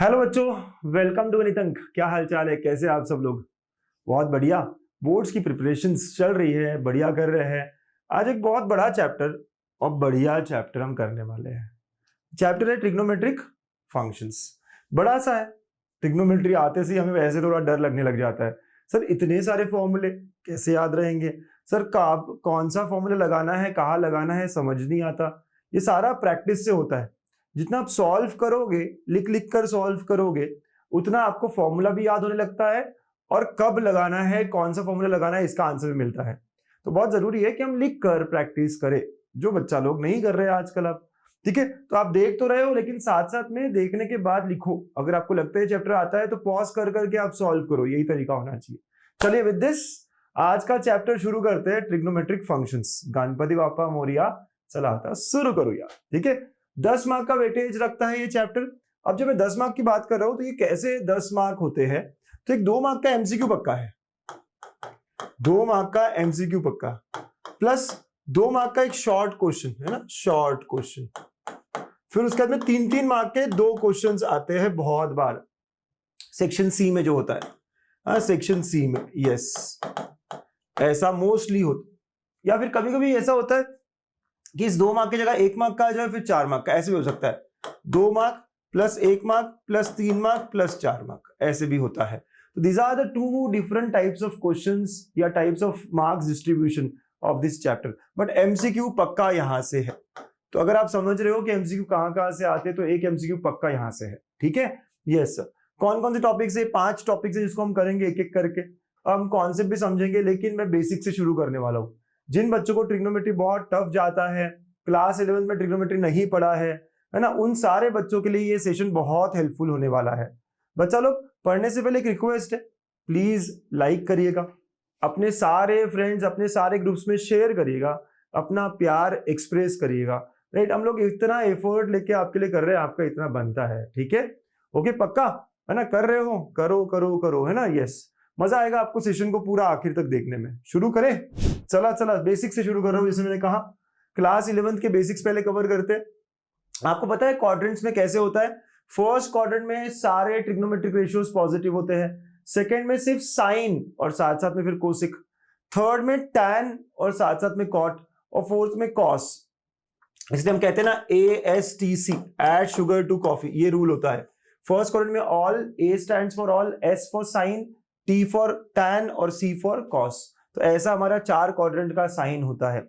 Hello बच्चों, welcome to नितंक। क्या हाल चाल है, कैसे आप सब लोग? बहुत बढ़िया। बोर्ड्स की प्रिपरेशंस चल रही है, बढ़िया कर रहे हैं। आज एक बहुत बड़ा चैप्टर और बढ़िया चैप्टर हम करने वाले हैं। चैप्टर है ट्रिग्नोमेट्रिक फंक्शंस। बड़ा सा है। ट्रिग्नोमेट्री आते से हमें वैसे थोड़ा डर लगने लग जाता है। सर इतने सारे फॉर्मूले कैसे याद रहेंगे? सर कौन सा फॉर्मूला लगाना है, कहाँ लगाना है, समझ नहीं आता। ये सारा प्रैक्टिस से होता है। जितना आप सॉल्व करोगे, लिख लिख कर सॉल्व करोगे, उतना आपको फॉर्मूला भी याद होने लगता है और कब लगाना है, कौन सा फॉर्मूला लगाना है, इसका आंसर भी मिलता है। तो बहुत जरूरी है कि हम लिख कर प्रैक्टिस करें, जो बच्चा लोग नहीं कर रहे हैं आजकल। आप ठीक है, तो आप देख तो रहे हो, लेकिन साथ साथ में देखने के बाद लिखो। अगर आपको लगता है चैप्टर आता है तो पॉज कर करके आप सॉल्व करो, यही तरीका होना चाहिए। चलिए विद दिस आज का चैप्टर शुरू करते हैं, ट्रिग्नोमेट्रिक फंक्शंस। गणपति बापा मोरिया, चला था शुरू करो यार। ठीक है, 10 मार्क का वेटेज रखता है ये चैप्टर। अब जब मैं 10 मार्क की बात कर रहा हूं तो ये कैसे 10 मार्क होते हैं? तो एक 2 मार्क का एमसीक्यू पक्का है, 2 मार्क का एमसीक्यू पक्का, प्लस 2 मार्क का एक शॉर्ट क्वेश्चन है ना, शॉर्ट क्वेश्चन। फिर उसके बाद में 3-3 मार्क के 2 क्वेश्चंस आते हैं बहुत बार, सेक्शन सी में जो होता है। हाँ, सेक्शन सी में, यस, ऐसा मोस्टली होता। या फिर कभी कभी ऐसा होता है कि इस 2 मार्क की जगह 1 मार्क का आ जाए, फिर 4 मार्क का, ऐसे भी हो सकता है। 2 mark plus 1 mark plus 3 mark plus 4 mark, ऐसे भी होता है। तो these are the 2 different types of questions या types of marks distribution of this chapter. But MCQ पक्का यहां से है। तो अगर आप समझ रहे हो कि एमसीक्यू कहां से आते हैं, तो एक एमसीक्यू पक्का यहां से है। ठीक है, यस सर। कौन कौन से टॉपिक्स है? 5 टॉपिक्स है जिसको हम करेंगे एक एक करके। हम कॉन्सेप्ट भी समझेंगे, लेकिन मैं बेसिक से शुरू करने वाला हूं। जिन बच्चों को ट्रिग्नोमेट्री बहुत टफ जाता है, क्लास 11 में ट्रिग्नोमेट्री नहीं पढ़ा है ना, उन सारे बच्चों के लिए ये सेशन बहुत हेल्पफुल होने वाला है। बच्चा लोग, पढ़ने से पहले एक रिक्वेस्ट है, प्लीज लाइक करिएगा, अपने सारे फ्रेंड्स, अपने सारे ग्रुप्स में शेयर करिएगा, अपना प्यार एक्सप्रेस करिएगा। राइट, हम लोग इतना एफर्ट लेके आपके लिए कर रहे हैं, आपका इतना बनता है। ठीक है, ओके, पक्का है ना? कर रहे हो, करो करो करो, है ना? यस, मजा आएगा आपको सेशन को पूरा आखिर तक देखने में। शुरू करें? चला बेसिक से शुरू कर रहा हूं। जैसे मैंने कहा, क्लास 11 के बेसिक्स पहले कवर करते हैं। आपको पता है क्वाड्रेंट्स में कैसे होता है? फर्स्ट क्वाड्रेंट में सारे ट्रिग्नोमेट्रिक रेशियोज पॉजिटिव होते हैं, सेकंड में सिर्फ साइन और साथ साथ में फिर कोसिक, थर्ड में टैन और साथ साथ में कॉट, और फोर्थ में कॉस। इसलिए हम कहते हैं ना ASTC, add sugar to coffee, ये रूल होता है। फर्स्ट क्वाड्रेंट में all, A stands for all, S for sine, T for tan और C फॉर कॉस। तो ऐसा हमारा 4 क्वाड्रेंट का साइन होता है।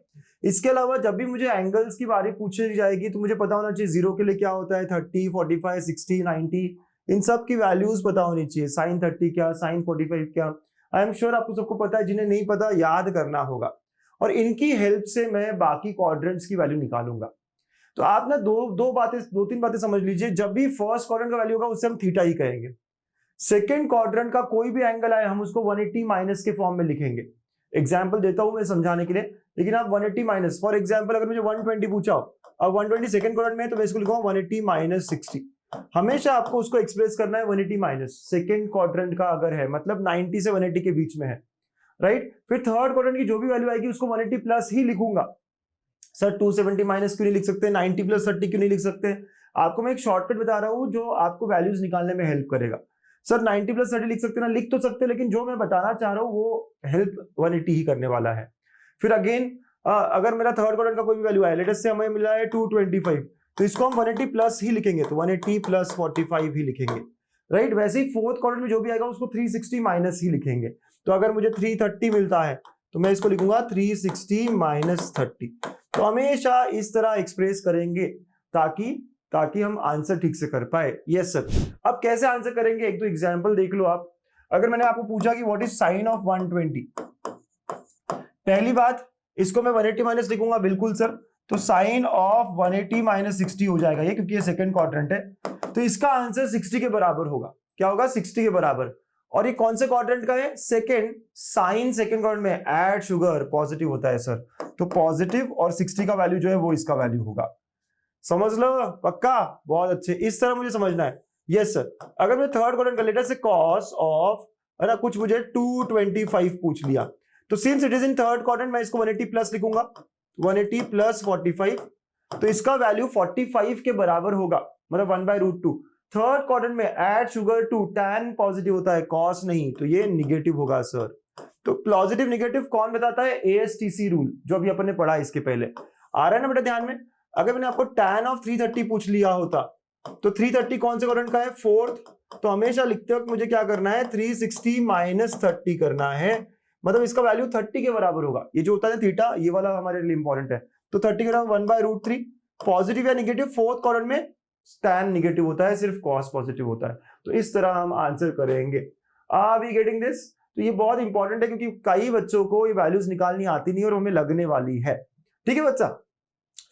इसके अलावा जब भी मुझे एंगल्स की बारी पूछी जाएगी तो मुझे पता होना चाहिए जीरो के लिए क्या होता है, 30, 45, 60, 90, इन सब की वैल्यूज पता होनी चाहिए। साइन 30 क्या, साइन 45 क्या। आई एम श्योर आपको सबको पता है, जिन्हें नहीं पता याद करना होगा, और इनकी हेल्प से मैं बाकी क्वाड्रेंट्स की वैल्यू निकालूंगा। तो आप ना दो तीन बातें समझ लीजिए। जब भी फर्स्ट क्वाड्रेंट का वैल्यू होगा उससे हम थीटा ही कहेंगे। सेकेंड क्वाड्रेंट का कोई भी एंगल आए, हम उसको 180 माइनस के फॉर्म में लिखेंगे। एग्जाम्पल देता हूं मैं समझाने के लिए, लेकिन आप 180 माइनस, फॉर एग्जाम्पल अगर मुझे 120 पूछा हो, अब 120 सेकंड क्वाड्रेंट में, तो मैं इसको लिखूंगा 180 माइनस 60। हमेशा आपको उसको एक्सप्रेस करना है 180 माइनस, सेकंड क्वाड्रेंट का अगर है, मतलब 90 से 180 के बीच में है। राइट, फिर थर्ड क्वाड्रेंट की जो भी वैल्यू आएगी उसको 180 प्लस ही लिखूंगा। सर 270 माइनस क्यों नहीं लिख सकते, 90 प्लस 30 क्यों नहीं लिख सकते? आपको मैं एक शॉर्टकट बता रहा हूं जो आपको वैल्यूज निकालने में हेल्प करेगा। सर 90 प्लस 30 लिख सकते ना, लिख तो सकते, लेकिन जो मैं बताना चाह रहा हूं वो हेल्प 180 ही करने वाला है। फिर अगेन अगर मेरा थर्ड क्वाड्रेंट का कोई भी वैल्यू है, लेट अस से हमें मिला है 225, तो इसको हम 180 प्लस ही लिखेंगे, तो 180 प्लस 45 ही लिखेंगे। राइट, वैसे ही फोर्थ क्वाड्रेंट में जो भी आएगा उसको 360 माइनस ही लिखेंगे। तो अगर मुझे 330 मिलता है तो मैं इसको लिखूंगा 360 माइनस 30। तो हमेशा इस तरह एक्सप्रेस करेंगे ताकि हम आंसर ठीक से कर पाए। Yes sir. अब कैसे आंसर करेंगे, एक दो एग्जांपल देख लो आप। अगर मैंने आपको पूछा कि व्हाट इज साइन ऑफ 120, पहली बात, इसको मैं 180 माइनस लिखूंगा, बिल्कुल सर। तो साइन ऑफ 180 माइनस 60 हो जाएगा ये, क्योंकि ये सेकंड क्वाड्रेंट है। तो इसका आंसर 60 के बराबर होगा। क्या होगा? 60 के बराबर। और ये कौन से क्वाड्रेंट का है? सेकंड। साइन सेकंड क्वाड्रेंट में, ऐड शुगर पॉजिटिव होता है सर, तो पॉजिटिव, और 60 का वैल्यू जो है वो इसका वैल्यू होगा। समझ लो, पक्का? बहुत अच्छे, इस तरह मुझे समझना है। Yes sir. अगर मैं थर्ड क्वाड्रेंट का लेटर से कॉस ऑफ, है ना, कुछ मुझे 225 पूछ लिया, तो since it is in third quadrant मैं इसको 180 प्लस लिखूंगा, 180 प्लस 45, तो इसका वैल्यू 45 के बराबर होगा, मतलब 1/√2। थर्ड क्वाड्रेंट में add sugar to, tan positive होता है, cos नहीं, तो ये निगेटिव होगा सर। तो पॉजिटिव निगेटिव कौन बताता है? ASTC रूल, जो अभी अपन ने पढ़ा इसके पहले। आ रहा है ना बेटा ध्यान में? अगर मैंने आपको tan ऑफ 330 पूछ लिया होता तो 330 कौन से क्वाड्रेंट का है? फोर्थ। तो हमेशा लिखते वक्त मुझे क्या करना है? 360 माइनस 30 करना है, मतलब इसका वैल्यू 30 के बराबर होगा। ये जो होता है थीटा, ये वाला हमारे लिए इंपॉर्टेंट है। तो 30 के बराबर 1/√3। पॉजिटिव या निगेटिव, फोर्थ क्वाड्रेंट में tan निगेटिव होता है, सिर्फ cos पॉजिटिव होता है। तो इस तरह हम आंसर करेंगे। Are we getting this? तो ये बहुत इंपॉर्टेंट है क्योंकि कई बच्चों को ये वैल्यूज निकालनी आती नहीं और हमें लगने वाली है। ठीक है बच्चा?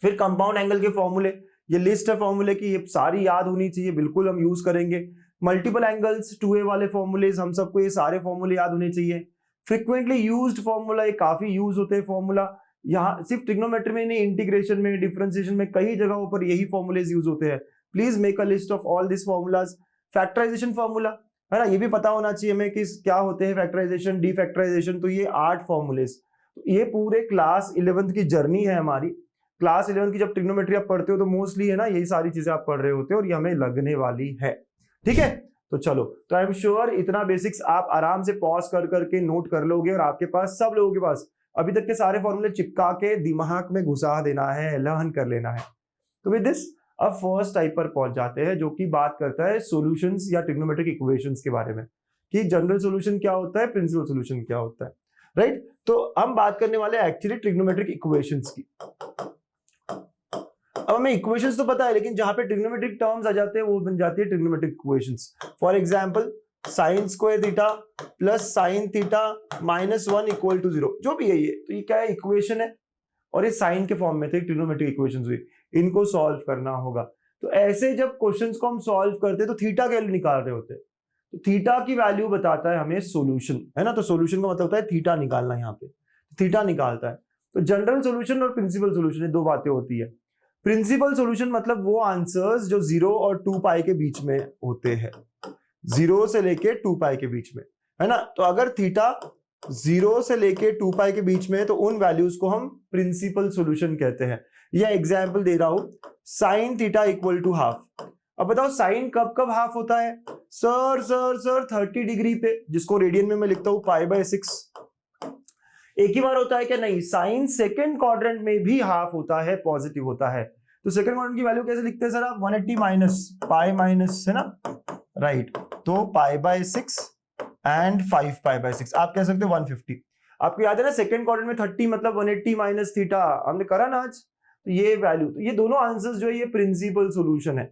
फिर कंपाउंड एंगल के फॉर्मूले, ये लिस्ट है फॉर्मूले की, ये सारी याद होनी चाहिए, बिल्कुल हम यूज करेंगे। मल्टीपल एंगल्स, 2a वाले फॉर्मूलेज, हम सबको ये सारे फॉर्मूले याद होने चाहिए। फ्रिक्वेंटली यूज्ड फॉर्मूला, ये काफी यूज होते हैं फॉर्मूला। यहाँ सिर्फ ट्रिग्नोमेट्री में नहीं, इंटीग्रेशन में, डिफरेंशिएशन में, कई जगहों पर यही फॉर्मूलेज यूज होते हैं। Please make a list of all this formulas. Factorisation formula है ना, ये भी पता होना चाहिए हमें कि क्या होते हैं फैक्टराइजेशन, डीफैक्टराइजेशन। तो ये 8 फॉर्मूलेज, तो ये पूरे क्लास 11th की जर्नी है हमारी। क्लास 11 की जब ट्रिग्नोमेट्री आप पढ़ते हो तो मोस्टली है ना यही सारी चीजें आप पढ़ रहे होते हो और ये हमें लगने वाली है। ठीक है, तो चलो, तो आई एम श्योर इतना बेसिक्स आप आराम से पॉज कर करके नोट कर लोगे और आपके पास, सब लोगों के पास अभी तक के सारे फॉर्मूले चिपका के दिमाग में घुसा देना है, लर्न कर लेना है। तो विद दिस अब फर्स्ट टाइप पर पहुंच जाते हैं, जो कि बात करता है सॉल्यूशंस या ट्रिग्नोमेट्रिक इक्वेशंस के बारे में, कि जनरल सॉल्यूशन क्या होता है, प्रिंसिपल सॉल्यूशन क्या होता है। राइट, तो हम बात करने वाले हैं एक्चुअली ट्रिग्नोमेट्रिक इक्वेशंस की। अब हमें इक्वेशंस तो पता है, लेकिन जहां पे ट्रिग्नोमेट्रिक टर्म्स आ जाते हैं वो बन जाती है trigonometric equations. For example sine square theta plus sine theta minus 1 equal to 0, जो भी है ये, तो ये क्या है? इक्वेशन है, और ये साइन के फॉर्म में थे, ट्रिग्नोमेट्रिक इक्वेशंस हुई, इनको सॉल्व करना होगा। तो ऐसे जब क्वेश्चंस को हम सॉल्व करते हैं तो थीटा का वैल्यू निकाल रहे होते हैं, तो थीटा की वैल्यू बताता है हमें सॉल्यूशन, है ना। तो सॉल्यूशन का मतलब होता है थीटा निकालना, यहाँ पे थीटा निकालता है। तो जनरल सॉल्यूशन और प्रिंसिपल सॉल्यूशन, ये दो बातें होती है। प्रिंसिपल सॉल्यूशन मतलब वो आंसर्स जो 0 और 2 पाई के बीच में होते हैं, 0 से लेके 2 पाई के बीच में, है ना। तो अगर थीटा 0 से लेके 2 पाई के बीच में है तो उन वैल्यूज को हम प्रिंसिपल सॉल्यूशन कहते हैं। यह एग्जांपल दे रहा हूं, sine theta equal to half. अब बताओ साइन कब कब हाफ होता है? सर 30 डिग्री पे, जिसको रेडियन में मैं लिखता हूं π/6। एक ही बार होता है क्या? नहीं, साइन सेकंड क्वाड्रेंट में भी हाफ होता है, पॉजिटिव होता है। तो सेकंड क्वाड्रेंट की वैल्यू कैसे लिखते हैं सर आप? 180 माइनस पाई माइनस, है ना, राइट। तो π/6 एंड 5π/6, आप कह सकते हो 150। आपको याद है ना सेकंड क्वाड्रेंट में 30 मतलब 180 माइनस थीटा, हमने करा ना आज। तो ये वैल्यू, तो ये दोनों आंसर्स जो है ये प्रिंसिपल सॉल्यूशन है।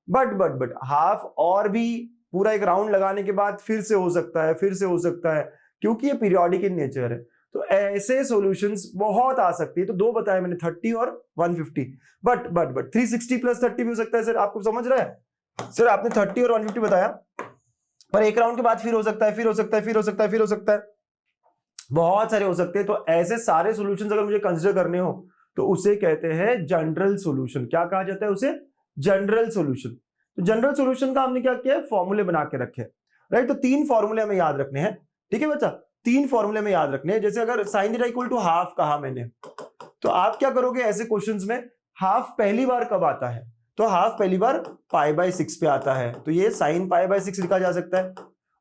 बट हाफ और भी पूरा एक राउंड लगाने के बाद फिर से हो सकता है, फिर से हो सकता है, क्योंकि ये पीरियोडिक इन नेचर है। तो ऐसे सॉल्यूशंस बहुत आ सकती है। तो दो बताए मैंने, 30 और 150। बट 360 प्लस 30 भी हो सकता है सर, आपको समझ रहा है? सर आपने 30 और 150 बताया, पर एक राउंड के बाद फिर हो सकता है, फिर हो सकता है, फिर हो सकता है, फिर हो सकता है, बहुत सारे हो सकते हैं। तो ऐसे सारे सॉल्यूशंस अगर मुझे कंसीडर करने हो तो उसे कहते हैं जनरल सॉल्यूशन। क्या कहा जाता है उसे? General solution. तो जनरल सॉल्यूशन का हमने क्या किया है? फॉर्मूले बना के रखे, राइट। तो 3 फॉर्मूले हमें याद रखने हैं, ठीक है बच्चा? 3 फॉर्मूले में याद रखने हैं। जैसे अगर sine theta equal to half कहा मैंने, तो आप क्या करोगे ऐसे क्वेश्चंस में? हाफ पहली बार कब आता है? तो हाफ पहली बार π/6 पे आता है, तो ये साइन π/6 लिखा जा सकता है।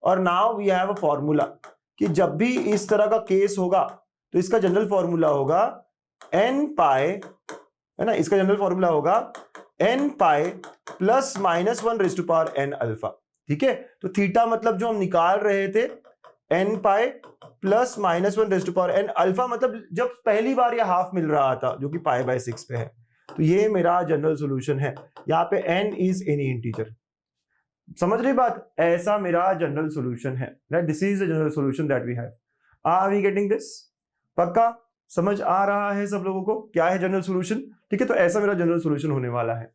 और now we have a formula कि जब भी इस तरह का केस होगा तो इसका जनरल फॉर्मूला होगा n पाई, है ना, इसका जनरल फॉर्मूला होगा n pi plus minus 1 raise to power n alpha. ठीक है, तो थीटा मतलब जो हम निकाल रहे थे n pi plus minus 1 raise to power n alpha, मतलब जब पहली बार ये हाफ मिल रहा था जो कि π/6 पे है। तो ये मेरा जनरल सॉल्यूशन है। यहाँ पे n इज एनी इंटीजर, समझ रही बात? ऐसा मेरा जनरल सॉल्यूशन है, right. This is the general solution that we have. Are we getting this? पक्का समझ आ रहा है सब लोगों को क्या है जनरल सॉल्यूशन? ठीक है, तो ऐसा मेरा जनरल सॉल्यूशन होने वाला है।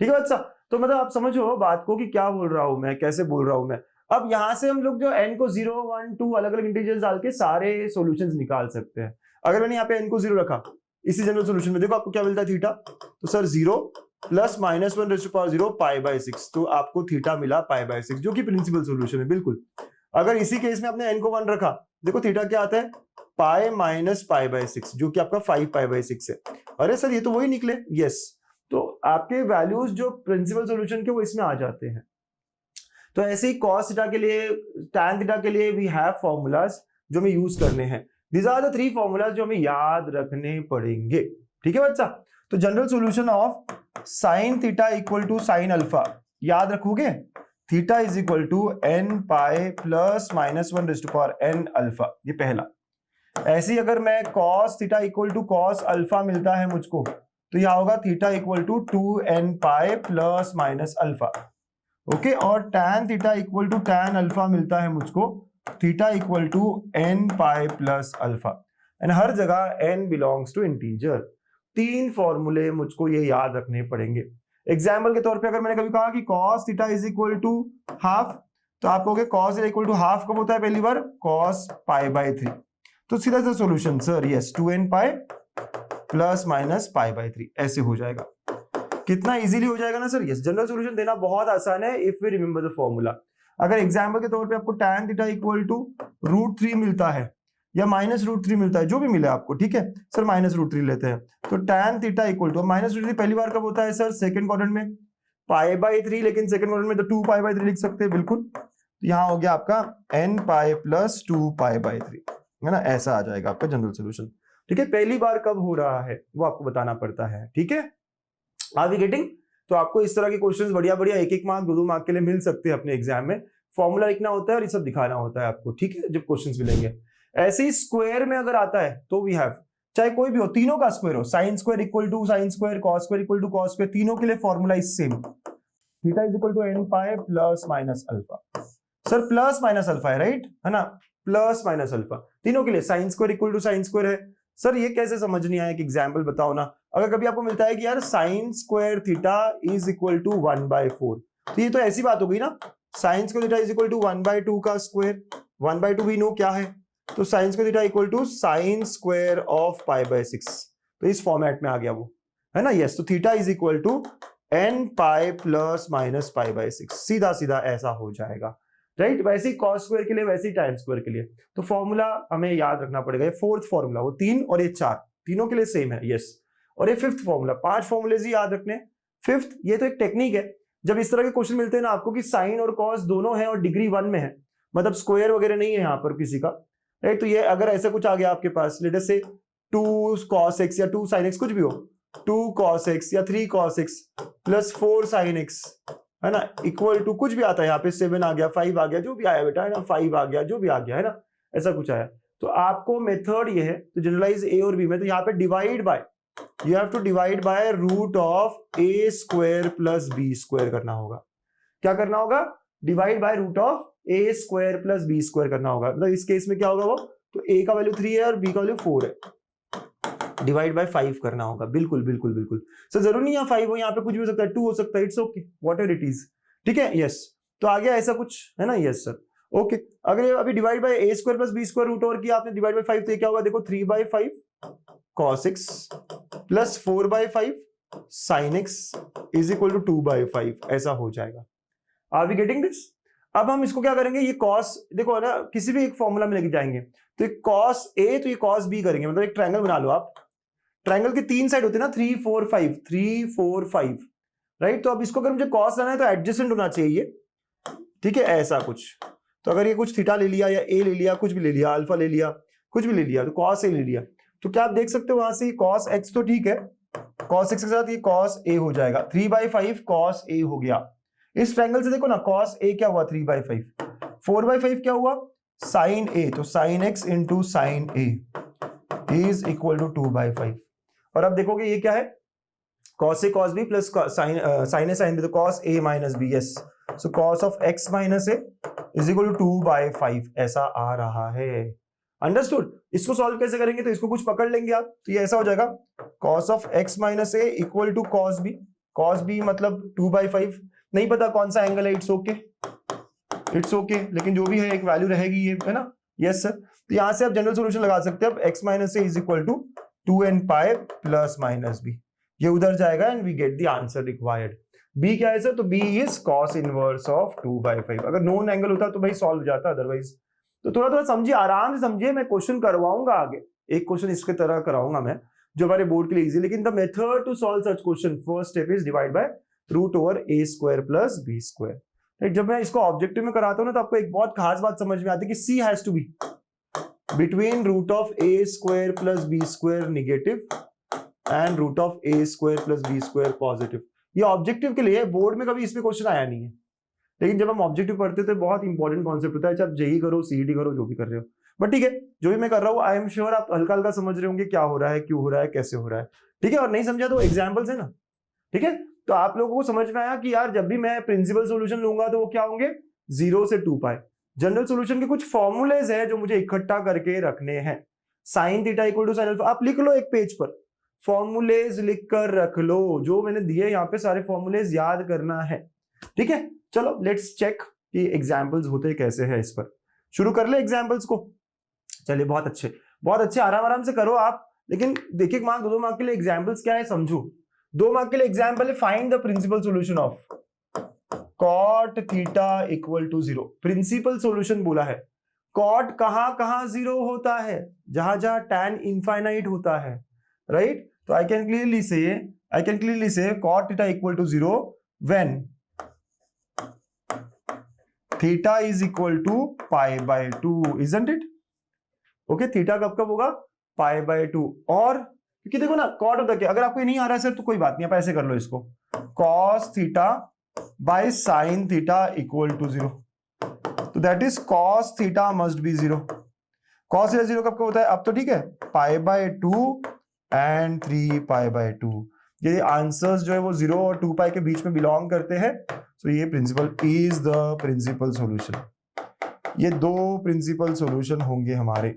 ठीक है बच्चा, तो मतलब आप समझो बात को कि क्या बोल रहा हूं मैं, कैसे बोल रहा हूं मैं। अब यहां से हम लोग जो n को 0, 1, 2 अलग अलग इंटीजर्स डाल के सारे सॉल्यूशंस निकाल सकते हैं। अगर मैंने यहाँ पे n को 0 रखा इसी जनरल सॉल्यूशन में, देखो आपको क्या मिलता है थीटा। तो sir 0 plus minus 1 raise to power 0 π/6, तो आपको थीटा मिला π/6, जो कि प्रिंसिपल सॉल्यूशन है बिल्कुल। अगर इसी केस में आपने n को 1 रखा, देखो थीटा क्या आता है? पाई माइनस π/6, जो कि आपका 5π/6 है। अरे सर ये तो वही निकले, यस। तो आपके वैल्यूज जो प्रिंसिपल सॉल्यूशन के वो इसमें आ जाते हैं। तो ऐसे ही cos थीटा के लिए, tan थीटा के लिए वी हैव फॉर्मूलाज जो हमें यूज करने हैं। दीज आर द 3 फॉर्मूलाज जो हमें याद रखने पड़ेंगे। ठीक है बच्चा, तो general solution of sin theta equal to sin alpha याद रखोगे, theta is equal to n pi plus minus 1 raise to power n alpha, ये पहला। ऐसे ही अगर मैं cos theta equal to cos alpha मिलता है मुझको, तो यह होगा theta equal to 2n pi plus minus alpha. Okay, और tan theta equal to tan alpha मिलता है मुझको, theta equal to n pi plus alpha. And हर जगह n बिलोंग्स टू इंटीजर। 3 फॉर्मूले मुझको ये याद रखने पड़ेंगे। एग्जाम्पल के तौर पे अगर मैंने कभी कहा कि cos theta is equal to half, तो आप कहोगे cos इक्वल टू हाफ कब होता है? पहली बार cos पाई बाई 3। तो सीधा सा solution sir, yes 2n pi plus minus pi by 3 ऐसे हो जाएगा। कितना इजीली हो जाएगा ना सर। यस, जनरल सॉल्यूशन देना बहुत आसान है if we remember the formula. अगर एग्जाम्पल के तौर पे आपको tan थीटा इक्वल टू √3 मिलता है या माइनस √3 मिलता है, जो भी मिले आपको, ठीक है सर, माइनस √3 लेते हैं, तो tan theta equal to minus √3 पहली बार कब होता है सर? सेकंड क्वाड्रेंट में, पाई बाई 3, लेकिन सेकंड क्वाड्रेंट में तो 2 पाई बाई 3 लिख सकते हैं बिल्कुल। तो यहाँ हो गया आपका n pi plus 2 pi by 3, है ना, ऐसा आ जाएगा आपका जनरल सोल्यूशन। ठीक है, पहली बार कब हो रहा है वो आपको बताना पड़ता है। ठीक है, आर वी गेटिंग? तो आपको इस तरह के क्वेश्चंस बढ़िया बढ़िया 1-1 मार्क 2-2 मार्क के लिए मिल सकते हैं अपने एग्जाम में। फॉर्मूला लिखना होता है और ये सब दिखाना होता है आपको, ठीक है, जब क्वेश्चंस मिलेंगे। ऐसे ही स्क्वायर में अगर आता है तो वी हैव, चाहे कोई भी हो, तीनों का स्क्वायर हो, sine square equal to sine square, cos square equal to cos square, तीनों के लिए formula is same, theta is equal to n pi plus minus alpha. Sir plus minus alpha है, राइट, है ना, प्लस माइनस अल्फा तीनों के लिए। Sine square equal to sine square है। सर ये कैसे समझ नहीं आया? कि एग्जाम्पल बताओ ना। अगर कभी आपको मिलता है कि यार sine square theta is equal to 1/4, तो ये तो ऐसी बात हो गई ना, sine square theta is equal to 1/2 का स्क्वायर, 1/2 वी नो क्या है, तो sine square theta equal to sine square of pi by 6। तो इस फॉर्मेट में आ गया वो, है ना। यस, तो theta is equal to n pi plus minus pi by 6, सीधा सीधा ऐसा हो जाएगा, राइट। वैसे ही कॉस स्क्वायर के लिए, वैसे ही tan स्क्वायर के लिए। तो फॉर्मूला हमें याद रखना पड़ेगा। ये फोर्थ फॉर्मूला, वो 3 और ये 4 तीनों के लिए सेम है, यस। और ये फिफ्थ फॉर्मूला, 5 फॉर्मूले ही याद रखने। फिफ्थ, ये तो एक टेक्निक है, जब इस तरह के क्वेश्चन मिलते हैं ना आपको कि साइन और कॉस दोनों है और डिग्री 1 में है, मतलब स्क्वायर वगैरह नहीं है यहाँ पर किसी का, राइट। तो ये अगर ऐसा कुछ आ गया आपके पास, लेट अस से 2 cos x या 2 sin x, कुछ भी हो, 2 cos x या 3 cos x plus 4 sin x, है ना, इक्वल टू कुछ भी आता है यहाँ पे, 7 आ गया, 5 आ गया, जो भी आया बेटा, है ना, 5 आ गया, जो भी आ गया, है ना, ऐसा कुछ आया। तो आपको मेथड ये है, तो जनरलाइज ए और बी में, तो यहाँ पे divide by, you have to divide by root of a square plus B square करना होगा। क्या करना होगा? Divide by root of a square plus B square करना होगा। मतलब इस केस में क्या होगा वो, तो ए का वैल्यू 3 है और बी का वैल्यू 4 है, डिवाइड बाय 5 करना होगा। बिल्कुल बिल्कुल बिल्कुल सर, जरूरी नहीं है 5 हो, यहाँ पे कुछ भी हो सकता है, 2 हो सकता है, it's okay, whatever it is, ठीक है। यस, तो आ गया ऐसा कुछ, है ना, यस सर, ओके। अगर ये अभी divide by a square plus B square root over किया आपने, डिवाइड बाय 5, तो ये क्या होगा देखो, 3/5 cos x plus 4/5 sin x is equal to 2/5, ऐसा हो जाएगा। Are we getting this? अब हम इसको क्या करेंगे, ये cos, देखो ना, किसी भी एक फॉर्मूला में लेके जाएंगे, तो ये cos a तो ये cos b करेंगे, मतलब एक ट्रायंगल बना लो आप। ट्रायंगल के 3 साइड होते हैं ना, 3 4 5, 3 4 5, राइट। तो अब इसको अगर मुझे cos लाना है तो एडजेसेंट होना चाहिए, ठीक है, ऐसा कुछ। तो अगर ये कुछ थीटा ले लिया या a ले लिया, कुछ भी ले लिया, अल्फा ले लिया, कुछ भी ले लिया, तो cos a ले लिया, तो क्या आप देख सकते हो वहां से cos x तो ठीक है, cos x के साथ ये cos a हो जाएगा, 3/5 cos a हो गया। इस ट्रायंगल से देखो ना, cos a क्या हुआ 3/5, 4/5 क्या हुआ sin a, तो sin x into sin a is equal to 2/5। और अब देखोगे ये क्या है, cos a cos b plus sin a sin b, तो cos a minus b, yes, so cos of x minus a is equal to 2/5, ऐसा आ रहा है। अंडरस्टूड? इसको सॉल्व कैसे करेंगे, तो इसको कुछ पकड़ लेंगे आप, तो ये ऐसा हो जाएगा, cos of x minus a equal to cos b मतलब 2/5, नहीं पता कौन सा एंगल है, इट्स ओके, इट्स ओके, लेकिन जो भी है एक वैल्यू रहेगी ये, है ना, यस सर। तो यहां से आप जनरल सॉल्यूशन लगा सकते हैं। अब x minus a is equal to 2n pi plus minus b, ये उधर जाएगा and we get the answer required. b क्या है सर, तो b is cos inverse of 2/5। अगर नोन एंगल होता तो भाई सॉल्व हो जाता, अदरवाइज तो थोड़ा थोड़ा समझिए, आराम से समझिए, मैं क्वेश्चन करवाऊंगा आगे, एक क्वेश्चन इसके तरह कराऊंगा मैं, जो हमारे बोर्ड के लिए इजी। लेकिन the method to solve such question, first step is divide by root over a square plus B square. जब मैं इसको ऑब्जेक्टिव में कराता हूँ ना तो आपको एक बहुत खास बात समझ में आती है कि C has to be between root of a square plus B square negative and root of a square plus B square positive. ये ऑब्जेक्टिव के लिए, बोर्ड में कभी इस पे क्वेश्चन आया नहीं है, लेकिन जब हम ऑब्जेक्टिव पढ़ते तो बहुत इंपॉर्टेंट कॉन्सेप्ट होता है, चाहे आप जेई करो सीईटी करो जो भी कर रहे हो। बट ठीक है, जो भी मैं कर रहा हूँ आई एम श्योर आप हल्का हल्का समझ रहे होंगे क्या हो रहा है, क्यों हो रहा है, कैसे हो रहा है। ठीक है, और नहीं समझा तो एग्जाम्पल्स है ना। ठीक है, तो आप लोगों को समझ में आया कि यार जब भी मैं प्रिंसिपल सोल्यूशन लूंगा तो वो क्या होंगे, 0 से 2 पाई। जनरल सोल्यूशन के कुछ फॉर्मूलेज है जो मुझे इकट्ठा करके रखने हैं। Sine theta equal to sine alpha, आप लिख लो एक पेज पर, फॉर्मूलेज लिख कर रख लो, जो मैंने दिए यहाँ पे सारे फॉर्मूलेज याद करना है। ठीक है, चलो लेट्स चेक कि एग्जाम्पल्स होते कैसे हैं। इस पर शुरू कर ले एग्जाम्पल्स को। चलिए बहुत अच्छे, आराम आराम से करो आप, लेकिन देखिए मार्क 2 मार्क के लिए एग्जाम्पल्स क्या है समझो। 2 मार्क के लिए एग्जाम्पल है find the principal solution of cot theta equal to 0। Principal solution बोला है, कॉट कहां कहां 0 होता है, जहां जहां tan इनफाइनाइट होता है, राइट। तो I can clearly say cot theta equal to 0 when theta is equal to pi by 2, isn't it. Okay, theta कब होगा, पाई बाय 2। और क्योंकि देखो ना कॉट होता क्या, अगर आपको नहीं आ रहा है सर तो कोई बात नहीं, आप ऐसे कर लो इसको, cos theta by sine theta equal to 0। तो that is cos theta must be 0। Cos theta 0 कब होता है, अब तो ठीक है, pi by 2 and 3 pi by 2। ये आंसर्स जो है वो 0 और 2 पाई के बीच में बिलोंग करते हैं। सो ये principal is the principal solution. ये 2 प्रिंसिपल सॉल्यूशन होंगे हमारे।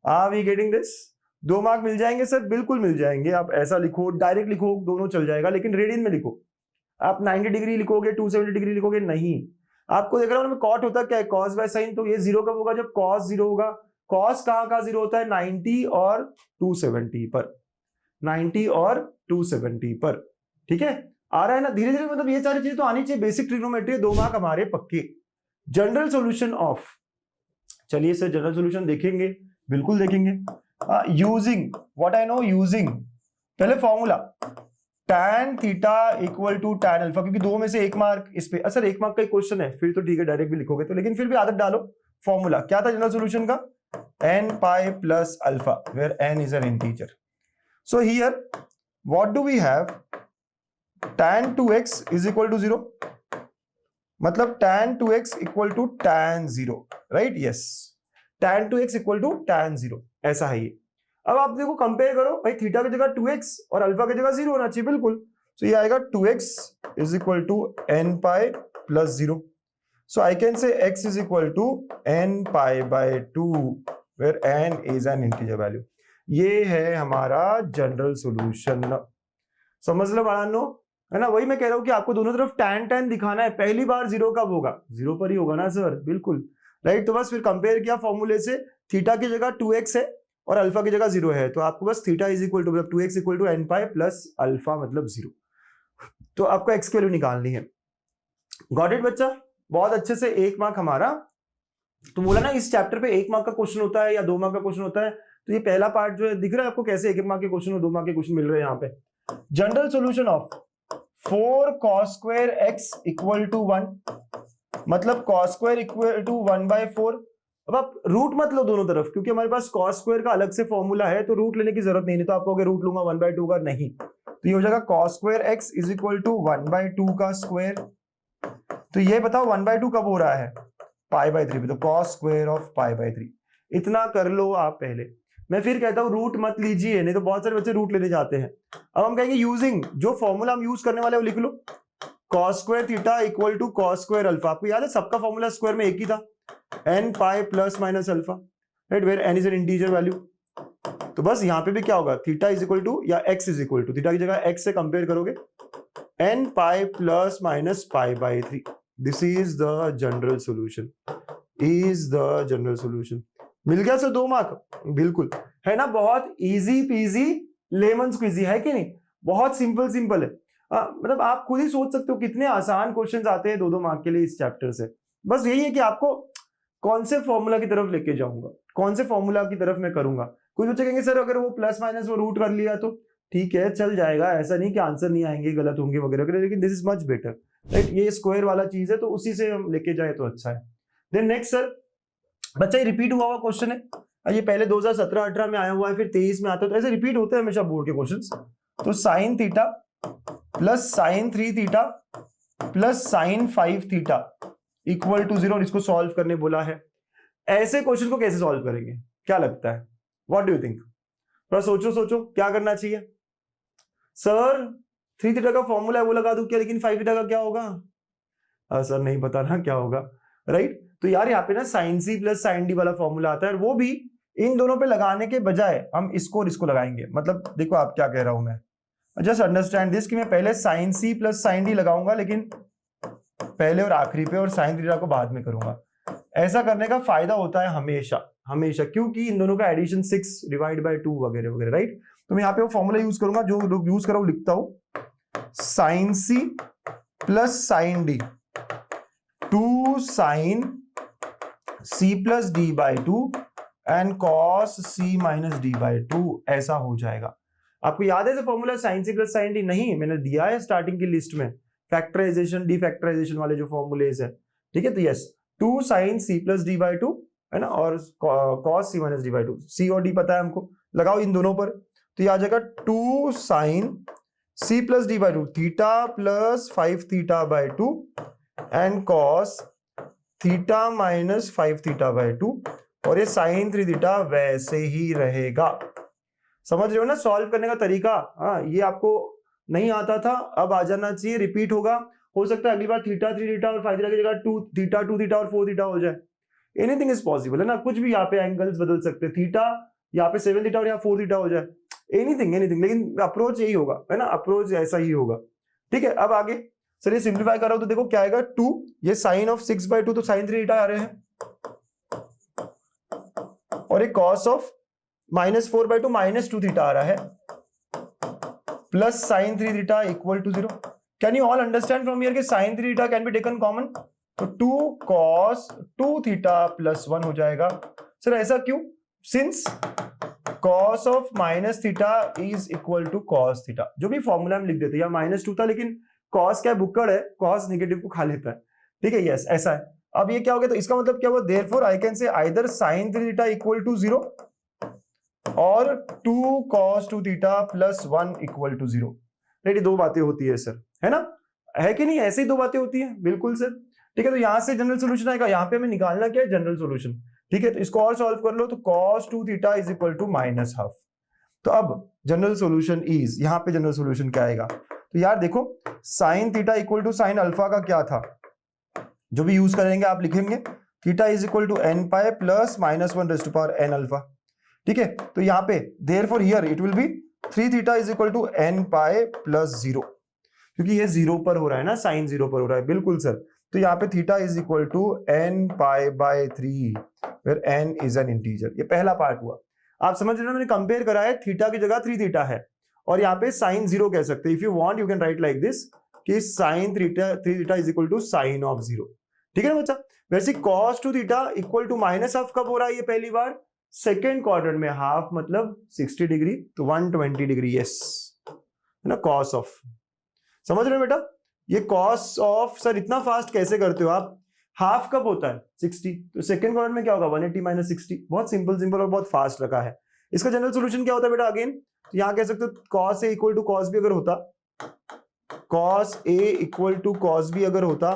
Are we getting this? 2 mark मिल जाएंगे सर, बिल्कुल मिल जाएंगे। आप ऐसा लिखो, डायरेक्ट लिखो, दोनों चल जाएगा, लेकिन रेडियन में लिखो। आप 90 डिग्री लिखोगे, 270 डिग्री लिखोगे नहीं। आपको देख रहा हूं कॉट होता क्या है, कॉस बाय साइन। तो ये 0 कब होगा, जब कॉस 0 होगा। कॉस कहां 0 होता है, 90 और 270 पर, 90 और 270 पर। ठीक है, आ रहा है ना धीरे धीरे, मतलब ये सारी चीजें तो आनी चाहिए। बेसिक ट्रिग्नोमेट्री 2 मार्क हमारे पक्के। जनरल सॉल्यूशन ऑफ, चलिए सर जनरल सॉल्यूशन देखेंगे, बिल्कुल देखेंगे। Using what I know, using पहले formula tan theta equal to tan alpha, क्योंकि 2 में से 1 मार्क इस पे, सर 1 मार्क का क्वेश्चन है फिर तो ठीक है, डायरेक्ट भी लिखोगे तो, लेकिन फिर भी आदत डालो। फॉर्मूला क्या था जनरल सॉल्यूशन का, n pi plus alpha, where n is an integer. So here what do we have, tan 2x is equal to 0, मतलब tan 2x equal to tan 0, right. Yes, tan 2x equal to tan 0, ऐसा है ये। अब आप देखो compare करो भाई, theta की जगह 2x और अल्फा की जगह 0 होना चाहिए, बिल्कुल। तो ये आएगा 2x is equal to n pi plus 0। So I can say x is equal to n pi by 2, where n is an integer value. ये है हमारा जनरल सॉल्यूशन। समझ लो बाळांनो, है ना। वही मैं कह रहा हूं कि आपको दोनों तरफ tan दिखाना है। पहली बार 0 कब होगा, 0 पर ही होगा ना सर, बिल्कुल राइट। तो बस फिर कंपेयर किया फॉर्मूले से, थीटा की जगह 2x है और अल्फा की जगह 0 है, तो आपको बस थीटा इज इक्वल टू, मतलब 2x equal to n pi plus alpha मतलब 0। तो आपको x की वैल्यू निकालनी है। गॉट इट बच्चा, बहुत अच्छे से। 1 मार्क हमारा। तो बोला ना इस चैप्टर पे 1 मार्क का क्वेश्चन होता है या 2 मार्क का क्वेश्चन होता है। तो ये पहला पार्ट जो है दिख रहा है आपको कैसे 1 मार्क के क्वेश्चन और 2 मार्क के क्वेश्चन मिल रहे हैं यहाँ पे। General solution of 4 cos square x equal to 1, मतलब cos स्क्वायर इक्वल टू 1/4। अब आप रूट मत लो दोनों तरफ, क्योंकि हमारे पास cos स्क्वायर का अलग से फॉर्मूला है, तो रूट लेने की जरूरत नहीं। तो आप कहोगे रूट लूंगा 1/2 का, नहीं। तो ये हो जाएगा cos square x is equal to 1/2 का स्क्वायर। तो ये बताओ 1/2 कब हो रहा है, π/3 पे, तो cos स्क्वायर ऑफ π/3। इतना कर लो आप पहले। मैं फिर कहता हूं रूट मत लीजिए, नहीं तो बहुत सारे बच्चे रूट लेने जाते हैं। अब हम कहेंगे यूजिंग, जो फॉर्मूला हम यूज करने वाले वो लिख लो, cos square theta equal to cos square alpha. आपको याद है सबका फॉर्मूला स्क्वायर में एक ही था, n pi plus minus alpha, right, where n is an integer value. तो बस यहाँ पे भी क्या होगा, थीटा इज इक्वल टू या x is equal to, theta की जगह x से कंपेयर करोगे, n pi plus minus π/3। This is the general solution, is the general solution. मिल गया सर 2 मार्क, बिल्कुल है ना। बहुत इजी पीजी लेमन स्क्वीजी है कि नहीं, बहुत सिंपल है। मतलब आप खुद ही सोच सकते हो कितने आसान क्वेश्चंस आते हैं 2-2 मार्क के लिए इस चैप्टर से। बस यही है कि आपको कौन से फॉर्मूला की तरफ लेके जाऊंगा, कौन से फॉर्मूला की तरफ मैं करूंगा। कुछ बच्चे कहेंगे सर अगर वो प्लस माइनस वो रूट कर लिया तो ठीक है चल जाएगा, ऐसा नहीं कि आंसर नहीं आएंगे, गलत होंगे वगैरह वगैरह, लेकिन this is much better. Right, ये स्क्वायर वाला चीज है तो उसी से हम लेके जाए तो अच्छा है। देन नेक्स्ट सर, बच्चा ये रिपीट हुआ हुआ क्वेश्चन है, ये पहले 2017-18 में आया हुआ है, फिर 23 में आता है, तो ऐसे रिपीट होते हैं हमेशा बोर्ड के क्वेश्चंस। तो sine theta plus sine 3 theta plus sine 5 theta equal to 0, और इसको सॉल्व करने बोला है। ऐसे क्वेश्चन को कैसे सॉल्व करेंगे, क्या लगता है, व्हाट डू यू थिंक? थोड़ा सोचो सोचो क्या करना चाहिए। सर 3 थीटा का फॉर्मूला है वो लगा दूं क्या, लेकिन 5 थीटा का क्या होगा? सर नहीं पता ना क्या होगा, राइट। तो यार यहाँ पे ना साइन सी प्लस साइन डी वाला फॉर्मूला आता है, वो भी इन दोनों पे लगाने के बजाय हम इसको और इसको लगाएंगे। मतलब देखो आप क्या कह रहा हूं मैं, जस्ट अंडरस्टैंड दिस कि मैं पहले साइन सी प्लस साइन डी लगाऊंगा, लेकिन पहले और आखिरी पे, और साइन थीटा को बाद में करूंगा। ऐसा करने का फायदा होता है हमेशा हमेशा, क्योंकि इन दोनों का एडिशन 6 डिवाइड बाय 2 वगैरह वगैरह, राइट। तो मैं यहाँ पे वो फॉर्मूला यूज करूंगा, जो लोग यूज करो लिखता हूं, sine C plus sine D 2 sine C plus D by 2 and cos C minus D by 2, ऐसा हो जाएगा। आपको याद है फॉर्मूला साइन सी प्लस साइन डी? नहीं, मैंने दिया है स्टार्टिंग की लिस्ट में, फैक्टराइजेशन डिफैक्टराइजेशन वाले जो फॉर्मूलेज है, ठीक है। तो yes 2 sine C plus D by 2 है ना, और cos C minus D by 2, C और डी पता है हमको, लगाओ इन दोनों पर, तो ये आ जाएगा 2 sine C plus D by 2 theta plus 5 theta by 2 and cos theta minus 5 theta by 2, और ये साइन 3 थीटा वैसे ही रहेगा। समझ रहे हो ना सॉल्व करने का तरीका? हाँ, ये आपको नहीं आता था, अब आ जाना चाहिए, रिपीट होगा। हो सकता है अगली बार थीटा 3 थीटा और 5 थीटा की जगह 2 थीटा 2 थीटा और 4 थीटा हो जाए। एनीथिंग इज पॉसिबल, है ना, कुछ भी यहाँ पे एंगल्स बदल सकते हैं, थीटा यहाँ पे 7 थीटा और यहाँ 4 थीटा हो जाए, एनीथिंग एनीथिंग, लेकिन अप्रोच यही होगा, है ना, अप्रोच ऐसा ही होगा। ठीक है, अब आगे सर ये सिंप्लीफाई कर रहा हूं तो देखो क्या आएगा, 2, ये साइन ऑफ 6/2 तो साइन 3 थीटा आ रहे हैं, और एक कॉस ऑफ -4/2 -2 थीटा आ रहा है, plus sine 3 theta equal to 0। Can you all understand from here कि sine 3 theta can be taken common, तो 2 cos 2 थीटा प्लस 1 हो जाएगा। सर ऐसा क्यों? Since cos of minus theta is equal to cos theta, जो भी formula हम लिख देते हैं, -2 था, लेकिन cos क्या बुक्कड़ है, cos नेगेटिव को खा लेता है, ठीक है, यस ऐसा है। अब ये क्या हो गया, तो इसका मतलब क्या हुआ, therefore I can say either sin 3 theta equal to 0 और 2 cos 2 theta plus 1 equal to 0। Ready, दो बातें होती है सर, है ना, है कि नहीं, ऐसे ही दो बातें होती है, बिल्कुल सर। ठीक है, तो यहां से जनरल सोल्यूशन आएगा, यहाँ पे हमें निकालना क्या है, जनरल सोल्यूशन। ठीक है, तो इसको और सॉल्व कर लो, तो cos 2 theta is equal to -12। तो अब जनरल सोल्यूशन इज, यहाँ पे जनरल सोल्यूशन क्या आएगा, तो यार देखो sine theta equal to sine alpha का क्या था, जो भी यूज करेंगे आप लिखेंगे theta is equal to n pi plus -1 raise to power n alpha. ठीक है, तो यहाँ पे therefore here it will be 3 theta is equal to n pi plus 0, क्योंकि ये 0 पर हो रहा है ना, साइन 0 पर हो रहा है, बिल्कुल सर। तो यहाँ पे theta is equal to n pi by 3 where n is an integer. ये पहला पार्ट हुआ, आप समझ रहे हो, मैंने कंपेयर करा है, थीटा की जगह 3 थीटा है, और यहाँ पे साइन 0 कह सकते हैं। If you want you can write like this कि sine 3 theta is equal to sine of 0। ठीक है ना बच्चा, वैसे cos 2 theta equal to -half कब हो रहा है, ये पहली बार सेकेंड क्वाड्रेंट में, हाफ मतलब 60 डिग्री, तो 120 डिग्री, यस, है ना, cos ऑफ, समझ रहे हो बेटा, ये cos ऑफ। सर इतना फास्ट कैसे करते हो आप, हाफ कब होता है 60, तो सेकंड क्वाड्रेंट में क्या होगा 180 - 60, बहुत सिंपल सिंपल और बहुत फास्ट रखा है। इसका जनरल सॉल्यूशन क्या होता है बेटा, अगेन तो यहां कह सकते हो cos A equal to cos B अगर होता, cos A equal to cos B अगर होता,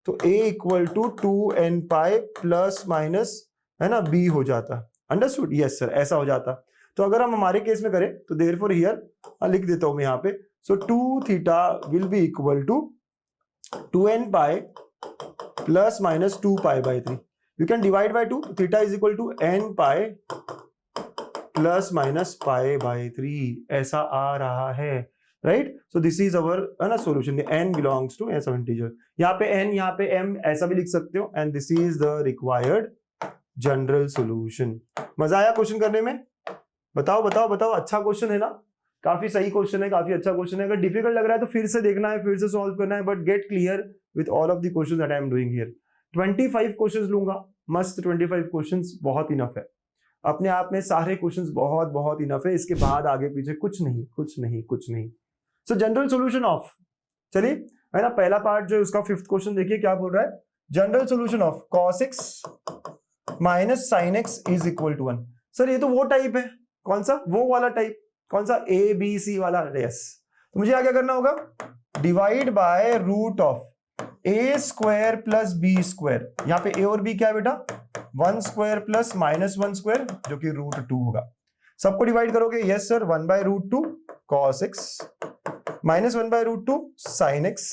तो A equal to 2n pi plus minus, है ना, B हो जाता। अंडरस्टूड, यस सर, ऐसा हो जाता। तो अगर हम हमारे केस में करें तो देयरफॉर हियर लिख देता हूं मैं यहाँ पे, so 2 theta will be equal to 2n pi plus minus 2 pi by 3, you can divide by 2, theta is equal to n pi plus minus pi by 3, ऐसा आ रहा है, right. So this is our, है ना, solution, n belongs to ऐसा integer, यहाँ पे n यहाँ पे m ऐसा भी लिख सकते हो, and this is the required general solution. मजा आया क्वेश्चन करने में? बताओ बताओ बताओ, अच्छा क्वेश्चन है ना, काफी सही क्वेश्चन है, काफी अच्छा क्वेश्चन है। अगर डिफिकल्ट लग रहा है तो फिर से देखना है, फिर से सॉल्व करना है, but get clear with all of the questions that I am doing here. 25 questions लूंगा, मस्त 25 क्वेश्चंस बहुत इनफ है, अपने आप में सारे क्वेश्चंस बहुत बहुत इनफ है, इसके बाद आगे पीछे कुछ नहीं कुछ नहीं कुछ नहीं। सो जनरल सॉल्यूशन ऑफ, चलिए है ना। पहला पार्ट जो है उसका फिफ्थ क्वेश्चन देखिए क्या बोल रहा है, general solution of cos x minus sine x is equal to 1। Sir ये तो वो टाइप है, कौन सा, वो वाला टाइप, कौन सा, ए बी सी वाला, यस। तो मुझे क्या करना होगा, divide by root of a square plus B square, यहाँ पे ए और बी क्या है बेटा, 1 स्क्वायर प्लस माइनस 1 स्क्वायर जो कि √2 होगा। सबको डिवाइड करोगे, yes sir, 1/√2 cos x minus 1/√2 sin x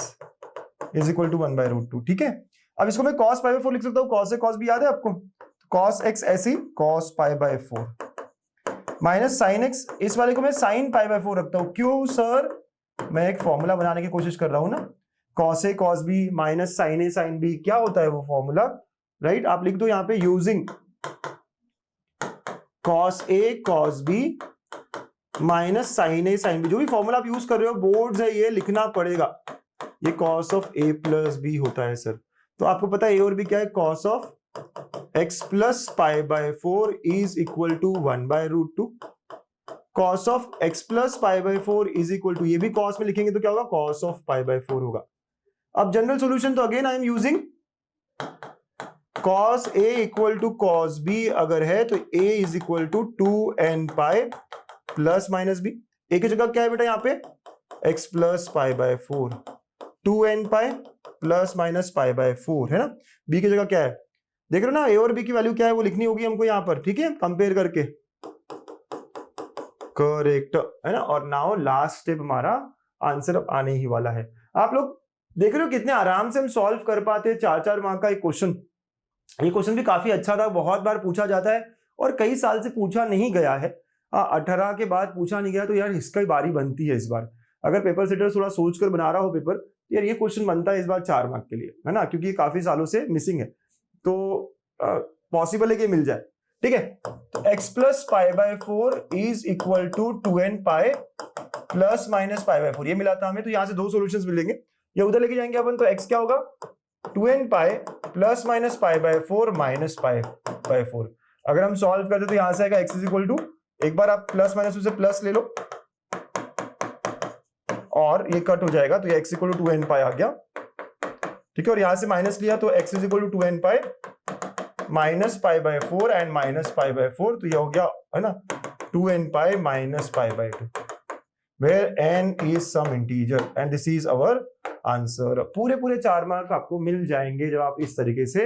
is equal to 1/√2। ठीक है, अब इसको मैं cos π/4 लिख सकता हूँ, cos से cos भी याद है आपको, cos x ऐसे ही cos π/4 माइनस sin x, इस वाले को मैं sin π/4 रखता हूँ। क्यों सर, मैं एक फॉर्मूला बनाने की कोशिश कर रहा हूं ना, cos a cos b minus sin a sin b, क्या होता है वो फॉर्मूला, राइट। आप लिख दो यहाँ पे using cos a cos b minus sin a sin b, जो भी फॉर्मूला आप यूज कर रहे हो, बोर्ड्स है ये लिखना पड़ेगा। ये cos of a plus b होता है सर, तो आपको पता है a और b क्या है, cos of x plus π/4 is equal to 1/√2, cos of x plus π/4 is equal to, ये भी cos में लिखेंगे तो क्या होगा, cos ऑफ π/4 होगा। अब जनरल सॉल्यूशन तो again I am using cos a equal to cos b अगर है तो a is equal to 2n pi plus minus b, a की जगह क्या है बेटा यहाँ पे, x plus π/4, 2n pi plus minus π/4 है ना। b की जगह क्या है, देख रहे हो ना, a और b की वैल्यू क्या है वो लिखनी होगी हमको यहाँ पर, ठीक है, कंपेयर करके, करेक्ट है ना। और नाउ लास्ट स्टेप हमारा आंसर अब आने ही वाला है। आप लोग देख रहे हो कितने आराम से हम सॉल्व कर पाते हैं 4-4 मार्क का एक क्वेश्चन। ये क्वेश्चन भी काफी अच्छा था, बहुत बार पूछा जाता है और कई साल से पूछा नहीं गया है। 18 के बाद पूछा नहीं गया तो यार इसका ही बारी बनती है इस बार। अगर पेपर सेटर थोड़ा सोच कर बना रहा हो पेपर, यार ये क्वेश्चन बनता है इस बार 4 मार्क के लिए, है ना, क्योंकि ये काफी सालों से मिसिंग है, तो पॉसिबल है कि मिल जाए। ठीक है, तो x plus π/4 is equal to 2n pi plus minus π/4, ये मिला था हमें, तो यहाँ से दो सॉल्यूशंस मिलेंगे, ये उधर लेके जाएंगे अपन, तो x क्या होगा, 2n pi plus minus π/4 minus π/4। अगर हम सॉल्व करते तो यहां से आएगा x इज इक्वल टू, एक बार आप प्लस माइनस से प्लस ले लो और ये कट हो जाएगा, तो ये x इक्वल टू 2n पाई आ गया। ठीक है, और यहां से माइनस लिया तो x is equal to 2n pi minus π/4 and minus π/4, तो ये हो गया है ना 2n pi minus π/2, where n is some integer and this is our answer. पूरे 4 मार्क आपको मिल जाएंगे जब आप इस तरीके से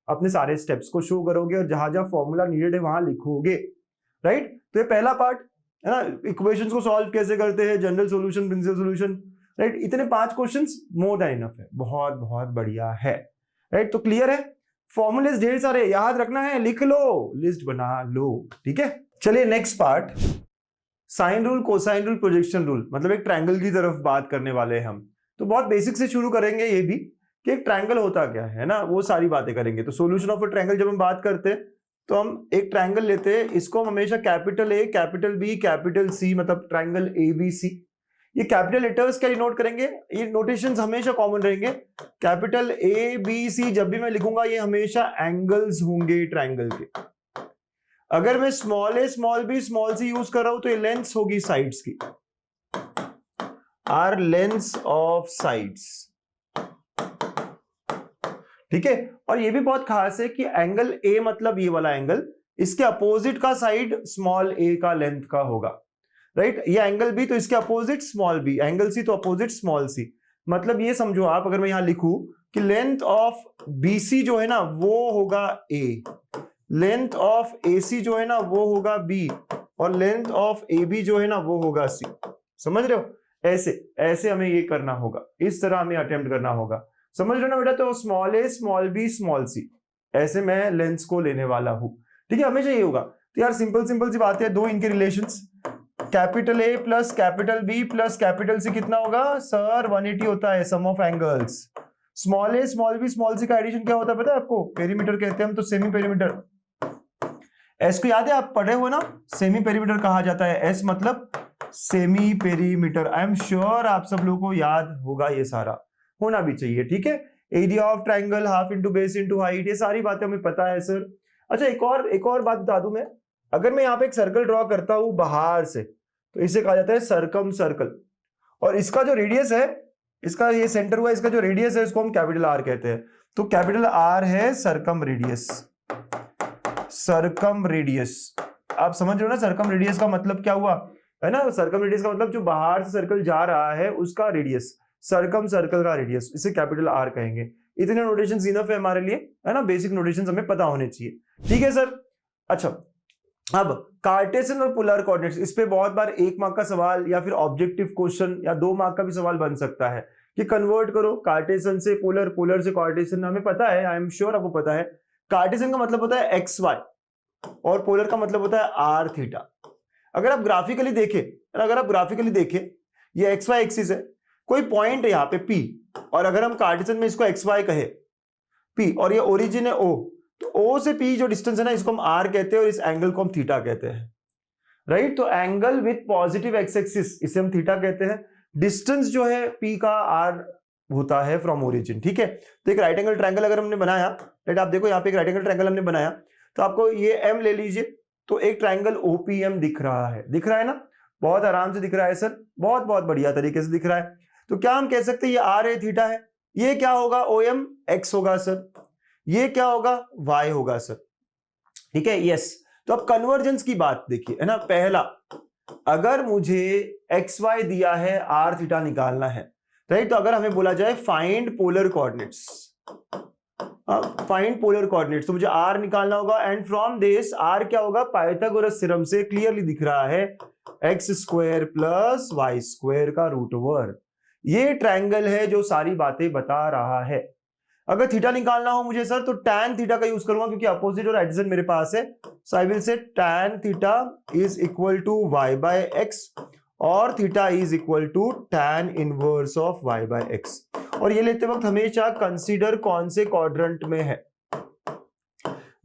अपने सारे स्टेप्स को शो करोगे और जहां जहां फॉर्मूला नीडेड है वहां लिखोगे, राइट। तो ये पहला पार्ट है ना, इक्वेशंस को सॉल्व कैसे करते हैं, general solution, principal solution, right. इतने 5 क्वेश्चंस मोर देन इनफ है, बहुत बहुत बढ़िया है, राइट। तो क्लियर है, फॉर्मूलेस ढेर सारे याद रखना है, लिख लो, लिस्ट बना लो, ठीक है। चलिए next part, sine rule, cosine rule, projection rule, मतलब एक ट्रायंगल की तरफ बात करने वाले हैं हम। तो बहुत बेसिक से शुरू करेंगे ये भी कि एक ट्रायंगल होता क्या है ना, वो सारी बातें करेंगे। तो सॉल्यूशन ऑफ अ ट्रायंगल जब हम बात करते हैं तो हम एक ट्रायंगल लेते हैं, इसको हम हमेशा capital A, capital B, capital C, मतलब ट्रायंगल ABC। ये कैपिटल लेटर्स क्या नोट करेंगे, ये नोटेशंस हमेशा कॉमन रहेंगे। कैपिटल ABC जब भी मैं लिखूंगा ये हमेशा एंगल्स होंगे ट्रायंगल के। अगर मैं स्मॉल ए, स्मॉल बी, स्मॉल सी यूज कर रहा हूं तो ये लेंथ्स होगी साइड्स की, आर लेंथ्स ऑफ साइड्स, ठीक है। और ये भी बहुत खास है कि एंगल ए मतलब ये वाला एंगल, इसके अपोजिट का साइड स्मॉल ए का लेंथ का होगा, राइट। ये एंगल बी तो इसके opposite small b, angle C तो अपोजिट स्मॉल सी। मतलब ये समझो आप, अगर मैं यहां लिखूं कि लेंथ ऑफ BC जो है ना वो होगा A, लेंथ ऑफ AC जो है ना वो होगा B, और लेंथ ऑफ AB जो है ना वो होगा C। समझ रहे हो, ऐसे ऐसे हमें ये करना होगा, इस तरह हमें अटेम्प्ट करना होगा, समझ रहे हो ना बेटा। तो स्मॉल ए, स्मॉल बी, स्मॉल सी, ऐसे मैं लेंथ्स को लेने वाला हूं, ठीक है, हमेशा ये होगा। तो यार सिंपल सी बात है, दो इनके relations, capital A plus capital B plus capital C कितना होगा सर, 180 होता है, sum of angles. Small A, small B, small C का एडिशन क्या होता है पता है आपको, पेरीमीटर कहते हैं हम, तो सेमी पेरीमीटर। एस को याद है, आप पढ़े हो ना, सेमी पेरीमीटर कहा जाता है, एस मतलब semi perimeter. I am sure आप सब लोगों को याद होगा, ये सारा होना भी चाहिए, ठीक है। Area of triangle, half into base into height, ये सारी बातें हमें पता है सर। अच्छा एक और बात बता दूं मैं, अगर मैं यहाँ पे एक सर्कल ड्रॉ करता हूं बाहर से तो इसे कहा जाता है सरकम सर्कल, और इसका जो रेडियस है इसका ये सेंटर हुआ, इसका जो रेडियस है इसको हम कैपिटल आर कहते हैं। तो कैपिटल आर है सरकम रेडियस। सरकम रेडियस, आप समझ रहे हो ना सर्कम रेडियस का मतलब क्या हुआ, है ना। सर्कम रेडियस का मतलब जो बाहर से सर्कल जा रहा है उसका रेडियस, सर्कम सर्कल का रेडियस, इसे कैपिटल आर कहेंगे। इतने नोटेशंस इनफ है हमारे लिए, है ना। बेसिक नोटेशंस हमें पता होने चाहिए, ठीक है सर। अच्छा, अब कार्टेशियन और पोलर कोऑर्डिनेट्स, इस पे बहुत बार 1 मार्क का सवाल या फिर ऑब्जेक्टिव क्वेश्चन या 2 मार्क का भी सवाल बन सकता है कि कन्वर्ट करो कार्टेशियन से पोलर, पोलर से कार्टेशियन। हमें पता है, आई एम श्योर आपको पता है, कार्टेशियन का मतलब होता है एक्स वाई और पोलर का मतलब होता है आर थीटा। अगर आप ग्राफिकली देखें, ये एक्स वाई एक्सिस है, कोई पॉइंट है यहाँ पे P, और अगर हम कार्टेशियन में इसको एक्स वाई कहे P, और ये ओरिजिन है O, तो O से P जो डिस्टेंस है ना, इसको हम R कहते हैं और इस एंगल को हम थीटा कहते हैं, राइट। तो angle with positive x axis, इसे हम थीटा कहते हैं। डिस्टेंस जो है P का R होता है फ्रॉम ओरिजिन, ठीक है। तो एक राइट एंगल ट्रायंगल अगर हमने बनाया, राइट, आप देखो यहाँ पे एक राइट एंगल ट्रायंगल हमने बनाया, तो आपको ये M ले लीजिए, तो एक ट्रायंगल OPM दिख रहा है ना, बहुत आराम से दिख रहा है सर, बहुत बहुत बढ़िया तरीके से दिख रहा है। तो क्या हम कह सकते हैं ये आर है, थीटा है, ये क्या होगा OM x होगा सर, ये क्या होगा y होगा सर, ठीक है, यस। तो अब कन्वर्जेंस की बात देखिए, है ना। पहला, अगर मुझे xy दिया है, r थीटा निकालना है, राइट, तो अगर हमें बोला जाए find polar coordinates, find polar coordinates, तो मुझे r निकालना होगा, एंड फ्रॉम दिस r क्या होगा, पाइथागोरस थ्योरम से क्लियरली दिख रहा है x square plus y square का रूट ओवर। ये ट्रायंगल है जो सारी बातें बता रहा है। अगर थीटा निकालना हो मुझे सर, तो tan थीटा का यूज करूंगा क्योंकि अपोजिट और एडजेसेंट मेरे पास है। So I will say tan theta is equal to y by x, और theta is equal to tan inverse of y by x। और ये लेते वक्त हमेशा कंसीडर कौन से क्वाड्रेंट में है।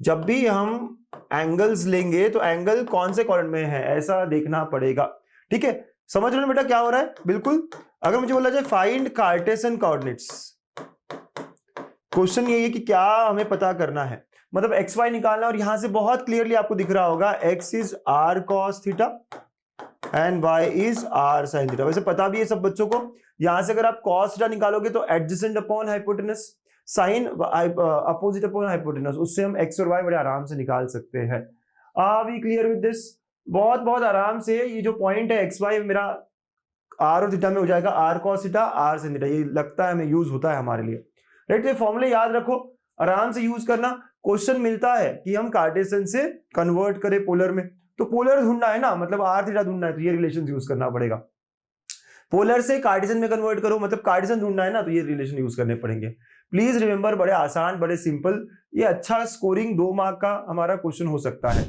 जब भी हम एंगल्स लेंगे तो एंगल कौन से क्वाड्रेंट में है ऐसा देखना पड़ेगा, ठीक है। समझ रहे हो बेटा क्या हो रहा है, बिल्कुल। अगर मुझे बोला जाए फाइंड कार्टेशियन कोऑर्डिनेट्स, क्वेश्चन ये है कि क्या हमें पता करना है, मतलब एक्स वाई निकालना, और यहां से बहुत क्लियरली आपको दिख रहा होगा x is r cos theta and y is r sin theta. वैसे पता भी है सब बच्चों को, यहां से अगर आप cos थीटा निकालोगे तो adjacent upon hypotenuse, sine opposite upon hypotenuse, उससे हम x और y बड़े आराम से निकाल सकते हैं। Are we clear with this, बहुत बहुत आराम से। ये जो पॉइंट है एक्स वाई मेरा r और थीटा में हो जाएगा r cos थीटा r sin थीटा, ये लगता है हमें यूज होता है हमारे लिए, राइट। ये फॉर्मूले याद रखो, आराम से यूज करना। क्वेश्चन मिलता है कि हम कार्टेशियन से कन्वर्ट करें पोलर में, तो पोलर ढूंढना है ना, मतलब r थीटा ढूंढना है, तो ये रिलेशन यूज करना पड़ेगा। पोलर से कार्टेशियन में कन्वर्ट करो, मतलब कार्टेशियन ढूंढना है ना, तो ये रिलेशन यूज करने पड़ेंगे। प्लीज रिमेंबर, बड़े आसान, बड़े सिंपल, ये अच्छा स्कोरिंग 2 मार्क का हमारा क्वेश्चन हो सकता है।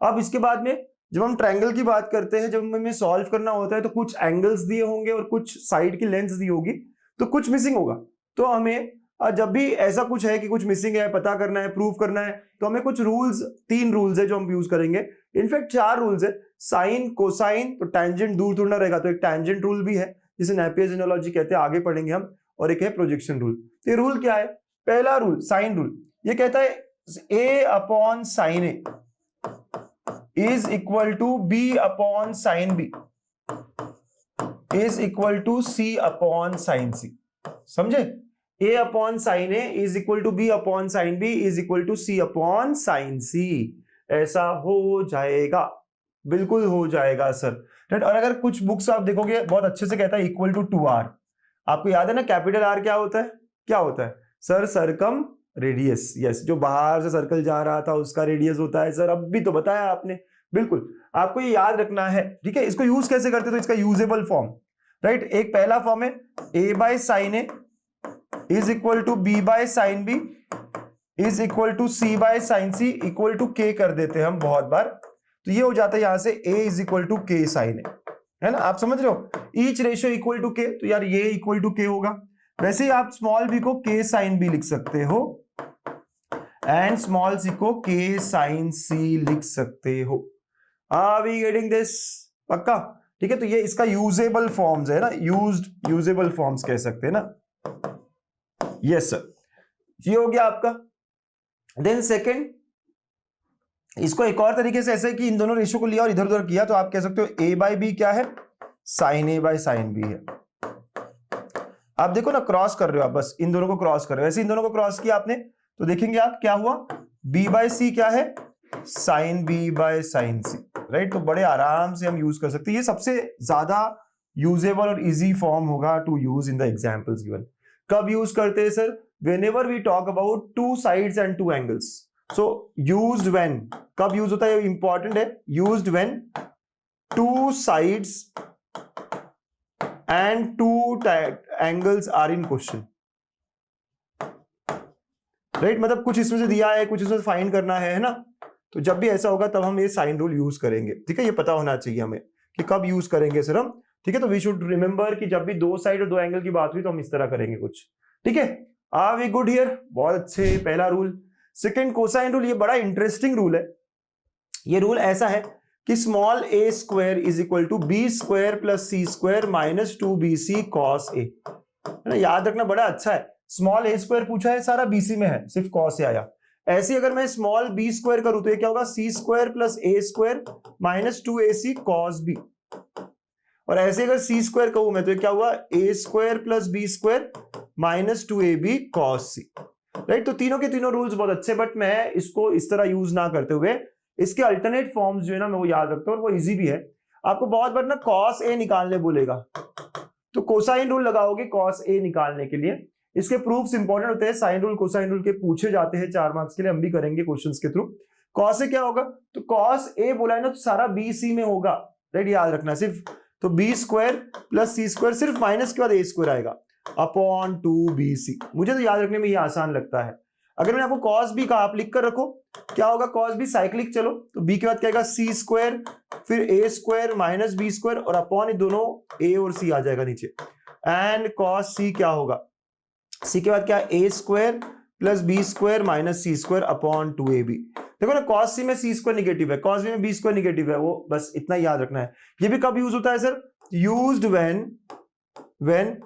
अब इसके बाद में जब हम ट्रायंगल की बात करते हैं, जब हमें सॉल्व करना होता है, तो कुछ एंगल्स दिए होंगे और कुछ साइड की लेंथ्स दी होगी, तो कुछ मिसिंग होगा। तो हमें जब भी ऐसा कुछ है कि कुछ मिसिंग है, पता करना है, प्रूव करना है, तो हमें कुछ रूल्स, 3 रूल्स है जो हम यूज करेंगे। इनफैक्ट 4 रूल्स है, साइन, कोसाइन, तो टैंजेंट दूर थोड़ा रहेगा, तो एक टैंजेंट रूल भी है जिसे नेपियर्स एनालॉजी कहते हैं, आगे पढ़ेंगे हम, और एक है प्रोजेक्शन रूल। तो ये रूल क्या है, पहला रूल साइन रूल, ये कहता है a upon sine A is equal to b upon sine b is equal to c upon sine c। समझे, a upon sine A is equal to b upon sine b is equal to c upon sine c। ऐसा हो जाएगा, बिल्कुल हो जाएगा sir, right. और अगर कुछ बुक्स आप देखोगे बहुत अच्छे से कहता है इक्वल टू 2r, आपको याद है ना कैपिटल R क्या होता है, क्या होता है सर, सरकम रेडियस, यस, जो बाहर से सर्कल जा रहा था उसका रेडियस होता है सर, अब भी तो बताया आपने, बिल्कुल आपको ये याद रखना है, ठीक है। इसको यूज कैसे करते, तो इसका यूजेबल फॉर्म, राइट। एक पहला फॉर्म है a by sine A is equal to b by sine b is equal to c by sine c equal to k कर देते हैं हम बहुत बार, तो ये हो जाता है यहां से a is equal to k sine A, है ना। आप समझ रहे हो, each ratio equal to k, तो यार ये इक्वल टू k होगा। वैसे ही आप स्मॉल b को k साइन b लिख सकते हो एंड स्मॉल c को k साइन c लिख सकते हो। आर वी गेटिंग दिस, पक्का, ठीक है। तो ये इसका यूजेबल फॉर्म्स है ना, यूजेबल फॉर्म्स कह सकते हैं ना, यस सर, ये हो गया आपका। देन सेकंड, इसको एक और तरीके से ऐसे कि इन दोनों रेशियो को लिया और इधर उधर किया, तो आप कह सकते हो a बाई बी क्या है, sine A by sine B है। आप देखो ना, क्रॉस कर रहे हो आप, बस इन दोनों को क्रॉस कर रहे हो, वैसे इन दोनों को क्रॉस किया आपने तो देखेंगे आप क्या हुआ, b बाय सी क्या है, sine b by sine C, right. तो बड़े आराम से हम यूज कर सकते हैं, ये सबसे ज्यादा यूजेबल और इजी फॉर्म होगा to use in the examples given. कब यूज करते हैं sir, whenever we talk about two sides and two angles. So used when, कब यूज होता है, इंपॉर्टेंट है, used when two sides and two angles are in question, right. मतलब कुछ इसमें से दिया है, कुछ इसमें से फाइंड करना है ना, तो जब भी ऐसा होगा तब हम ये साइन रूल यूज करेंगे, ठीक है। ये पता होना चाहिए हमें कि कब यूज करेंगे सर हम, ठीक है। तो वी शुड रिमेंबर कि जब भी दो साइड और दो एंगल की बात हुई तो हम इस तरह करेंगे कुछ, ठीक है। आर वी गुड हियर, बहुत अच्छे। पहला रूल। सेकंड कोसाइन रूल, ये बड़ा इंटरेस्टिंग रूल है। ये रूल ऐसा है कि small A square is equal to B square plus C square minus 2bc cos A, है ना, याद रखना, बड़ा अच्छा है। स्मॉल ए स्क्वायर पूछा है, सारा बीसी में है, सिर्फ कॉस ए आया। ऐसे अगर मैं स्मॉल बी स्क्वायर करूं तो ये क्या होगा, सी स्क्वायर प्लस ए square minus 2ac cos B. और ऐसे अगर सी स्क्वायर कहूं मैं तो ये क्या हुआ, A square plus B square minus 2ab cos C, right. तो तीनों के तीनों रूल्स बहुत अच्छे, बट मैं इसको इस तरह यूज ना करते हुए इसके अल्टरनेट फॉर्म्स जो है ना मैं वो याद रखता हूँ, और वो इजी भी है। आपको बहुत बार ना कॉस ए निकालने बोलेगा, तो कोसाइन रूल लगाओगे कॉस ए निकालने के लिए। इसके प्रूफ्स इंपॉर्टेंट होते हैं, साइन रूल कोसाइन रूल के पूछे जाते हैं 4 मार्क्स के लिए, हम भी करेंगे क्वेश्चंस के थ्रू। कॉस ए क्या होगा, तो कॉस ए बोला है ना, तो सारा बी सी में होगा, राइट, याद रखना सिर्फ। तो बी स्क्वायर प्लस सी स्क्वायर, सिर्फ माइनस के बाद ए स्क्वायर आएगा अपॉन 2bc। मुझे तो याद रखने में ये आसान लगता है। अगर मैंने आपको कॉस बी कहा, आप लिख कर रखो, क्या होगा कॉस बी साइक्लिक, चलो तो बी के बाद क्या आएगा, सी स्क्वायर फिर a square minus B square और अपॉन दोनों ए और सी आ जाएगा नीचे, एंड कॉस सी क्या होगा, सी के बाद क्या, A square plus B square minus C square upon 2ab। देखो ना, कॉस सी में सी स्क्वायर निगेटिव है, कॉस बी में बी स्क्वायर निगेटिव है, वो बस इतना याद रखना है। ये भी कब यूज होता है sir, used when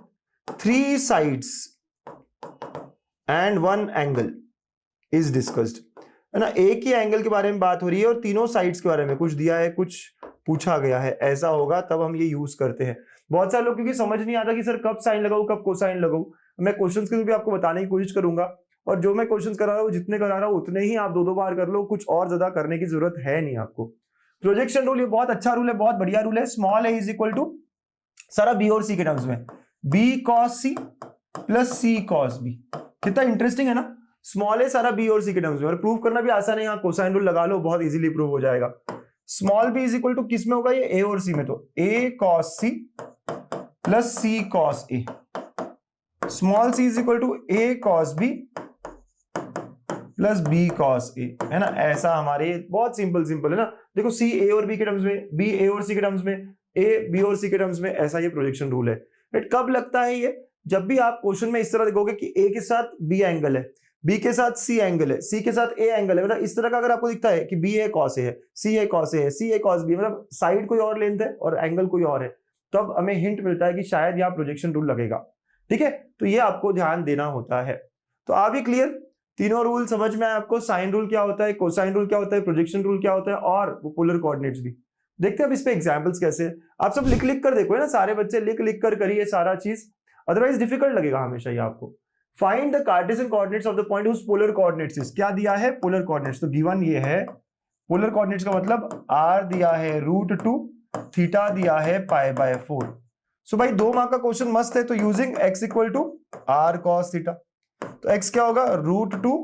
3 sides and 1 angle is discussed, है ना। एक ही एंगल के बारे में बात हो रही है और तीनों साइड्स के बारे में कुछ दिया है, कुछ पूछा गया है, ऐसा होगा तब हम ये यूज करते हैं। बहुत सारे लोग क्योंकि समझ नहीं आता कि सर कब साइन लगाऊं कब कोसाइन लगाऊं, मैं क्वेश्चंस के थ्रू भी आपको बताने की कोशिश करूंगा, और जो मैं क्वेश्चंस करा रहा हूं जितने करा रहा हूं उतने ही आप 2-2 बार कर लो, कुछ और ज्यादा करने की जरूरत है नहीं आपको। प्रोजेक्शन रूल, ये बहुत अच्छा रूल है, बहुत बढ़िया रूल है। Small A is equal to सारा बी और सी के टर्म्स में, B cos C plus C cos B. कितना इंटरेस्टिंग है ना, स्मॉल ए सारा बी और सी के टर्म्स में, और प्रूव करना भी आसान है, यहाँ कोसाइन रूल लगा लो, बहुत इजीली प्रूव हो जाएगा। Small B is equal to किस में होगा, ये ए और सी में, तो A cos C plus C cos A. Small C is equal to A cos B plus B cos A, है ना। ऐसा हमारे बहुत सिंपल है ना। देखो सी ए और बी के टर्म्स में, बी ए और सी के टर्म्स में, ए बी और सी के टर्म्स में, ऐसा ये प्रोजेक्शन रूल है। राइट, कब लगता है ये, जब भी आप क्वेश्चन में इस तरह देखोगे कि ए के साथ बी एंगल है, बी के साथ सी एंगल है, सी के साथ ए एंगल है, मतलब इस तरह का अगर आपको दिखता है कि बी ए कॉस ए है, सी ए कॉस ए है, सी ए कॉस बी, मतलब साइड कोई और लेंथ है और एंगल कोई और है, तो अब हमें हिंट मिलता है कि शायद यहाँ प्रोजेक्शन रूल लगेगा। ठीक है, तो ये आपको ध्यान देना होता है। तो आप भी क्लियर, तीनों रूल समझ में आए आपको, साइन रूल क्या होता है, कोसाइन रूल क्या होता है, प्रोजेक्शन रूल क्या होता है, और वो पोलर कोऑर्डिनेट्स भी। देखते हैं अब इस पे एग्जांपल्स कैसे है। आप सब लिख लिख कर देखो, है ना, सारे बच्चे लिख लिख कर करिए सारा चीज, अदरवाइज डिफिकल्ट लगेगा हमेशा ये आपको। Find the Cartesian coordinates of the point whose polar coordinates is, क्या दिया है, पोलर कोऑर्डिनेट्स। तो गिवन ये है, पोलर कोऑर्डिनेट्स का मतलब r दिया है √2, थीटा दिया है π/4। सो भाई 2 मार्क का क्वेश्चन मस्त है, तो using x equal to r cos theta, तो x क्या होगा, √2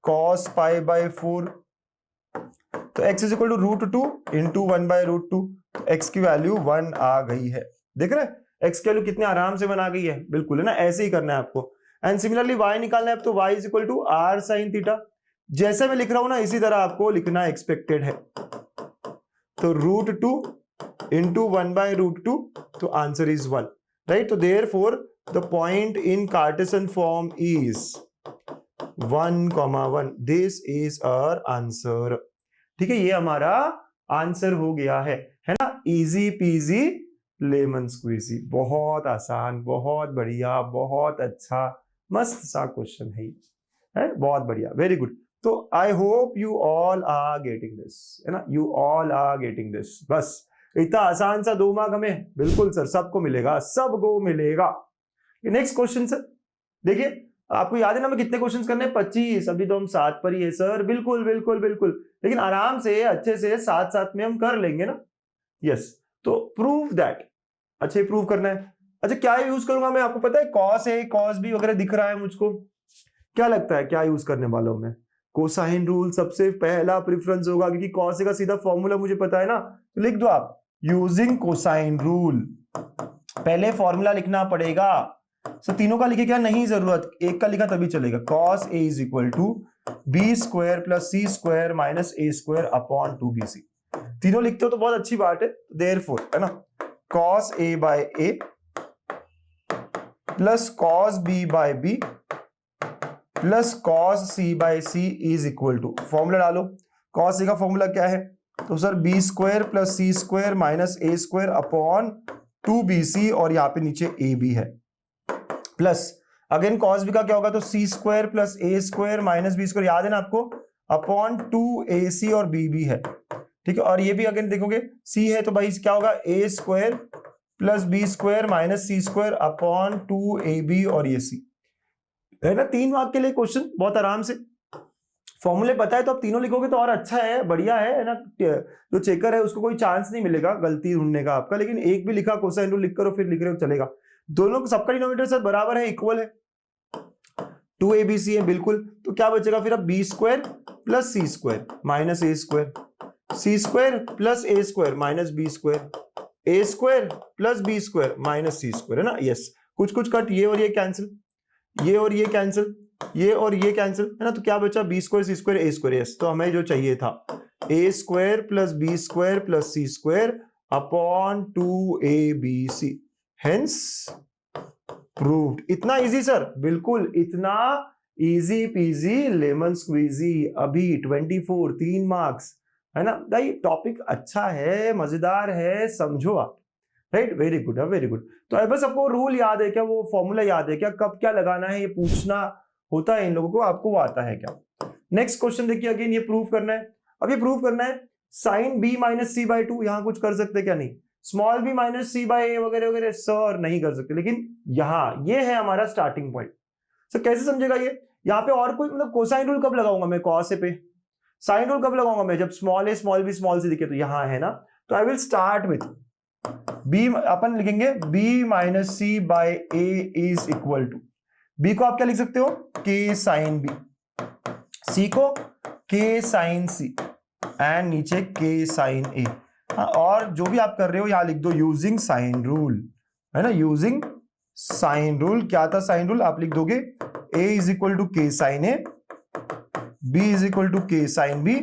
cos π/4, तो x is equal to √2 into 1/√2, तो x की वैल्यू 1 आ गई है। देख रहे हैं x की वैल्यू कितने आराम से 1 आ गई है, बिल्कुल, है ना, ऐसे ही करना है आपको। एंड सिमिलरली y निकालना है, तो y is equal to r sin theta, जैसे मैं लिख रहा हूं ना इसी तरह आपको लिखना एक्सपेक्टेड है, तो √2 इंटू 1/√2, तो आंसर इज 1, राइट। तो therefore the point in Cartesian form is 1,1, this is our answer. ठीक है, ये हमारा आंसर हो गया है ना, इजी पीजी लेमन स्क्वीजी, बहुत आसान, बहुत बढ़िया, बहुत अच्छा, मस्त सा क्वेश्चन है, बहुत बढ़िया, वेरी गुड। तो I hope you all are getting this, है ना, you all are getting this. बस इतना आसान सा 2 मार्क हमें, बिल्कुल सर, सबको मिलेगा, सबको मिलेगा। नेक्स्ट क्वेश्चन सर, देखिए आपको याद है ना, मैं कितने क्वेश्चंस करने हैं? 25। अभी तो हम 7 पर ही है सर। बिल्कुल बिल्कुल बिल्कुल, लेकिन आराम से अच्छे से साथ साथ में हम कर लेंगे ना। यस, तो प्रूव दैट। अच्छा, प्रूव करना है। अच्छा, क्या यूज करूंगा मैं? आपको पता है कॉस ए कॉस बी वगैरह दिख रहा है मुझको, क्या लगता है क्या यूज करने वाला हूं मैं? कोसाइन रूल सबसे पहला प्रेफरेंस होगा, क्योंकि कॉस ए का सीधा फॉर्मूला मुझे पता है ना। तो लिख दो आप, यूजिंग कोसाइन रूल। पहले फॉर्मूला लिखना पड़ेगा। सो तीनों का लिखे क्या? नहीं जरूरत, एक का लिखा तभी चलेगा। Cos A is equal to B square plus C square minus A square upon 2bc। तीनों लिखते हो तो बहुत अच्छी बात है। देयरफॉर, है ना, cos A by A plus cos B by B plus cos C by C is equal to, formula डालो। कॉस ए का फॉर्मूला क्या है? तो सर बी स्क्वायर प्लस सी स्क्वायर माइनस ए स्क्वायर अपॉन 2bc, और यहाँ पे नीचे ए बी है, प्लस अगेन कॉस बी का क्या होगा? तो सी स्क्वायर प्लस ए स्क्वायर माइनस बी स्क्वायर, याद है ना आपको, अपॉन 2ac और बी बी है, ठीक है। और ये भी अगेन देखोगे सी है तो भाई क्या होगा? ए square plus B square minus सी स्क्वायर अपॉन 2ab और ये सी है ना। 3 मार्क के लिए क्वेश्चन, बहुत आराम से। फॉर्मूले पता है तो आप तीनों लिखोगे तो और अच्छा है, बढ़िया है ना। जो चेकर है उसको कोई चांस नहीं मिलेगा गलती ढूंढने का आपका, लेकिन एक भी लिखा कोसाइन रूल लिख कर फिर लिख रहे हो चलेगा। दोनों सबका डिनोमिनेटर सर बराबर है, इक्वल है, 2abc है बिल्कुल। तो क्या बचेगा फिर? अब b square plus C square minus A square, c square plus A square minus B square, a square plus B square minus C square, है ना। यस, कुछ कुछ कट, ये और ये कैंसिल, ये और ये कैंसिल, ये और ये कैंसिल, है ना। तो क्या बचा? B square c square a square. Yes, तो हमें जो चाहिए था a square plus B square plus C square upon 2abc, hence proved. इतना इजी सर, बिल्कुल इतना इजी पीजी लेमन स्क्वीजी। अभी 24, 3 मार्क्स, है ना भाई। टॉपिक अच्छा है, मजेदार है, समझो आप, right. Very good, very good. तो बस आपको रूल याद है क्या? वो फॉर्मूला याद है क्या? कब क्या लगाना है ये पूछना होता है इन लोगों को, आपको वो आता है क्या? नेक्स्ट क्वेश्चन देखिए, अगेन ये प्रूव करना है। अब ये प्रूव करना है sign B minus C by 2, यहां कुछ कर सकते क्या? नहीं। Small B minus C by ए वगैरह वगैरह सर नहीं कर सकते, लेकिन यहां ये है हमारा स्टार्टिंग पॉइंट। सर कैसे समझेगा ये? यहाँ पे और कोई मतलब कोसाइन रूल कब लगाऊंगा मैं? कॉस ए पे साइन रूल कब लगाऊंगा मैं? जब स्मॉल ए स्मॉल बी स्मॉल सी दिखे, तो यहां है ना। तो I will start with b, अपन लिखेंगे b minus C by A is equal to, b को आप क्या लिख सकते हो? के साइन बी, सी को के साइन सी, एंड नीचे के साइन ए। और जो भी आप कर रहे हो यहां लिख दो यूजिंग साइन रूल, है ना, यूजिंग साइन रूल। क्या था साइन रूल? आप लिख दोगे a is equal to k sine a, b is equal to k sine b,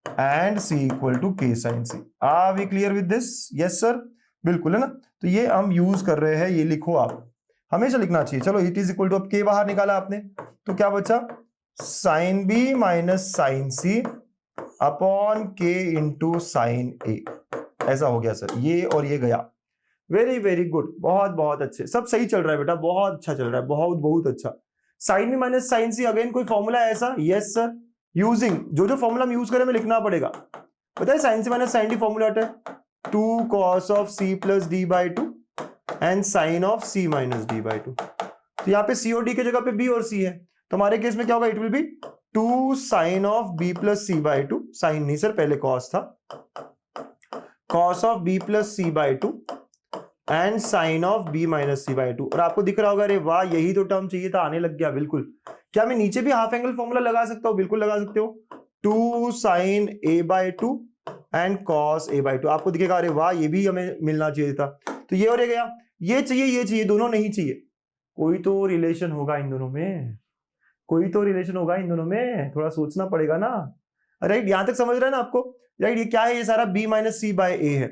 and c equal to k sine c. Are we clear with this? Yes sir, बिल्कुल, है ना। तो ये हम यूज कर रहे हैं, ये लिखो आप, हमेशा लिखना चाहिए। चलो, इट इज इक्वल टू, अब के बाहर निकाला आपने तो क्या बचा? साइन बी माइनस साइन सी अपॉन के इंटू साइन ए, ऐसा हो गया सर। ये और ये गया। वेरी वेरी गुड, बहुत बहुत अच्छे, सब सही चल रहा है बेटा, बहुत अच्छा चल रहा है, बहुत बहुत अच्छा। साइन बी माइनस साइन सी, अगेन कोई फॉर्मूला है ऐसा? यस सर, यूजिंग जो जो फॉर्मूला हम यूज करें में लिखना पड़ेगा। पता है sine C minus sine D formula होता है 2 cos of C plus D by 2 and sine of C minus D by 2। तो यहाँ पे सी और डी की जगह पे बी और सी है, तो हमारे केस में क्या होगा? It will be 2 sine of B plus C by 2, sine नहीं सर, पहले कॉस था, cos of B plus C by 2 and sine of B minus C by 2। और आपको दिख रहा होगा, अरे वाह, यही तो टर्म चाहिए था, आने लग गया। बिल्कुल। क्या मैं नीचे भी हाफ एंगल फॉर्मूला लगा सकता हूँ? बिल्कुल लगा सकते हो। 2 sine A by 2 and cos A by 2। आपको दिखेगा, अरे वाह, ये भी हमें मिलना चाहिए था। तो ये और ये गया, ये चाहिए, दोनों नहीं चाहिए। कोई तो रिलेशन होगा इन दोनों में, कोई तो रिलेशन होगा इन दोनों में, थोड़ा सोचना पड़ेगा ना। राइट, यहां तक समझ रहे हैं ना आपको? राइट, ये क्या है? ये सारा बी माइनस सी बाय ए है।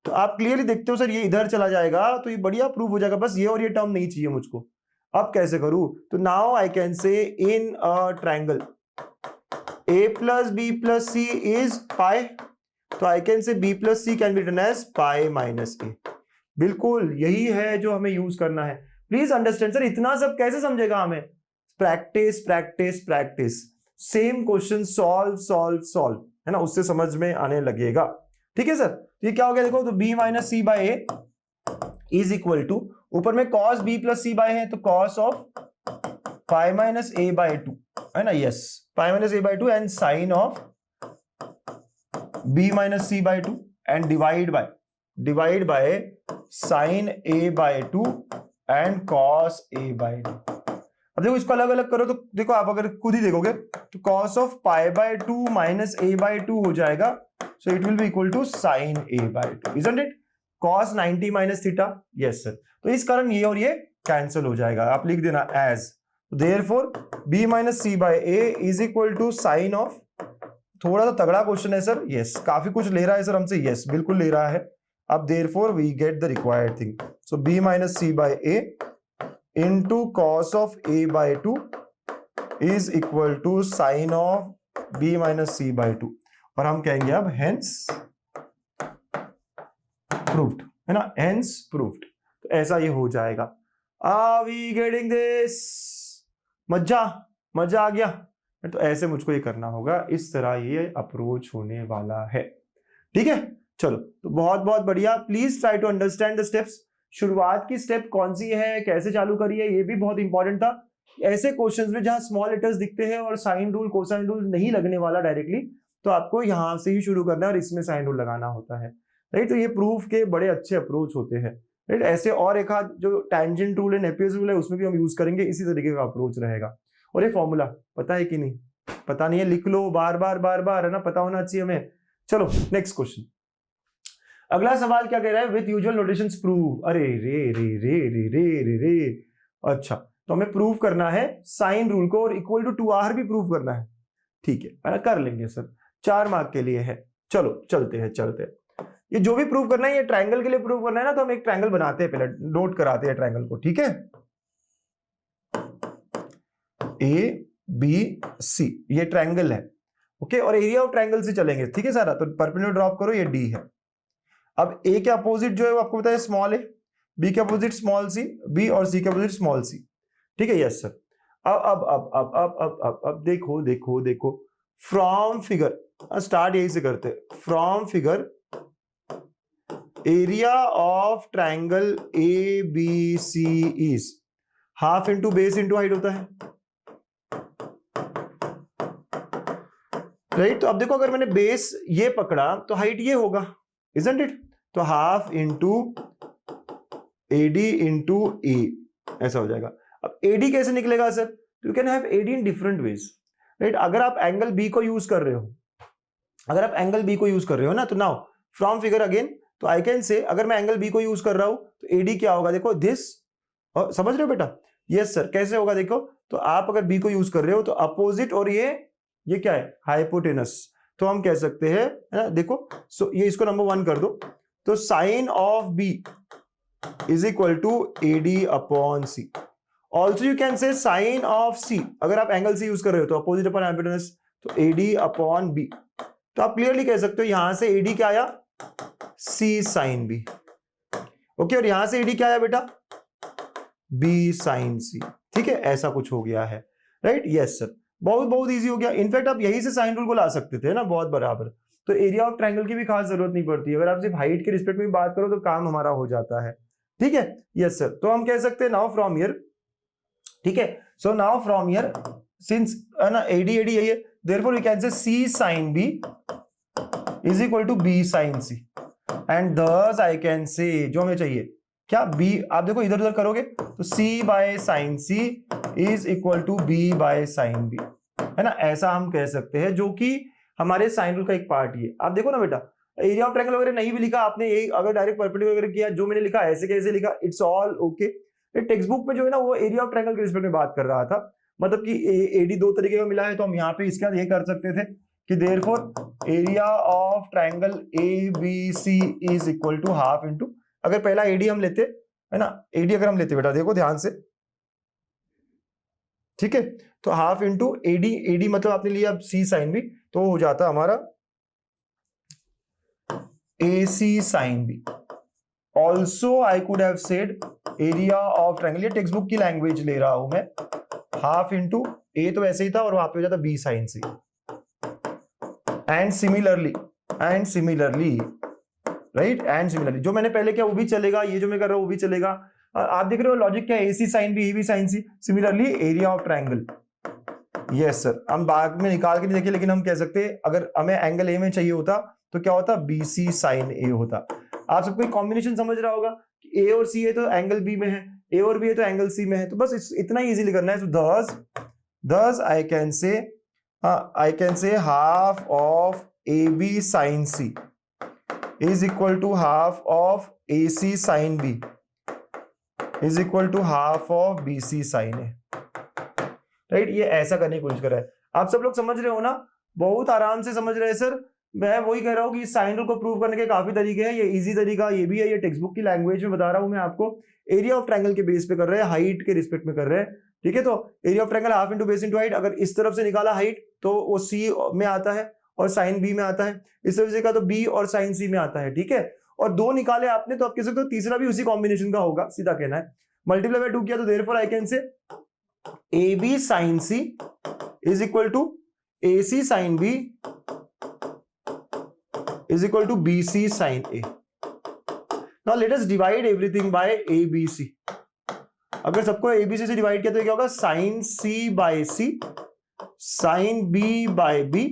तो आप क्लियरली देखते हो सर, ये इधर चला जाएगा तो ये बढ़िया प्रूफ हो जाएगा। बस ये और ये टर्म नहीं चाहिए मुझको। अब कैसे करूं? तो now I can say in a triangle a plus B plus c is pi, तो I can say b plus c can be written as pi minus a. बिल्कुल यही है जो हमें यूज करना है। प्लीज अंडरस्टैंड सर, इतना सब कैसे समझेगा हमें? Practice practice practice, same question solve solve solve, है ना, उससे समझ में आने लगेगा। ठीक है सर। ये क्या हो गया देखो, तो b minus C by A is equal to, ऊपर में cos b plus C by है तो cos of pi minus a by 2 है ना, yes, pi minus a by 2 and sine of b minus C by 2 and divide by sine a by 2 and cos a by 2। अब देखो इसको अलग अलग करो तो देखो आप अगर खुद ही देखोगे तो cos of pi by 2 minus a by 2 हो जाएगा, so it will be equal to sine a by 2, isn't it, cos 90 minus theta, yes sir. तो इस कारण ये और ये कैंसिल हो जाएगा, आप लिख देना as, therefore b minus C by a is equal to sine of, थोड़ा सा तगड़ा क्वेश्चन है सर, यस, काफी कुछ ले रहा है सर हमसे, यस बिल्कुल ले रहा है। अब therefore we get the required thing, so b minus C by a into cos of a by 2 is equal to sin of b minus c by 2, और हम कहेंगे अब hence proved, है ना, hence proved। तो ऐसा ये हो जाएगा। Are we getting this? मजा आ गया। तो ऐसे मुझको ये करना होगा, इस तरह ये अप्रोच होने वाला है, ठीक है। चलो तो बहुत बहुत बढ़िया, please try to understand the steps. शुरुआत की स्टेप कौन सी है, कैसे चालू करी है, ये भी बहुत इंपॉर्टेंट था। ऐसे क्वेश्चंस में जहां स्मॉल लेटर्स दिखते हैं और साइन रूल कोसाइन रूल नहीं लगने वाला डायरेक्टली, तो आपको यहां से ही शुरू करना है और इसमें साइन रूल लगाना होता है, राइट। तो ये प्रूफ के बड़े अच्छे अप्रोच होते हैं, राइट। ऐसे और एक हाथ जो टैंजेंट रूल है, नेपियर्स रूल है, उसमें भी हम यूज करेंगे, इसी तरीके का अप्रोच रहेगा। और ये फॉर्मूला पता है कि नहीं, पता नहीं है, लिख लो बार बार, है ना, पता होना चाहिए हमें। चलो नेक्स्ट क्वेश्चन, अगला सवाल क्या कह रहा है, विथ यूजुअल नोटेशंस प्रूव। अरे रे रे रे रे रे रे रे, अच्छा तो हमें प्रूव करना है साइन रूल को और इक्वल टू 2r भी प्रूव करना है, ठीक है, कर लेंगे सर, 4 मार्क के लिए है। चलो चलते हैं। ये जो भी प्रूव करना है, ये ट्रायंगल के लिए प्रूव करना है ना, तो हम एक ट्रायंगल बनाते हैं, पहले नोट कराते हैं ट्रायंगल को, ठीक है। ए बी सी ये ट्रायंगल है, ओके, और एरिया ऑफ ट्रायंगल से चलेंगे, ठीक है सारा। तो परपेंडिकुलर ड्रॉप करो, ये डी है। अब ए के अपोजिट जो है वो आपको पता है स्मॉल है, बी के अपोजिट स्मॉल सी, बी और सी के अपोजिट स्मॉल सी, ठीक है, यस सर। अब देखो फ्रॉम फिगर, स्टार्ट यही से करते हैं, from figure area of triangle A B C is half into base into height होता है, राइट। तो अब देखो अगर मैंने बेस ये पकड़ा तो हाइट ये होगा, इजंट इट। तो half into AD into A ऐसा हो जाएगा। अब एडी कैसे निकलेगा sir, you can have AD in different ways, right. अगर आप एंगल बी को यूज कर रहे हो, ना, तो नाउ फ्रॉम फिगर अगेन, तो आई कैन से, अगर मैं एंगल बी को यूज कर रहा हूं तो एडी क्या होगा, देखो दिस, और समझ रहे हो बेटा, यस सर। कैसे होगा देखो, तो आप अगर बी को यूज कर रहे हो तो अपोजिट, और ये क्या है, हाइपोटेनस, तो हम कह सकते हैं, है ना, देखो, सो ये इसको नंबर 1 कर दो, तो sine of b is equal to AD upon c. Also you can say sine of c, अगर आप एंगल सी यूज कर रहे हो तो अपोजिट अपॉन हाइपोटेनस, तो एडी अपॉन बी। तो आप क्लियरली कह सकते हो यहां से एडी क्या आया, सी साइन बी, ओके, और यहां से एडी क्या आया बेटा, बी साइन सी, ठीक है, ऐसा कुछ हो गया है, राइट, यस सर। बहुत इजी हो गया। इनफैक्ट आप यही से साइन रूल को ला सकते थे ना, बहुत बराबर। तो एरिया ऑफ ट्रायंगल की भी खास जरूरत नहीं पड़ती, अगर आप सिर्फ हाइट के रिस्पेक्ट में बात करो तो काम हमारा हो जाता है, ठीक है, यस सर। तो हम कह सकते हैं नाउ फ्रॉम हियर, ठीक है, so now from here since ना एडी यही है, therefore we can say C sine B is equal to B sine C, and thus I can से, जो हमें चाहिए क्या, बी, आप देखो इधर उधर करोगे तो c by sine c is equal to b by sine B, है ना, ऐसा हम कह सकते हैं, जो कि हमारे साइन रूल का एक पार्ट ही है। आप देखो ना बेटा, एरिया ऑफ ट्रायंगल वगैरह नहीं भी लिखा आपने, अगर डायरेक्ट परपेंडिकुलर वगैरह किया, जो मैंने लिखा ऐसे कैसे लिखा, it's all okay. Text book में जो है ना वो एरिया ऑफ ट्रायंगल के रिस्पेक्ट में बात कर रहा था, मतलब कि एडी 2 तरीके का मिला है, तो हम यहाँ पे इसके बाद ये कर सकते थे कि therefore area of triangle A B C is equal to half into, अगर पहला एडी हम लेते, है ना, एडी अगर हम लेते बेटा, देखो ध्यान से, ठीक है, तो हाफ इंटू एडी मतलब आपने लिया सी साइन बी, तो हो जाता हमारा a c sine b. Also I could have said area of triangle, ये टेक्स्ट बुक की लैंग्वेज ले रहा हूं मैं, हाफ इंटू ए तो वैसे ही था और वहां पे हो जाता B sine C, and similarly right. And similarly जो मैंने पहले किया वो भी चलेगा, ये जो मैं कर रहा हूँ वो भी चलेगा। आप देख रहे हो लॉजिक क्या है, AC sine B, AB sine C. Similarly area of triangle, yes sir, हम बाद में निकाल के नहीं देखे, लेकिन हम कह सकते हैं अगर हमें एंगल ए में चाहिए होता तो क्या होता, BC साइन ए होता। आप सबको कॉम्बिनेशन समझ रहा होगा कि ए और सी है तो एंगल बी में है, ए और बी है तो एंगल सी में है, तो बस इतना ही इजीली करना है। तो thus I can say half of AB sin C is equal to half of AC sin B is equal to half of BC sin A, right. ये ऐसा करने की कोशिश कर रहा है। आप सब लोग समझ रहे हो ना, बहुत आराम से समझ रहे हैं सर। मैं वही कह रहा हूँ कि साइन रूल को प्रूव करने के काफी तरीके हैं, ये इजी तरीका ये भी है, ये टेक्स्ट बुक की लैंग्वेज में बता रहा हूँ मैं आपको। एरिया ऑफ ट्रायंगल के बेस पे कर रहे हैं, हाइट के रिस्पेक्ट में कर रहे हैं, ठीक है। तो area of triangle half into base into height, अगर इस तरफ से निकाला हाइट तो वो सी में आता है और साइन बी में आता है, इस तरफ से का तो बी और साइन सी में आता है, ठीक है। और दो निकाले आपने तो आप कह सकते हो तीसरा भी उसी कॉम्बिनेशन का होगा, सीधा कहना है। मल्टीप्लाई बाय 2 किया तो देयरफॉर आई कैन से AB sin C is equal to AC sin B is equal to BC sin A. Now let us divide everything by ABC. अगर सबको ABC से डिवाइड किया तो क्या होगा, sin C by C, sin B by B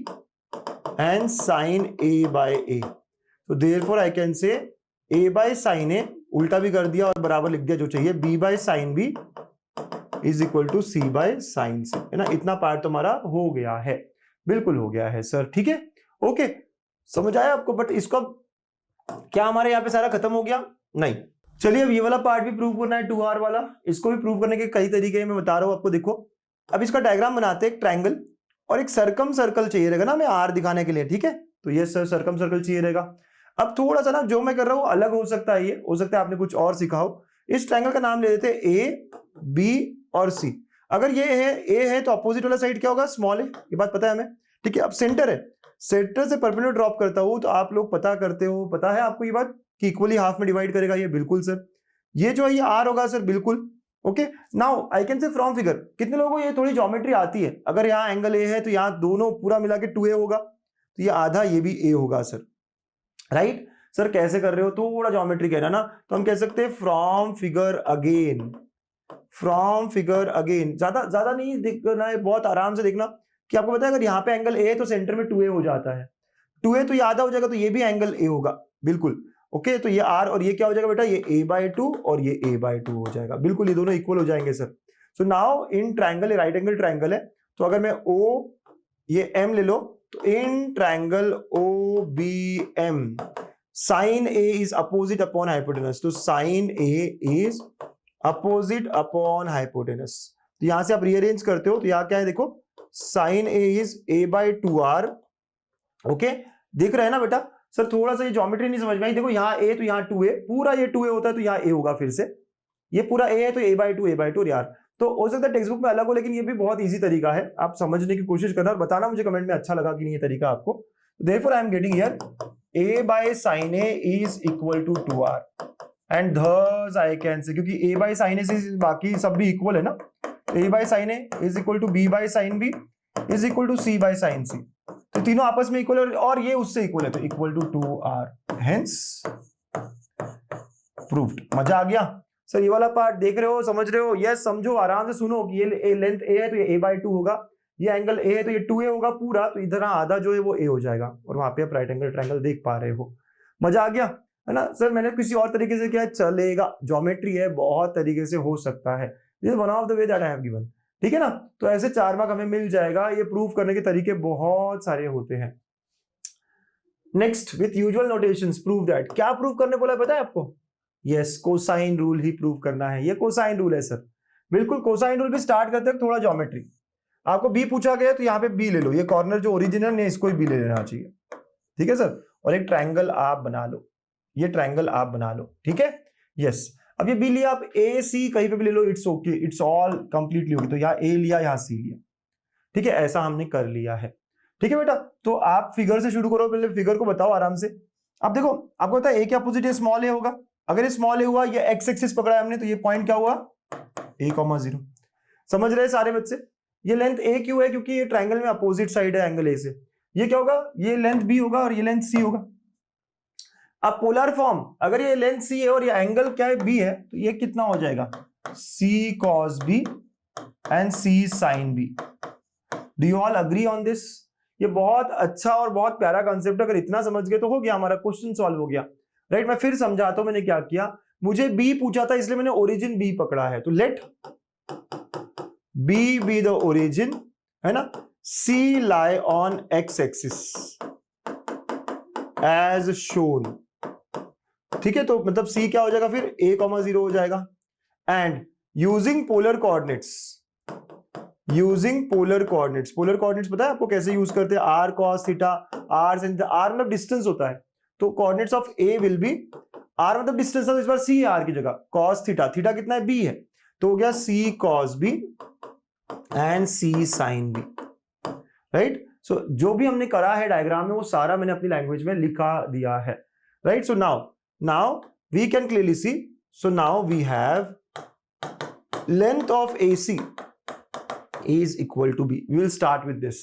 and sin A by A. So therefore I can say A by sin A, उल्टा भी कर दिया और बराबर लिख दिया जो चाहिए, B by sin B is equal to C by sine C, है ना। इतना पार्ट तुम्हारा हो गया है, बिल्कुल हो गया है सर, ठीक है, ओके, समझ आया आपको। बट इसको क्या हमारे यहाँ पे सारा खत्म हो गया, नहीं। चलिए अब ये वाला पार्ट भी प्रूव करना है, 2R वाला। इसको भी प्रूव करने के कई तरीके हैं, मैं बता रहा हूँ आपको। देखो अब इसका डायग्राम बनाते हैं, एक ट्रायंगल और एक सर्कम सर्कल चाहिए रहेगा ना हमें R दिखाने के लिए, ठीक है। तो ये सर सर्कम सर्कल चाहिए रहेगा। अब थोड़ा सा ना जो मैं कर रहा हूँ अलग हो सकता है, ये हो सकता है आपने कुछ और सीखा हो। इस ट्रायंगल का नाम ले देते हैं A B और C। अगर ये है A है तो अपोजिट वाला साइड क्या होगा, स्मॉल है, ये बात पता है हमें, ठीक है। अब सेंटर है, सेंटर से परपेंडिकुलर ड्रॉप करता हूं तो आप लोग पता करते हो, पता है आपको ये बात कि इक्वली हाफ में डिवाइड करेगा ये, बिल्कुल सर। ये जो है ये R होगा सर, बिल्कुल ओके। नाउ आई कैन से फ्रॉम फिगर, कितने लोगों को ये थोड़ी ज्योमेट्री आती है, अगर यहाँ एंगल A है तो यहाँ दोनों पूरा मिला के 2A होगा, तो ये आधा ये भी A होगा सर, राइट। सर कैसे कर रहे हो, थोड़ा ज्योमेट्री कहना ना, तो हम कह सकते हैं from figure again, from figure again. ज्यादा नहीं देखना है, बहुत आराम से देखना कि आपको पता है अगर यहाँ पे एंगल A है तो सेंटर में 2A हो जाता है, 2A तो ये आधा हो जाएगा, तो ये भी एंगल A होगा, बिल्कुल ओके। तो ये R और ये क्या हो जाएगा बेटा, ये A/2 और ये A/2 हो जाएगा, बिल्कुल ये दोनों इक्वल हो जाएंगे sir. So now in triangle, ये राइट एंगल ट्रायंगल है, तो अगर मैं O ये M ले लो, तो in triangle OBM sine A is opposite upon hypotenuse, तो sine A is opposite upon hypotenuse. तो यहां से आप रीअरेंज करते हो तो यहाँ क्या है, देखो sign A is A/2R, okay. दिख रहा है ना बेटा। सर थोड़ा सा ये ज्योमेट्री नहीं समझ में आई, देखो यहाँ A तो यहाँ 2A, पूरा ये 2A होता है तो यहाँ A होगा, फिर से ये पूरा A है तो A/2 और यार, तो हो सकता है टेक्स्ट बुक में अलग हो, लेकिन ये भी बहुत इजी तरीका है, आप समझने की कोशिश करना और बताना मुझे कमेंट में अच्छा लगा कि नहीं ये तरीका आपको। Therefore I am getting here A by sin A is equal to 2R and thus I can say, क्योंकि A by sin A से बाकी सब भी इक्वल है ना, तो A by sin A is equal to B by sin B is equal to C by sin C, तो तीनों आपस में इक्वल है और ये उससे इक्वल है, तो equal to 2R, hence proved। मजा आ गया सर, ये वाला पार्ट देख रहे हो, समझ रहे हो, यस समझो, आराम से सुनो कि ये लेंथ A है तो ये A/2 होगा, ये एंगल A है तो ये 2A होगा पूरा, तो इधर आधा जो है वो A हो जाएगा, और वहां पे आप राइट एंगल ट्रायंगल देख पा रहे हो। मजा आ गया है ना सर। मैंने किसी और तरीके से किया चलेगा, ज्योमेट्री है, बहुत तरीके से हो सकता है, this is one of the way that I have given, ठीक है ना। तो ऐसे 4 मार्क हमें मिल जाएगा, ये प्रूव करने के तरीके बहुत सारे होते हैं। Next with usual notations prove that, क्या प्रूव करने बोला पता है आपको, यस कोसाइन रूल ही प्रूव करना है, ये कोसाइन रूल है सर, बिल्कुल कोसाइन रूल भी स्टार्ट करते हैं थोड़ा ज्योमेट्री। आपको बी पूछा गया तो यहाँ पे बी ले लो, ये कॉर्नर जो ओरिजिनल है इसको ही बी ले लेना चाहिए, ठीक है सर। और एक ट्रायंगल आप बना लो, ये ट्रायंगल आप बना लो, ठीक है, यस। अब ये बी लिया, आप ए सी कहीं पे भी ले लो, it's okay, it's all completely होगी। तो यहाँ ए लिया, यहाँ सी लिया, ठीक है, ऐसा हमने कर लिया है, ठीक है बेटा। तो आप फिगर से शुरू करो, पहले फिगर को बताओ आराम से। अब देखो आपको पता है ए के अपोजिट स्मॉल ए होगा, अगर ये स्मॉल ए हुआ, ये एक्स एक्सिस पकड़ा है हमने, तो ये पॉइंट क्या हुआ, A,0। समझ रहे सारे बच्चे। ये लेंथ A क्यों है, क्योंकि ये ट्रायंगल में अपोजिट साइड है एंगल A से। ये क्या होगा, ये लेंथ B होगा और ये लेंथ C होगा। अब पोलर फॉर्म, अगर ये लेंथ सी है और ये एंगल क्या है बी है, तो ये कितना हो जाएगा c cos b and c sine b. Do you all agree on this? ये बहुत अच्छा और बहुत प्यारा कॉन्सेप्ट, अगर इतना समझ गए तो हो गया, हमारा क्वेश्चन सॉल्व हो गया, राइट। मैं फिर समझाता हूं मैंने क्या किया। मुझे बी पूछा था इसलिए मैंने ओरिजिन बी पकड़ा है, तो let b be the origin, है ना। C lie on x axis as shown, ठीक है। तो मतलब सी क्या हो जाएगा फिर a,0 हो जाएगा। And using polar coordinates, polar coordinates पता है आपको कैसे यूज करते हैं? r cos थीटा, r sin थीटा। r मतलब डिस्टेंस होता है, तो coordinates of a will be, r मतलब डिस्टेंस था, इस बार c r की जगह cos थीटा, थीटा कितना है b है, तो हो गया c cos b and c sin b, right. So जो भी हमने करा है डायग्राम में वो सारा मैंने अपनी लैंग्वेज में लिखा दिया है, right. So now we can clearly see, so now we have length of AC is equal to b. We will start with this.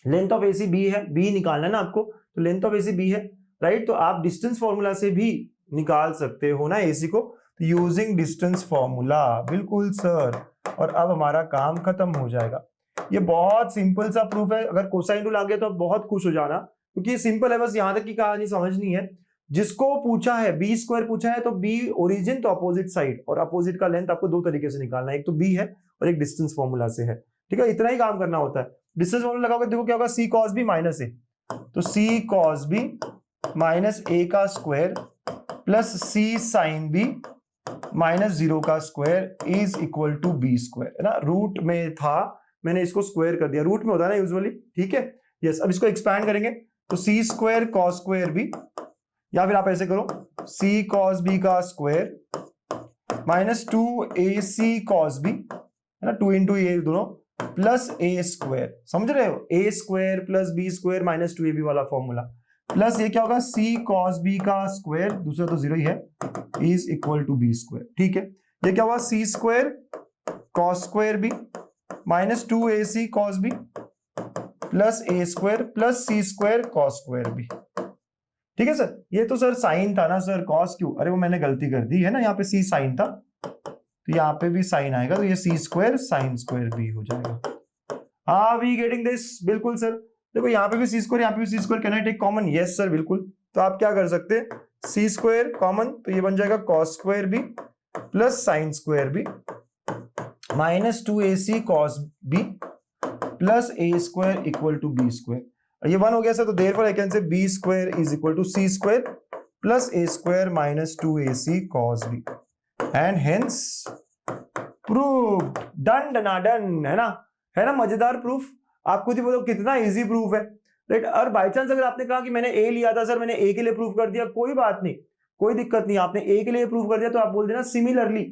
Length of AC b है, b निकालना है ना आपको, तो लेंथ ऑफ AC b है, right. तो आप distance formula से भी निकाल सकते हो ना AC को, तो यूजिंग डिस्टेंस फॉर्मूला, बिल्कुल सर। और अब हमारा काम खत्म हो जाएगा। ये बहुत सिंपल सा प्रूफ है, अगर कोसाइन रूल आ गया तो आप बहुत खुश हो जाना, क्योंकि ये सिंपल है, बस यहां तक की कहानी समझनी है। जिसको पूछा है बी स्क्वायर पूछा है, तो बी ओरिजिन तो अपोजिट साइड, और अपोजिट का लेंथ आपको दो तरीके से निकालना है, एक तो बी है और एक डिस्टेंस फॉर्मूला से है, ठीक है। इतना ही काम करना होता है। डिस्टेंस फॉर्मूला लगाओगे, देखो क्या होगा, सी कॉस बी माइनस ए, तो C cos B minus A का square plus C sine B minus 0 का square is equal to B square, है ना। रूट में था, मैंने इसको स्क्वायर कर दिया, रूट में होता है ना यूजुअली, ठीक है। यस, अब इसको एक्सपैंड करेंगे, तो C square cos square B, या फिर आप ऐसे करो सी कॉस बी का square minus 2ac cos B, है ना, 2 इंटू ए दोनों, प्लस ए स्क्वायर, समझ रहे हो, a square plus B square minus 2ab वाला फॉर्मूला, प्लस ये क्या होगा सी कॉस बी का स्क्वायर, दूसरा तो 0 ही है, is equal to B square, ठीक है। ये क्या हुआ c square cos square b minus 2ac cos B plus ए स्क्वायर प्लस सी स्क्वायर कॉस स्क्वायर बी, ठीक है सर। ये तो सर साइन था ना सर, कॉस क्यों, अरे वो मैंने गलती कर दी, है ना, यहाँ पे सी साइन था, तो यहाँ पे भी साइन आएगा, तो ये c square sine square b हो जाएगा। Are we getting this? बिल्कुल सर। देखो यहाँ पे भी सी स्क्वायर, यहाँ पे भी c square, can I take common? Yes sir, बिल्कुल। तो आप क्या कर सकते हैं, सी स्क्वायर कॉमन, तो ये बन जाएगा cos square b plus sine square b minus 2ac cos B plus A square equal to B square. ये 1 हो गया सर, तो therefore I can say b square is equal to c square plus A square minus 2ac cos b, and hence proved. Done डनाडन, है ना मजेदार proof. आप खुद ही बोलो कितना इजी प्रूफ है, राइट। और बाय चांस अगर आपने कहा कि मैंने ए लिया था सर, मैंने ए के लिए प्रूफ कर दिया, कोई बात नहीं, कोई दिक्कत नहीं, आपने ए के लिए प्रूफ कर दिया तो आप बोल देना सिमिलरली,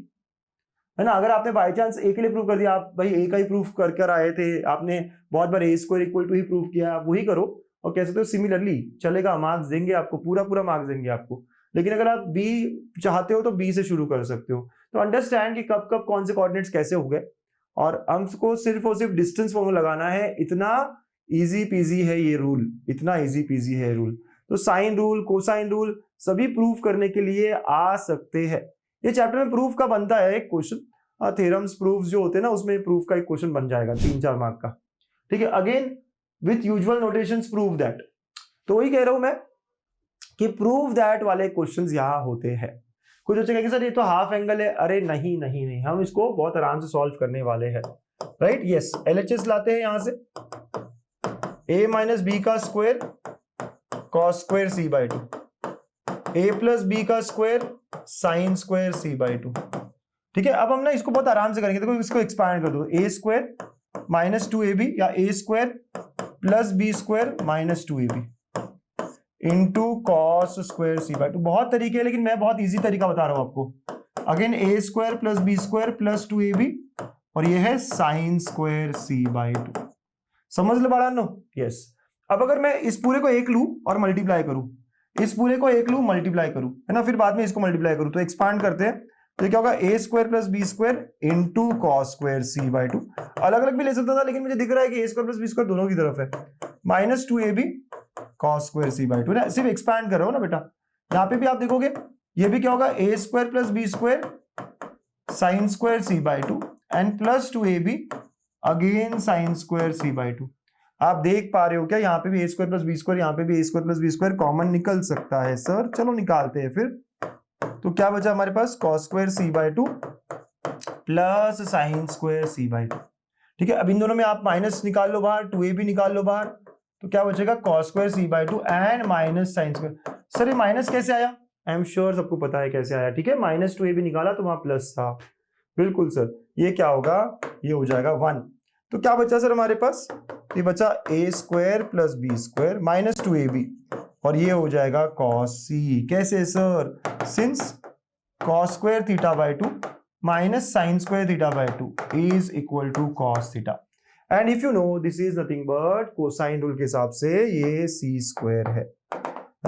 है ना। अगर आपने बाय चांस ए के लिए प्रूफ कर दिया, आप भाई ए का ही प्रूफ कर कर आए थे, आपने बहुत बार ए स्क्वायर इक्वल टू ही प्रूफ किया, आप वही करो और कह सकते हो सिमिलरली, चलेगा, मार्क्स देंगे आपको, पूरा मार्क्स देंगे आपको। लेकिन अगर आप बी चाहते हो तो बी से शुरू कर सकते हो। तो अंडरस्टैंड कि कब कब कौन से कोऑर्डिनेट्स कैसे हो गए, और हमको सिर्फ और सिर्फ डिस्टेंस फॉर्मूला लगाना है। इतना इजी पीजी है ये रूल, इतना इजी पीजी है रूल। तो साइन रूल, कोसाइन रूल सभी प्रूफ करने के लिए आ सकते हैं। ये चैप्टर में प्रूफ का बनता है एक क्वेश्चन, थ्योरम्स प्रूफ्स जो होते हैं ना, उसमें प्रूफ का एक क्वेश्चन बन जाएगा 3-4 मार्क का, ठीक है। Again with usual notations prove that, तो वही कह रहा हूं मैं कि प्रूव दैट वाले क्वेश्चंस यहां होते हैं। कुछ बच्चे कहेंगे सर ये तो हाफ एंगल है, अरे नहीं नहीं नहीं, हम इसको बहुत आराम से सॉल्व करने वाले हैं, राइट। यस, एलएचएस लाते हैं यहां से, a माइनस बी का square cos square C by 2, a plus b का square sine square C by 2, ठीक है। अब हम ना इसको बहुत आराम से करेंगे, देखो इसको एक्सपैंड कर दो, a स्क्वायर माइनस 2ab या a square plus B square minus 2ab into cos square C by 2। बहुत तरीके हैं, लेकिन मैं बहुत इजी तरीका बता रहा हूं आपको। Again a square plus B square plus 2ab, और ये है साइन स्क्वायर सी बाई 2, समझ लो बड़ा नो। यस, अब अगर मैं इस पूरे को एक लूं और मल्टीप्लाई करूं, इस पूरे को एक लूं मल्टीप्लाई करूं, है ना, फिर बाद में इसको मल्टीप्लाई करूं, तो एक्सपांड करते हैं, तो क्या होगा a square plus B square into cos square C by 2। अलग अलग भी ले सकता था, लेकिन मुझे दिख रहा है कि a square plus B square दोनों की तरफ है, minus 2ab cos square C by 2, सिर्फ एक्सपैंड कर रहा हूं ना बेटा, यहाँ पे भी आप देखोगे ये भी क्या होगा, ए square plus B square sine square C by two and plus 2ab again sine square C by two. आप देख पा रहे हो क्या, यहाँ पे भी a square plus B square, यहाँ पे भी a square plus B square common निकल सकता है सर। चलो निकालते हैं फिर। तो क्या बचा हमारे पास, cos square C by two plus sine square C by two. ठीक है, अब इन दोनों में आप माइनस निकाल लो बाहर, 2ab निकाल लो बाहर, तो क्या बचेगा cos square C by two and minus sine square. Sir ये माइनस कैसे आया, आई एम श्योर सबको पता है कैसे आया। ठीक है, माइनस 2ab निकाला तो वहां प्लस था, बिल्कुल सर। ये क्या होगा, ये हो जाएगा 1। तो क्या बचा सर हमारे पास, ये बचा a square plus B square minus 2ab और ये हो जाएगा कॉस सी। कैसे sir, since cos square theta by two minus sine square theta by two is equal to cos theta and if you know this is nothing but cosine rule के हिसाब से ये c square है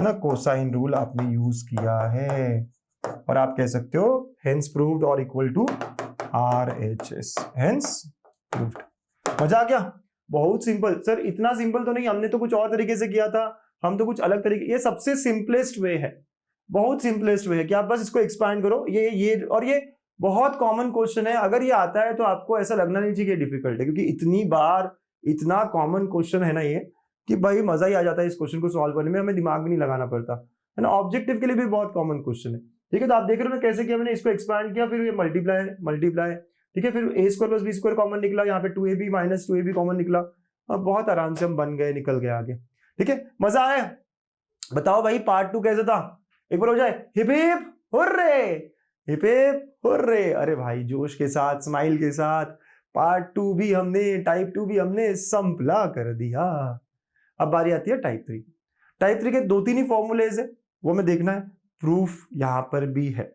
ना, cosine rule आपने use किया है और आप कह सकते हो हेंस प्रूव्ड और equal to RHS, hence proved. मजा आ गया, बहुत सिंपल सर। इतना सिंपल तो नहीं, हमने तो कुछ और तरीके से किया था, हम तो कुछ अलग तरीके, ये सबसे सिंपलेस्ट वे है, बहुत सिंपलेस्ट वे है कि आप बस इसको एक्सपैंड करो। ये और ये बहुत कॉमन क्वेश्चन है, अगर ये आता है तो आपको ऐसा लगना नहीं चाहिए कि डिफिकल्ट है, क्योंकि इतनी बार इतना कॉमन क्वेश्चन है ना ये कि भाई मजा ही आ जाता है इस क्वेश्चन को सॉल्व करने में, हमें दिमाग भी नहीं लगाना पड़ता है ना। ऑब्जेक्टिव के लिए भी बहुत कॉमन क्वेश्चन है। ठीक है, तो आप देख रहे हो ना कैसे किया मैंने, इसको एक्सपैंड किया, फिर ये मल्टीप्लाई, ठीक है, फिर a square plus B square common निकला, यहाँ पे 2ab माइनस 2ab कॉमन निकला, अब बहुत आराम से हम बन गए, निकल गए आगे। ठीक है, मजा आया। बताओ भाई पार्ट 2 कैसे था, एक बार हो जाए, hip hip hurray, hip hip hurray. अरे भाई जोश के साथ, स्माइल के साथ, पार्ट 2 भी हमने, टाइप 2 भी हमने संपला कर दिया। अब बारी आती है टाइप 3। टाइप 3 के 2-3 ही फॉर्मूलेज है, वो हमें देखना है, प्रूफ यहां पर भी है।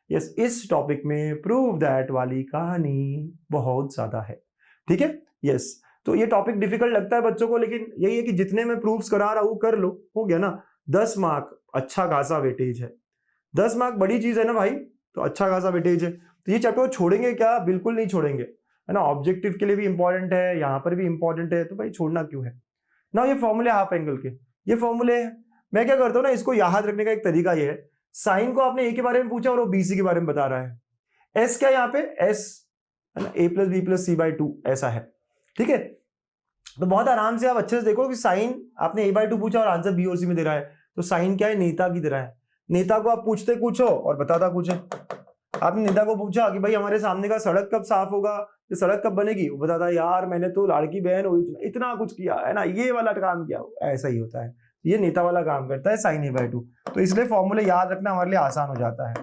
यस, इस टॉपिक में प्रूव दैट वाली कहानी बहुत ज्यादा है। ठीक है, यस। तो ये टॉपिक डिफिकल्ट लगता है बच्चों को, लेकिन यही है कि जितने मैं प्रूफ्स करा रहा हूं कर लो, हो गया ना। 10 मार्क अच्छा खासा वेटेज है, 10 मार्क बड़ी चीज है ना भाई, तो अच्छा खासा वेटेज है। तो ये चैप्टर छोड़ेंगे क्या, बिल्कुल नहीं छोड़ेंगे, है ना। ऑब्जेक्टिव के लिए भी इंपॉर्टेंट है, यहाँ पर भी इंपॉर्टेंट है, तो भाई छोड़ना क्यों है ना। ये फॉर्मूले हाफ एंगल के, ये फॉर्मूले है। मैं क्या करता हूँ ना, इसको याद रखने का एक तरीका ये है, साइन को आपने ए के बारे में पूछा और वो BC के बारे में बता रहा है। एस क्या यहाँ पे, एस है ना, a plus B plus C by two ऐसा है। ठीक है, तो बहुत आराम से आप अच्छे से देखो कि साइन आपने a बाई टू पूछा और आंसर B और C में दे रहा है, तो साइन क्या है, नेता की तरह है। नेता को आप पूछते कुछ हो और बताता कुछ है। आपने नेता को पूछा कि भाई हमारे सामने का सड़क कब साफ होगा, ये सड़क कब बनेगी, वो बताता यार मैंने तो लाड़की बहन इतना कुछ किया है ना, ये वाला काम किया, ऐसा ही होता है। ये नेता वाला काम करता है साइन a बाई टू, तो इसलिए फॉर्मूले याद रखना हमारे लिए आसान हो जाता है,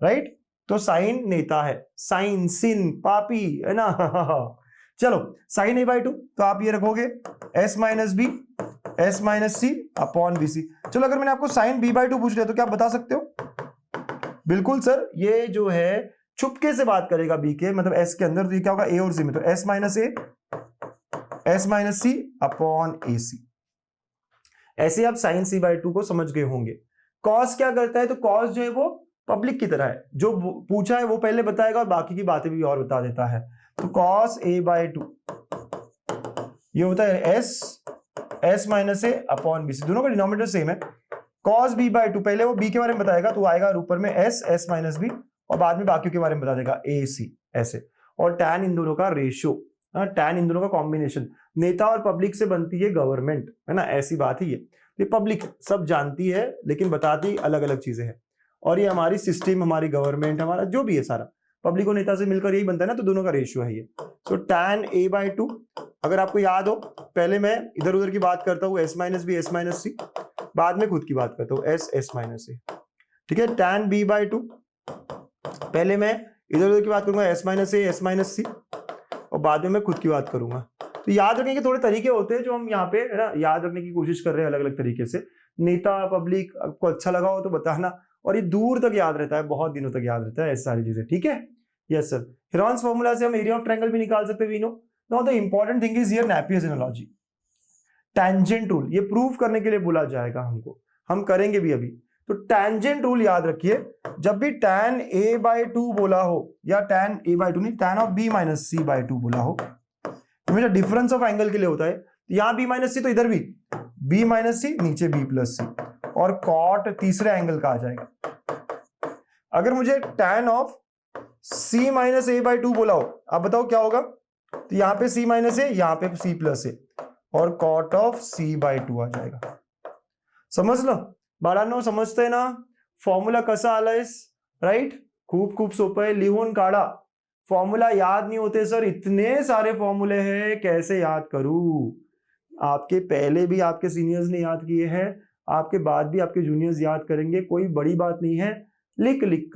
राइट। तो साइन नेता है, साइन सिन पापी, है ना। चलो साइन a बाई टू, तो आप ये रखोगे s minus b s minus c upon b c. चलो अगर मैंने आपको साइन b बाई टू पूछ लिया तो क्या आप बता सकते हो, बिल्कुल सर, ये जो है चुपके से बात करेगा b के, मतलब s के अंदर, तो ये क्या होगा a और c में, तो s माइनस सी अपॉन ए सी। ऐसे आप साइन c बाई टू को समझ गए होंगे। कॉस क्या करता है, तो कॉस जो है वो पब्लिक की तरह है, जो पूछा है वो पहले बताएगा और बाकी की बातें भी और बता देता है। तो कॉस a बाई टू ये होता है s माइनस ए अपॉन बी सी, दोनों का डिनोमिनेटर सेम है। कॉस b बाई टू पहले वो b के बारे में बताएगा, तो आएगा ऊपर में s माइनस बी और बाद में बाकी के बारे में बता देगा a c ऐसे। और टैन इन दोनों का रेशियो, टैन इन दोनों का कॉम्बिनेशन, नेता और पब्लिक से बनती है गवर्नमेंट, है ना, ऐसी बात ही है। ये पब्लिक सब जानती है लेकिन बताती अलग अलग चीजें हैं, और ये हमारी सिस्टम, हमारी गवर्नमेंट, हमारा जो भी है सारा पब्लिक और नेता से मिलकर यही बनता है ना, तो दोनों का रेशियो है ये। तो टैन a बाई टू, अगर आपको याद हो, पहले मैं इधर उधर की बात करता हूँ, s minus b s minus c, बाद में खुद की बात करता हूँ s माइनस ए। ठीक है, टैन b बाई टू, पहले मैं इधर उधर की बात करूंगा, s माइनस ए s माइनस सी, और बाद में मैं खुद की बात करूंगा। तो याद रखने के थोड़े तरीके होते हैं जो हम यहाँ पे, है ना, याद रखने की कोशिश कर रहे हैं अलग अलग तरीके से। नेता पब्लिक आपको अच्छा लगा हो तो बताना, और ये दूर तक याद रहता है, बहुत दिनों तक याद रहता है, ऐसी सारी चीजें। ठीक है, यस सर। हेरॉन्स फॉर्मूला से हम एरिया ऑफ ट्रायंगल भी निकाल सकते हैं, we know. Now the important thing is here Napier's analogy, tangent rule, ये प्रूव करने के लिए बोला जाएगा हमको, हम करेंगे भी अभी। तो टैंजेंट रूल याद रखिए, जब भी tan a बाई टू बोला हो, या tan a बाई टू नहीं, tan of b minus C by two बोला हो, हमेशा डिफरेंस ऑफ एंगल के लिए होता है। यहाँ b माइनस सी, तो इधर भी b माइनस सी, नीचे b प्लस सी, और कॉट तीसरे एंगल का आ जाएगा। अगर मुझे tan of c minus A by two बोला हो, आप बताओ क्या होगा? तो यहाँ पे c माइनस ए, यहाँ पे c प्लस ए, और cot of c by two आ जाएगा। समझ लो बाळांनो, समजतंय ना? फॉर्म्युला कसा आलाय, राइट? खूप खूप सोपं आहे, लिहून काढा। फॉर्मूला याद नहीं होते सर, इतने सारे फॉर्मूले हैं, कैसे याद करूं? आपके पहले भी आपके सीनियर्स ने याद किए हैं, आपके बाद भी आपके जूनियर्स याद करेंगे, कोई बड़ी बात नहीं है। लिख लिख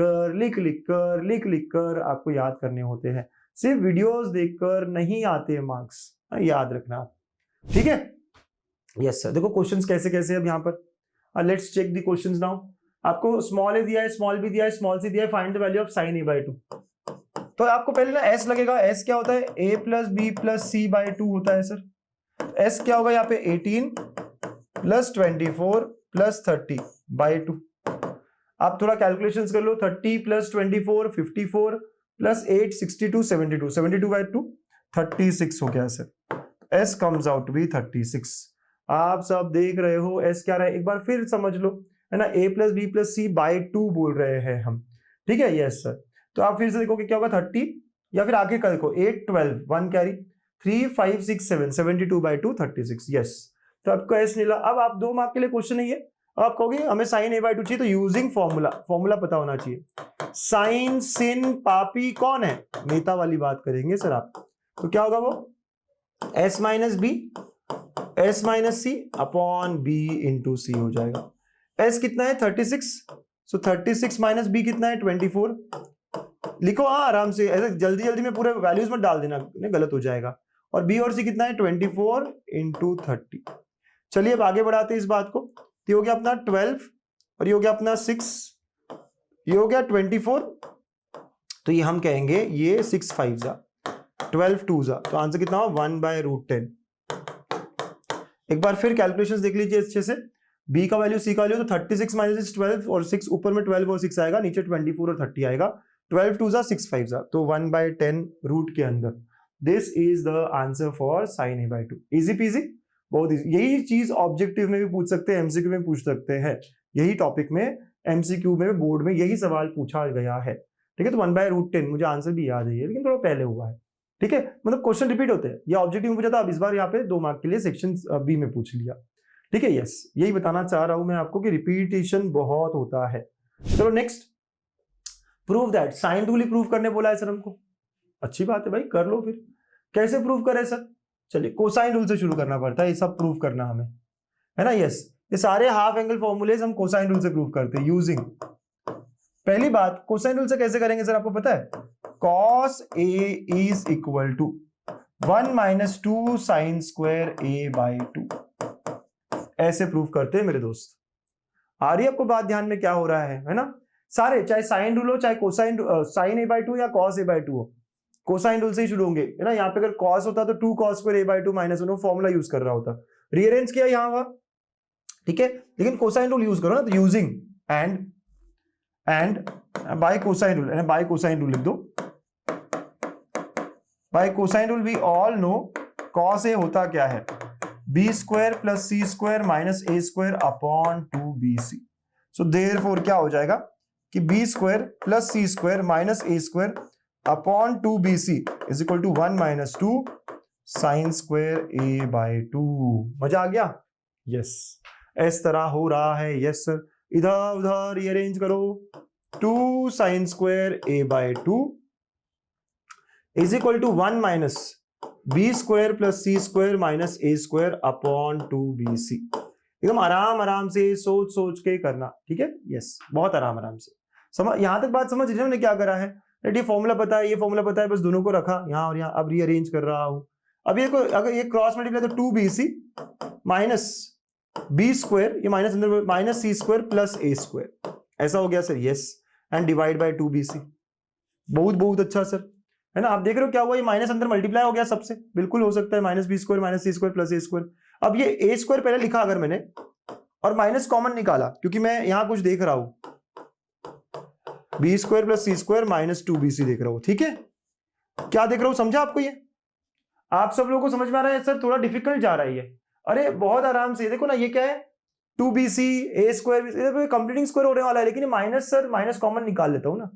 कर आपको याद करने होते हैं, सिर्फ वीडियोस देखकर नहीं आते मार्क्स, याद रखना आप, ठीक है? Yes sir. देखो क्वेश्चंस कैसे कैसे अब यहाँ पर, let's check the questions now. आपको स्मॉल ए दिया है, स्मॉल बी दिया है, स्मॉल सी दिया है, find the value of sine A by to. तो आपको पहले ना एस लगेगा। एस क्या होता है? A plus B plus C by two होता है सर। एस क्या होगा यहाँ पे? 18 प्लस 24 प्लस 30 बाई टू। आप थोड़ा कैलकुलेशंस कर लो। 30 प्लस 24 54 प्लस 8 62 72 72 बाई टू 36 हो गया sir. S comes out to be 36। आप सब देख रहे हो एस क्या रहा है, एक बार फिर समझ लो, है ना? A plus B plus C by two बोल रहे हैं हम, ठीक है? Yes sir. तो आप फिर से देखोगे क्या होगा? 30, या फिर आगे कर देखो 8 12 1 कैरी 3 5 6 7 72 बाई टू 36। यस, तो आपको एस मिला। अब आप 2 मार्क के लिए क्वेश्चन है ये। अब आप कहोगे हमें साइन ए बाई टू चाहिए, तो यूजिंग फॉर्मूला, फॉर्मूला पता होना चाहिए। साइन सिन पापी कौन है? नेता वाली बात करेंगे सर आप। तो क्या होगा वो? S minus b s minus c upon b into c हो जाएगा। एस कितना है? 36, सो 36 माइनस बी कितना है? 24। लिखो हाँ आराम से, ऐसे जल्दी जल्दी में पूरे वैल्यूज मत डाल देना, गलत हो जाएगा। और बी और सी कितना है? 24 इंटू 30। चलिए अब आगे बढ़ाते हैं इस बात को। ये हो गया अपना 12 और ये हो गया अपना 6, ये हो गया 24। तो ये हम कहेंगे ये 6 5 जा 12 2 जा, तो आंसर कितना हो? 1/√10। एक बार फिर कैलकुलेशंस देख लीजिए अच्छे से। b का वैल्यू c का वैल्यू, तो 36 माइनस 12 और 6 ऊपर में 12 और 6 आएगा, नीचे 24 और 30 आएगा। 12 2 जा 6 5 जा, तो 1/10 रूट के अंदर। This is the answer for sine A by two. Easy peasy, बहुत इजी। यही चीज ऑब्जेक्टिव में भी पूछ सकते हैं, एमसीक्यू में पूछ सकते हैं। यही टॉपिक में एमसीक्यू में बोर्ड में यही सवाल पूछा गया है, ठीक है? तो 1/√10 मुझे आंसर भी याद है, लेकिन थोड़ा पहले हुआ है, ठीक है? मतलब क्वेश्चन रिपीट होते हैं। ये ऑब्जेक्टिव में पूछा था, अब इस बार यहाँ पे 2 मार्क के लिए सेक्शन बी में पूछ लिया, ठीक है? यस, यही बताना चाह रहा हूं मैं आपको कि रिपीटेशन बहुत होता है। चलो next, prove that. Sine rule ही प्रूव करने बोला है सर हमको। अच्छी बात है भाई, कर लो फिर। कैसे प्रूव करें सर? चलिए कोसाइन रूल से शुरू करना पड़ता है ये सब प्रूव करना हमें, है ना? यस, ये सारे हाफ एंगल फॉर्मूलेज हम कोसाइन रूल से प्रूव करते हैं यूजिंग। पहली बात, कोसाइन रूल से कैसे करेंगे सर आपको पता है? cos a is equal to 1 minus 2 sine square a by 2। ऐसे प्रूव करते हैं मेरे दोस्त। आ रही है आपको बात ध्यान में क्या हो रहा है ना? सारे, चाहे साइन रूल हो, चाहे cosine, sine A by two या कॉस ए बाई टू हो, कोसाइन रूल से ही शुरू होंगे, है ना? यहाँ पे अगर कॉस होता तो 2 cos square A by two minus 1 formula use कर रहा होता, रीअरेंज किया यहाँ हुआ, ठीक है? लेकिन कोसाइन रूल यूज करो ना, तो using and by cosine rule, by cosine rule लिख दो। By cosine rule we all know cos a होता क्या है? बी स्क्वायर प्लस सी स्क्वायर माइनस ए square upon 2bc। So therefore क्या हो जाएगा कि b square plus C square minus A square upon 2bc is equal to 1 minus 2 sine square A by 2। मजा आ गया? यस, इस तरह हो रहा है। यस सर, इधर उधर रीअरेंज करो। 2 sine square A by 2 is equal to 1 minus B square plus C square minus A square upon 2bc। एकदम आराम आराम से सोच सोच के करना, ठीक है? यस, बहुत आराम आराम से। समझ, यहां तक बात समझ रहे हो? मैंने क्या करा है? ये फॉर्मूला पता है, ये फॉर्मूला पता है, बस दोनों को रखा यहाँ और यहाँ। अब रीअरेंज कर रहा हूं। अब ये अगर ये क्रॉस मल्टीप्लाई तो 2bc माइनस बी स्क्वायर, ये माइनस अंदर माइनस सी स्क्वायर प्लस ए स्क्वायर, ऐसा हो गया sir. Yes, and divide bye 2bc। बहुत बहुत अच्छा सर, है ना? आप देख रहे हो क्या हुआ? ये माइनस अंदर मल्टीप्लाई हो गया सबसे, बिल्कुल हो सकता है माइनस बी स्क्वायर माइनस सी स्क्वायर प्लस ए स्क्वायर। अब ये ए स्क्वायर पहले लिखा अगर मैंने और माइनस कॉमन निकाला, क्योंकि मैं यहां कुछ देख रहा हूं, बी स्क्वायर प्लस सी स्क्वायर माइनस 2bc देख रहा हूं, ठीक है? क्या देख रहा हूं, समझा आपको? ये आप सब लोगों को समझ में आ रहा है सर? थोड़ा डिफिकल्ट जा रहा है ये। अरे बहुत आराम से देखो ना, ये क्या है? 2bc a square completing square होने वाला है, लेकिन माइनस सर माइनस कॉमन निकाल लेता हूँ ना,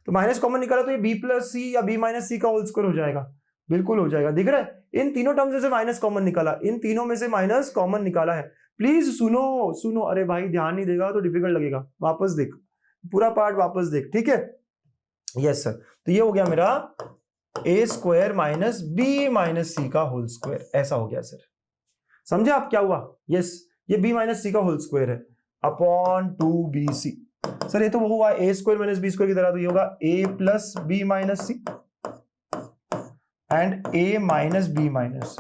तो माइनस कॉमन निकाला तो ये b प्लस सी या b माइनस सी का होल स्क्वायर हो जाएगा, बिल्कुल हो जाएगा। दिख रहा है इन तीनों टर्म में से माइनस कॉमन निकाला, इन तीनों में से माइनस कॉमन निकाला है। प्लीज सुनो सुनो, अरे भाई ध्यान नहीं देगा तो डिफिकल्ट लगेगा, वापस देख पूरा पार्ट वापस देख, ठीक है। यस सर, तो ये हो गया मेरा a square minus b minus सी का होल स्क्वायर, ऐसा हो गया सर। समझे आप क्या हुआ? यस, ये b माइनस सी का होल स्क्वायर है अपॉन 2bc। सर ये तो वो हुआ a square minus b square की तरह, तो ये होगा a plus b minus C and a minus b minus,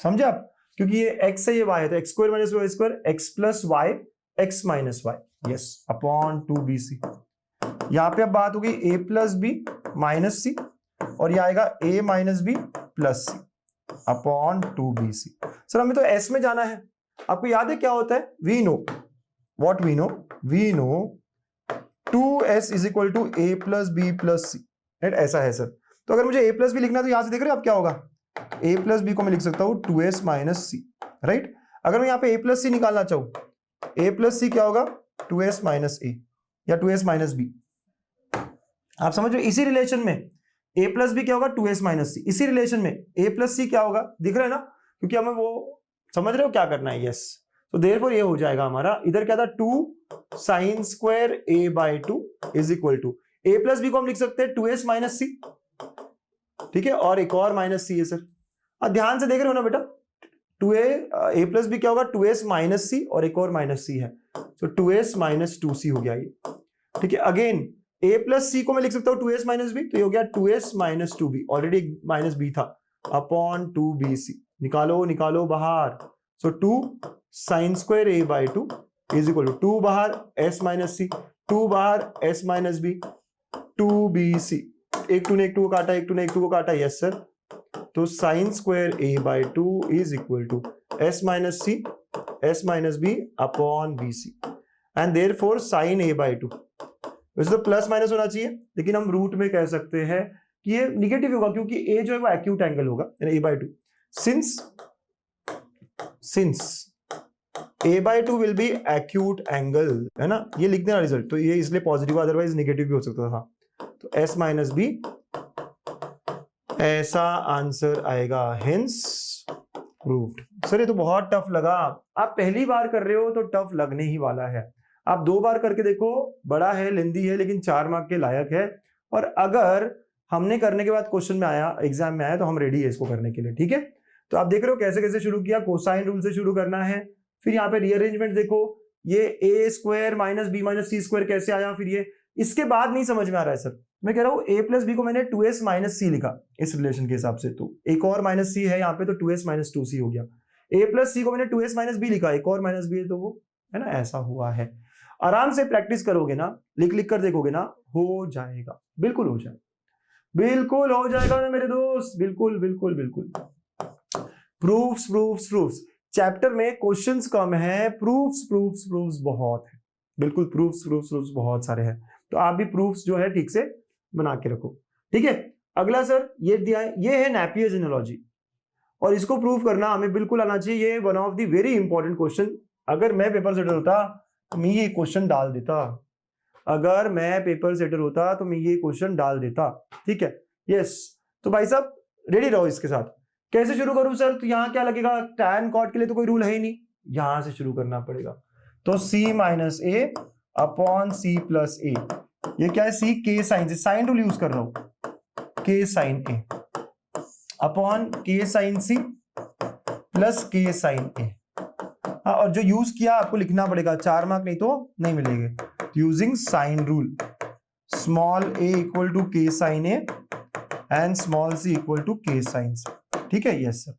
समझे आप? क्योंकि ये x से ये y है तो x square minus y square x plus y x minus y, yes upon 2bc। यहां पे अब बात होगी a plus b minus C और ये आएगा a minus b plus C upon 2bc। Sir हमें तो s में जाना है, आपको याद है क्या होता है? We know what we know 2s is equal to a plus b plus C, right? ऐसा है सर। तो अगर मुझे a प्लस बी लिखना है तो यहां से देख रहे हो आप क्या होगा, a प्लस बी को मैं लिख सकता हूं 2s माइनस सी, राइट? अगर मैं यहां पे a प्लस सी निकालना चाहूं, a प्लस सी क्या होगा 2s माइनस a या 2s माइनस b। आप समझ रहे हो? इसी रिलेशन में a प्लस बी क्या होगा 2s माइनस सी, इसी रिलेशन में a प्लस सी क्या होगा, दिख रहा है ना? क्योंकि हमें वो समझ रहे हो क्या करना है, यस। तो देयरफॉर ये हो जाएगा हमारा, इधर क्या था 2 sine square a by 2 is equal to a plus B को हम लिख सकते हैं 2s माइनस सी, ठीक है, और एक और माइनस सी है सर। अब ध्यान से देख रहे हो ना बेटा, 2a प्लस बी क्या होगा 2s माइनस सी और एक और माइनस सी है, तो 2s माइनस 2c हो गया ये, ठीक है। अगेन a प्लस सी को मैं लिख सकता हूँ 2s माइनस बी, तो ये हो गया 2s minus 2b, already minus b था, अपॉन 2bc। निकालो निकालो बाहर, so 2 sine square a by 2 is equal to 2 बाहर s माइनस सी, 2 बाहर s माइनस बी, 2bc। एक 2 ने एक 2 को काटा, एक 2 ने एक 2 को काटा, यस सर। तो sine square a by 2 is equal to s minus c s minus b upon bc and therefore sine a by 2, वैसे तो प्लस माइनस होना चाहिए लेकिन हम रूट में कह सकते हैं कि ये निगेटिव होगा क्योंकि a जो है वो एक्यूट एंगल होगा, यानी a by 2। Since a by 2 will be acute angle, है ना? ये लिख देना रिजल्ट, तो ये इसलिए पॉजिटिव अदरवाइज नेगेटिव भी हो सकता था, तो s माइनस बी ऐसा आंसर आएगा, हेंस प्रूव्ड। सर ये तो बहुत टफ लगा, आप पहली बार कर रहे हो तो टफ लगने ही वाला है, आप 2 बार करके देखो, बड़ा है लेंदी है लेकिन 4 मार्क के लायक है, और अगर हमने करने के बाद क्वेश्चन में आया, एग्जाम में आया, तो हम रेडी है इसको करने के लिए, ठीक है। तो आप देख रहे हो कैसे कैसे शुरू किया, कोसाइन रूल से शुरू करना है, फिर यहाँ पे रीअरेंजमेंट देखो, ये a square minus b minus C square कैसे आया, फिर ये इसके बाद नहीं समझ में आ रहा है सर, मैं कह रहा हूँ a प्लस बी को मैंने 2s माइनस सी लिखा इस रिलेशन के हिसाब से, तो एक और माइनस सी है यहाँ पे, तो 2s माइनस 2c हो गया। a प्लस सी को मैंने 2s माइनस बी लिखा, एक और माइनस बी है, तो वो है ना, ऐसा हुआ है। आराम से प्रैक्टिस करोगे ना, लिख लिख कर देखोगे ना, हो जाएगा, बिल्कुल हो जाएगा, बिल्कुल हो जाएगा ना मेरे दोस्त, बिल्कुल बिल्कुल बिल्कुल। प्रूफ्स प्रूफ्स प्रूफ्स, चैप्टर में क्वेश्चंस कम है, प्रूफ्स प्रूफ्स प्रूफ्स बहुत है, बिल्कुल प्रूफ्स प्रूफ्स प्रूफ्स बहुत सारे हैं, तो आप भी प्रूफ्स जो है ठीक से बना के रखो, ठीक है। अगला सर ये दिया है, ये है नेपियर्स एनालॉजी, और इसको प्रूव करना हमें बिल्कुल आना चाहिए, ये one of the very important question. अगर मैं पेपर सेटर होता तो मैं ये क्वेश्चन डाल देता, अगर मैं पेपर सेटर होता तो मैं ये क्वेश्चन डाल देता, ठीक है। यस, तो भाई साहब रेडी रहो इसके साथ। कैसे शुरू करूं सर? तो यहाँ क्या लगेगा, tan cot के लिए तो कोई रूल है ही नहीं, यहां से शुरू करना पड़ेगा, तो c minus A upon C plus a, ये क्या है, c k साइन से, साइन रूल यूज कर रहा हूं, k sine a upon k sine C plus k sine a. हाँ, और जो यूज किया आपको लिखना पड़ेगा, 4 मार्क नहीं तो नहीं मिलेंगे। Using sine rule, small a equal to k sine a and small c equal to k sine c, ठीक है। यस सर,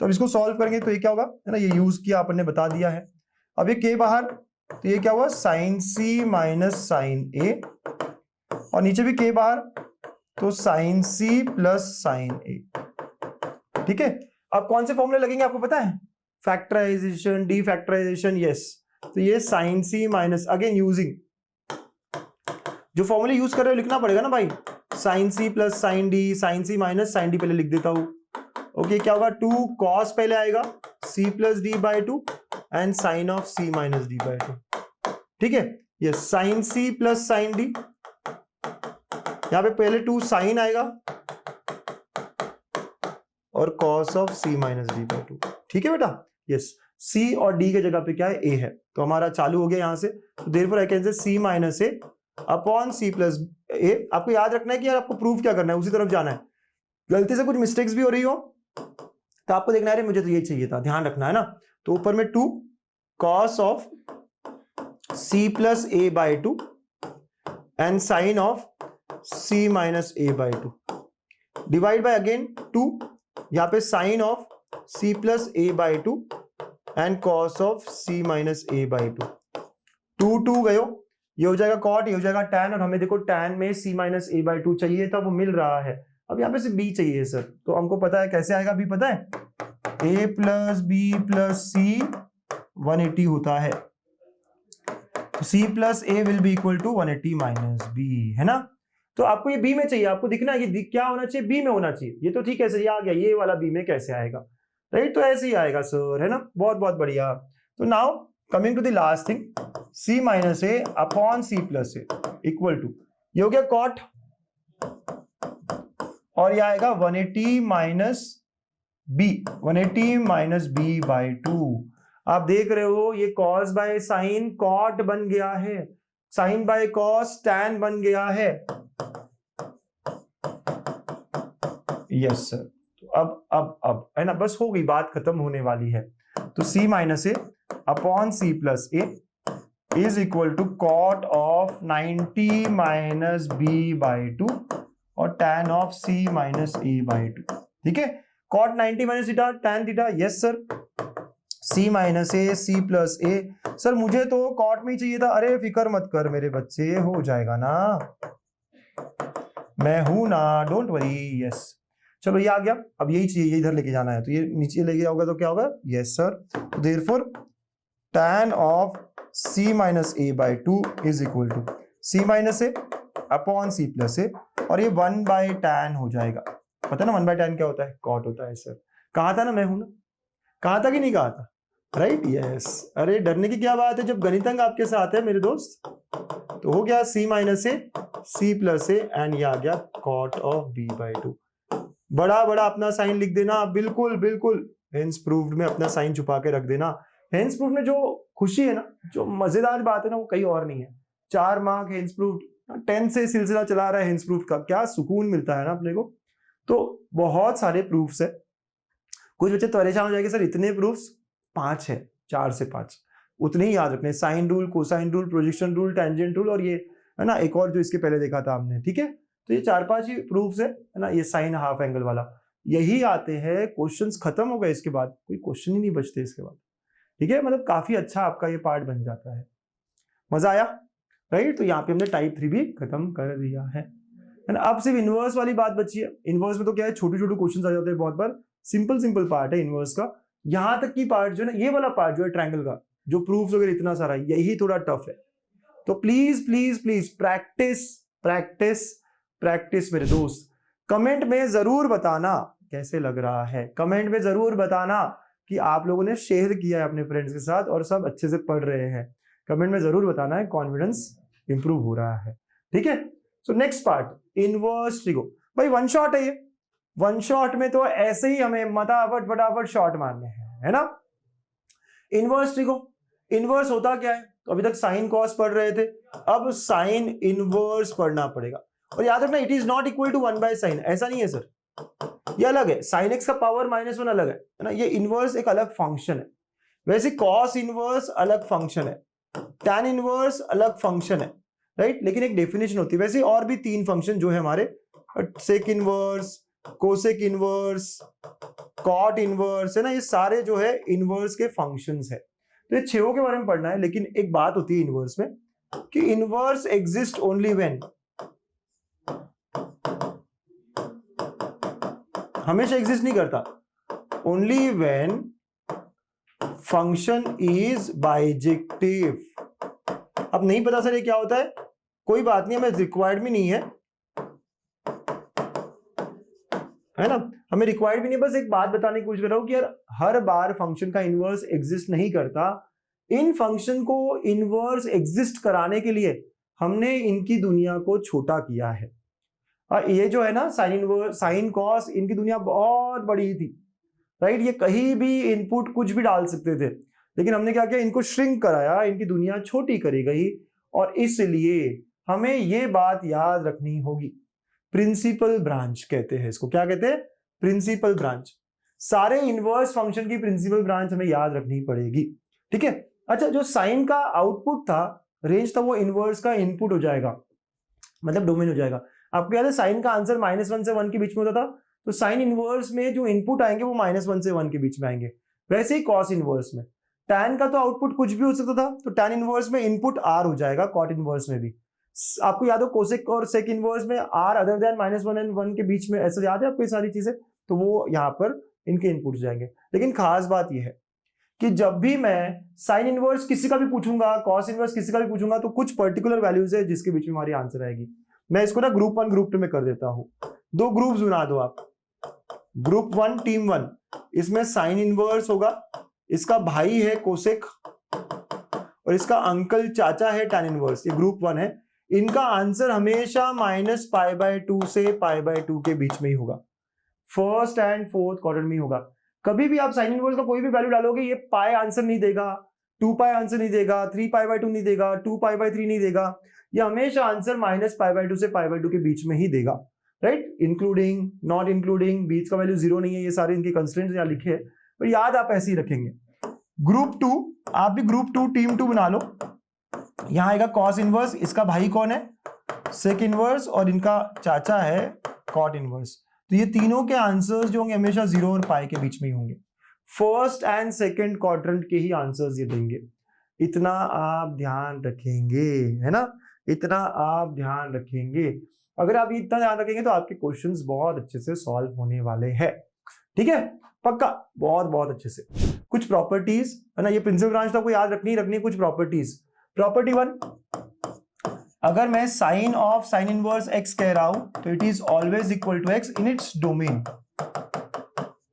तो अब इसको सॉल्व करेंगे तो ये क्या होगा, है ना, ये यूज किया अपन ने बता दिया है। अब ये k बाहर, तो ये क्या हुआ, साइन c माइनस साइन ए, और नीचे भी k बाहर, तो साइन c प्लस साइन ए, ठीक है। अब कौन से फॉर्मूले लगेंगे आपको पता है, फैक्टराइजेशन, डीफैक्टराइजेशन, यस। तो ये sine c minus, again using जो फॉर्मूले यूज कर रहे हो लिखना पड़ेगा ना भाई, sine c plus sine d, sine c minus sine d पहले लिख देता हूं, ओके। क्या होगा, 2 cos पहले आएगा, c plus D by 2 and sine of C minus D by two. ठीक है, ये साइन सी प्लस साइन डी, यहां पे पहले 2 साइन आएगा और cos of C minus D by two. ठीक है बेटा, यस, सी और डी के जगह पे क्या है, ए है, तो हमारा चालू हो गया यहां से। तो therefore I can say c minus A upon C plus a. आपको याद रखना है कि यार आपको प्रूफ क्या करना है, उसी तरफ जाना है। गलती से कुछ मिस्टेक्स भी हो रही हो तो आपको देखना है मुझे तो ये चाहिए था, ध्यान रखना है ना। तो ऊपर में 2 cos of C plus a by two and sine of C minus A by two divide by again 2, यहाँ पे sine of C plus a by two and cos of C minus A by two. 2 गयो, ये हो जाएगा cot, ये हो जाएगा tan, और हमें देखो टैन में सी माइनस ए बाई टू चाहिए था, वो मिल रहा है। अब यहाँ पे से बी चाहिए सर, तो हमको पता है कैसे आएगा बी, पता है a plus B plus c 180 होता है, c plus a will be equal to 180 minus b, है ना। तो आपको ये बी में चाहिए, आपको दिखना है ये क्या होना चाहिए, बी में होना चाहिए। ये तो ठीक है सर, ये आ गया, ये वाला बी में कैसे आएगा, राइट, तो ऐसे ही आएगा सर, है ना, बहुत बहुत बढ़िया। तो now coming to the last thing, c minus A upon C plus a equal to, ये हो गया कॉट, और ये आएगा 180 minus b, 180 minus b by two. आप देख रहे हो ये कॉस बाय साइन कॉट बन गया है, साइन बाय कॉस टैन बन गया है। यस सर, तो अब है ना, बस हो गई बात, खत्म होने वाली है। तो c minus A upon C plus a is equal to cot of 90 minus b by two और tan of C minus A by two. ठीक है, cot 90 minus theta tan theta, yes sir, c minus a c plus a. Sir मुझे तो cot में ही चाहिए था, अरे फिक्र मत कर मेरे बच्चे, हो जाएगा ना, मैं हूं ना, डोंट वरी। यस, चलो ये आ गया, अब यही चाहिए, ये इधर लेके जाना है, तो ये नीचे लेके जाओगे तो क्या होगा, यस सर, तो therefore tan of c minus A by two is equal to c minus A upon C plus ए, और ये 1 बाई टैन हो जाएगा। पता ना 1 बाई टैन क्या होता है, कॉट होता है सर। कहा था ना मैं हूं ना, कहा था कि नहीं कहा था, राइट, यस। अरे डरने की क्या बात है, जब गणितंग आपके साथ है मेरे दोस्त। तो हो गया c minus a c plus a and ये आ गया cot of b by two. बड़ा बड़ा अपना साइन लिख देना, बिल्कुल बिल्कुल, हेंस प्रूव्ड में अपना साइन छुपा के रख देना। हेंस प्रूफ में जो खुशी है ना, जो मजेदार बात है ना, वो कहीं और नहीं है। 4 मार्क हेंस प्रूफ, 10 से सिलसिला चला रहा है हेंस प्रूफ का, क्या सुकून मिलता है ना अपने को। तो बहुत सारे प्रूफ्स है, कुछ बच्चे परेशान हो जाएंगे सर इतने प्रूफ्स, 5 है, 4 से 5 उतने ही याद रखने, sine rule, cosine rule, projection rule, tangent rule, और ये है ना एक और जो इसके पहले देखा था हमने। ठीक है, तो ये 4-5 ही प्रूफ्स है ना, ये साइन हाफ एंगल वाला, यही आते हैं। क्वेश्चंस खत्म हो गए, इसके बाद कोई क्वेश्चन ही नहीं बचते इसके बाद। ठीक है, मतलब काफी अच्छा आपका ये पार्ट बन जाता है। मजा आया, राइट। तो यहाँ पे हमने टाइप 3 भी खत्म कर दिया है ना। अब सिर्फ इनवर्स वाली बात बची है। इनवर्स में तो क्या है, छोटे छोटे क्वेश्चन आ जाते हैं बहुत बार, सिंपल पार्ट है इनवर्स का। यहाँ तक की पार्ट जो है ना, ये वाला पार्ट जो है ट्रायंगल का, जो प्रूफ वगैरह इतना सारा, यही थोड़ा टफ है। तो please please please practice practice practice मेरे दोस्त। कमेंट में जरूर बताना कैसे लग रहा है, कमेंट में जरूर बताना कि आप लोगों ने शेयर किया है अपने फ्रेंड्स के साथ और सब अच्छे से पढ़ रहे हैं। कमेंट में जरूर बताना है, कॉन्फिडेंस इंप्रूव हो रहा है। ठीक है, so next part inverse trigo. भाई 1 शॉट है ये, 1 शॉट में तो ऐसे ही हमें फटाफट फटाफट शॉट मारने हैं, है ना। इनवर्स ट्रिगो, इनवर्स होता क्या है, तो अभी तक साइन कॉस पढ़ रहे थे, अब साइन इनवर्स पढ़ना पड़ेगा। और याद रखना, it is not equal to 1 by sine, ऐसा नहीं है सर, ये अलग है। साइन एक्स का पावर -1 अलग है ना, ये इनवर्स एक अलग फंक्शन है। वैसे कॉस इनवर्स अलग फंक्शन है, टैन इनवर्स अलग फंक्शन है, राइट। लेकिन एक डेफिनेशन होती है। वैसे और भी 3 फंक्शन जो है हमारे, sec inverse, cosec inverse, cot inverse, है ना, ये सारे जो है इनवर्स के फंक्शंस है। तो ये 6 के बारे में पढ़ना है। लेकिन एक बात होती है इनवर्स में कि इनवर्स एग्जिस्ट ओनली व्हेन, हमेशा एग्जिस्ट नहीं करता, only when function is bijective. अब नहीं पता सर ये क्या होता है, कोई बात नहीं, हमें रिक्वायर्ड भी नहीं है ना, हमें रिक्वायर्ड भी नहीं। बस एक बात बताने की कोशिश कर रहा हूं कि यार हर बार फंक्शन का इनवर्स एग्जिस्ट नहीं करता, इन फंक्शन को इनवर्स एग्जिस्ट कराने के लिए हमने इनकी दुनिया को छोटा किया है। ये जो है ना साइन इनवर्स साइन कॉस, इनकी दुनिया बहुत बड़ी थी, राइट। ये कहीं भी इनपुट कुछ भी डाल सकते थे, लेकिन हमने क्या किया, इनको श्रिंक कराया, इनकी दुनिया छोटी करी गई। और इसलिए हमें ये बात याद रखनी होगी, प्रिंसिपल ब्रांच कहते हैं इसको। क्या कहते हैं? Principal branch. सारे इनवर्स फंक्शन की प्रिंसिपल ब्रांच हमें याद रखनी पड़ेगी, ठीक है। अच्छा, जो साइन का आउटपुट था, रेंज था, वो इनवर्स का इनपुट हो जाएगा, मतलब डोमेन हो जाएगा। आपको याद है साइन का आंसर -1 से 1 के बीच में होता था, तो साइन इनवर्स में जो इनपुट आएंगे वो -1 से 1 के बीच में आएंगे। वैसे ही कॉस इनवर्स में टैन का तो आउटपुट कुछ भी हो सकता था, तो टैन इनवर्स में इनपुट r हो जाएगा, कॉट इनवर्स में भी। आपको याद हो कोसेक और सेक इनवर्स में r अदर देन -1 और 1 के बीच में, ऐसा याद है आपको ये सारी चीजें? तो वो यहाँ पर इनके इनपुट हो जाएंगे। लेकिन खास बात यह है कि जब भी मैं साइन इनवर्स किसी का भी पूछूंगा, कॉस इनवर्स किसी का भी पूछूंगा, तो कुछ पर्टिकुलर वैल्यूज है जिसके बीच में हमारी आंसर आएगी। मैं इसको ना ग्रुप 1 ग्रुप 2 में कर देता हूं। 2 ग्रुप्स बना दो आप। ग्रुप 1 टीम 1, इसमें साइन इनवर्स होगा, इसका भाई है कोसेक और इसका अंकल चाचा है टैन इनवर्स। ये ग्रुप 1 है। इनका आंसर हमेशा -π/2 से π/2 के बीच में ही होगा, फर्स्ट एंड फोर्थ क्वाड्रेंट में ही होगा। कभी भी आप साइन इनवर्स का कोई भी वैल्यू डालोगे, ये पाई आंसर नहीं देगा, 2π आंसर नहीं देगा, 3π/2 नहीं देगा, 2π/3 नहीं देगा। ये हमेशा आंसर -π/2 से π/2 के बीच में ही देगा, राइट। इंक्लूडिंग, नॉट इंक्लूडिंग, बीच का वैल्यू 0 नहीं है, ये सारे इनके कंस्ट्रेंट्स यहाँ लिखे हैं, पर याद आप ऐसे ही रखेंगे। ग्रुप 2, आप भी ग्रुप 2 टीम 2 बना लो। यहां आएगा कॉस इनवर्स, इसका भाई कौन है? सेक इनवर्स, और इनका चाचा है कॉट इनवर्स। तो ये तीनों के आंसर्स जो होंगे हमेशा 0 और पाई के बीच में ही होंगे। फर्स्ट एंड सेकंड क्वाड्रेंट के ही आंसर्स ये देंगे। इतना आप ध्यान रखेंगे, है ना, इतना आप ध्यान रखेंगे। अगर आप इतना ध्यान रखेंगे तो आपके क्वेश्चंस बहुत अच्छे से सॉल्व होने वाले हैं, ठीक है, पक्का, बहुत बहुत अच्छे से। कुछ प्रॉपर्टीज है ना, ये प्रिंसिपल ब्रांच तो आपको याद रखनी कुछ प्रॉपर्टीज। प्रॉपर्टी 1, अगर मैं sine of sine inverse x कह रहा हूं तो it is always equal to x in its domain,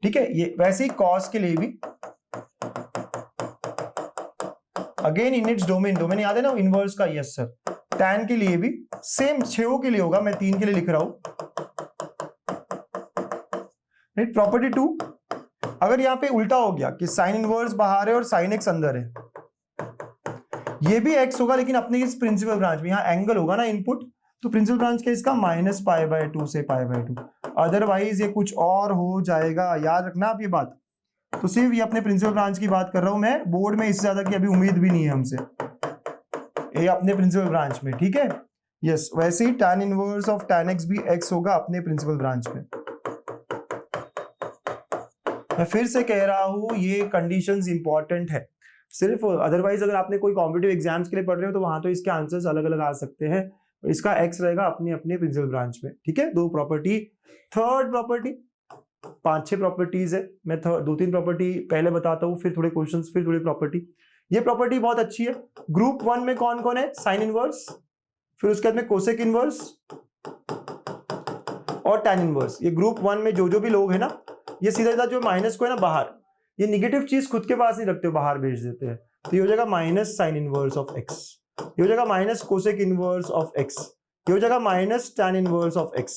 ठीक है। ये वैसे ही कॉस के लिए भी again in its domain, domain याद है ना इनवर्स का? Yes sir. टैन के लिए भी सेम, 6 के लिए होगा, मैं 3 के लिए लिख रहा हूं, राइट। प्रॉपर्टी 2, अगर यहां पे उल्टा हो गया कि साइन इनवर्स बाहर है और साइन x अंदर है, ये भी x होगा लेकिन अपने इस प्रिंसिपल ब्रांच में, यहाँ एंगल होगा ना इनपुट, तो प्रिंसिपल ब्रांच के इसका -π/2 से π/2, अदरवाइज ये कुछ और हो जाएगा, याद रखना आप ये बात। तो सिर्फ ये अपने प्रिंसिपल ब्रांच की बात कर रहा हूं मैं, बोर्ड में इससे ज्यादा की अभी उम्मीद भी नहीं है हमसे, ये अपने प्रिंसिपल ब्रांच में, ठीक है। यस, वैसे ही tan inverse of tan x भी x होगा अपने प्रिंसिपल ब्रांच में। मैं फिर से कह रहा हूं, ये कंडीशंस इंपॉर्टेंट है सिर्फ, अदरवाइज अगर आपने कोई कॉम्पिटिटिव एग्जाम्स के लिए पढ़ रहे हो तो वहां तो इसके आंसर्स अलग अलग आ सकते हैं, और इसका x रहेगा अपने अपने प्रिंसिपल ब्रांच में, ठीक है। 2 प्रॉपर्टी। थर्ड प्रॉपर्टी, 5-6 प्रॉपर्टीज है, मैं 2-3 प्रॉपर्टी पहले बताता हूँ, फिर थोड़े क्वेश्चंस, फिर थोड़ी प्रॉपर्टी। ये प्रॉपर्टी बहुत अच्छी है। ग्रुप 1 में कौन कौन है? साइन इनवर्स, फिर उसके बाद में कोसेक इनवर्स और टैन इनवर्स। ये ग्रुप 1 में जो भी लोग है ना, ये सीधा सीधा जो माइनस को है ना बाहर, ये निगेटिव चीज खुद के पास नहीं रखते हो, बाहर भेज देते हैं। तो ये हो जाएगा minus sign inverse of x, ये हो जाएगा minus cosec inverse of x, ये हो जाएगा minus tan inverse of x।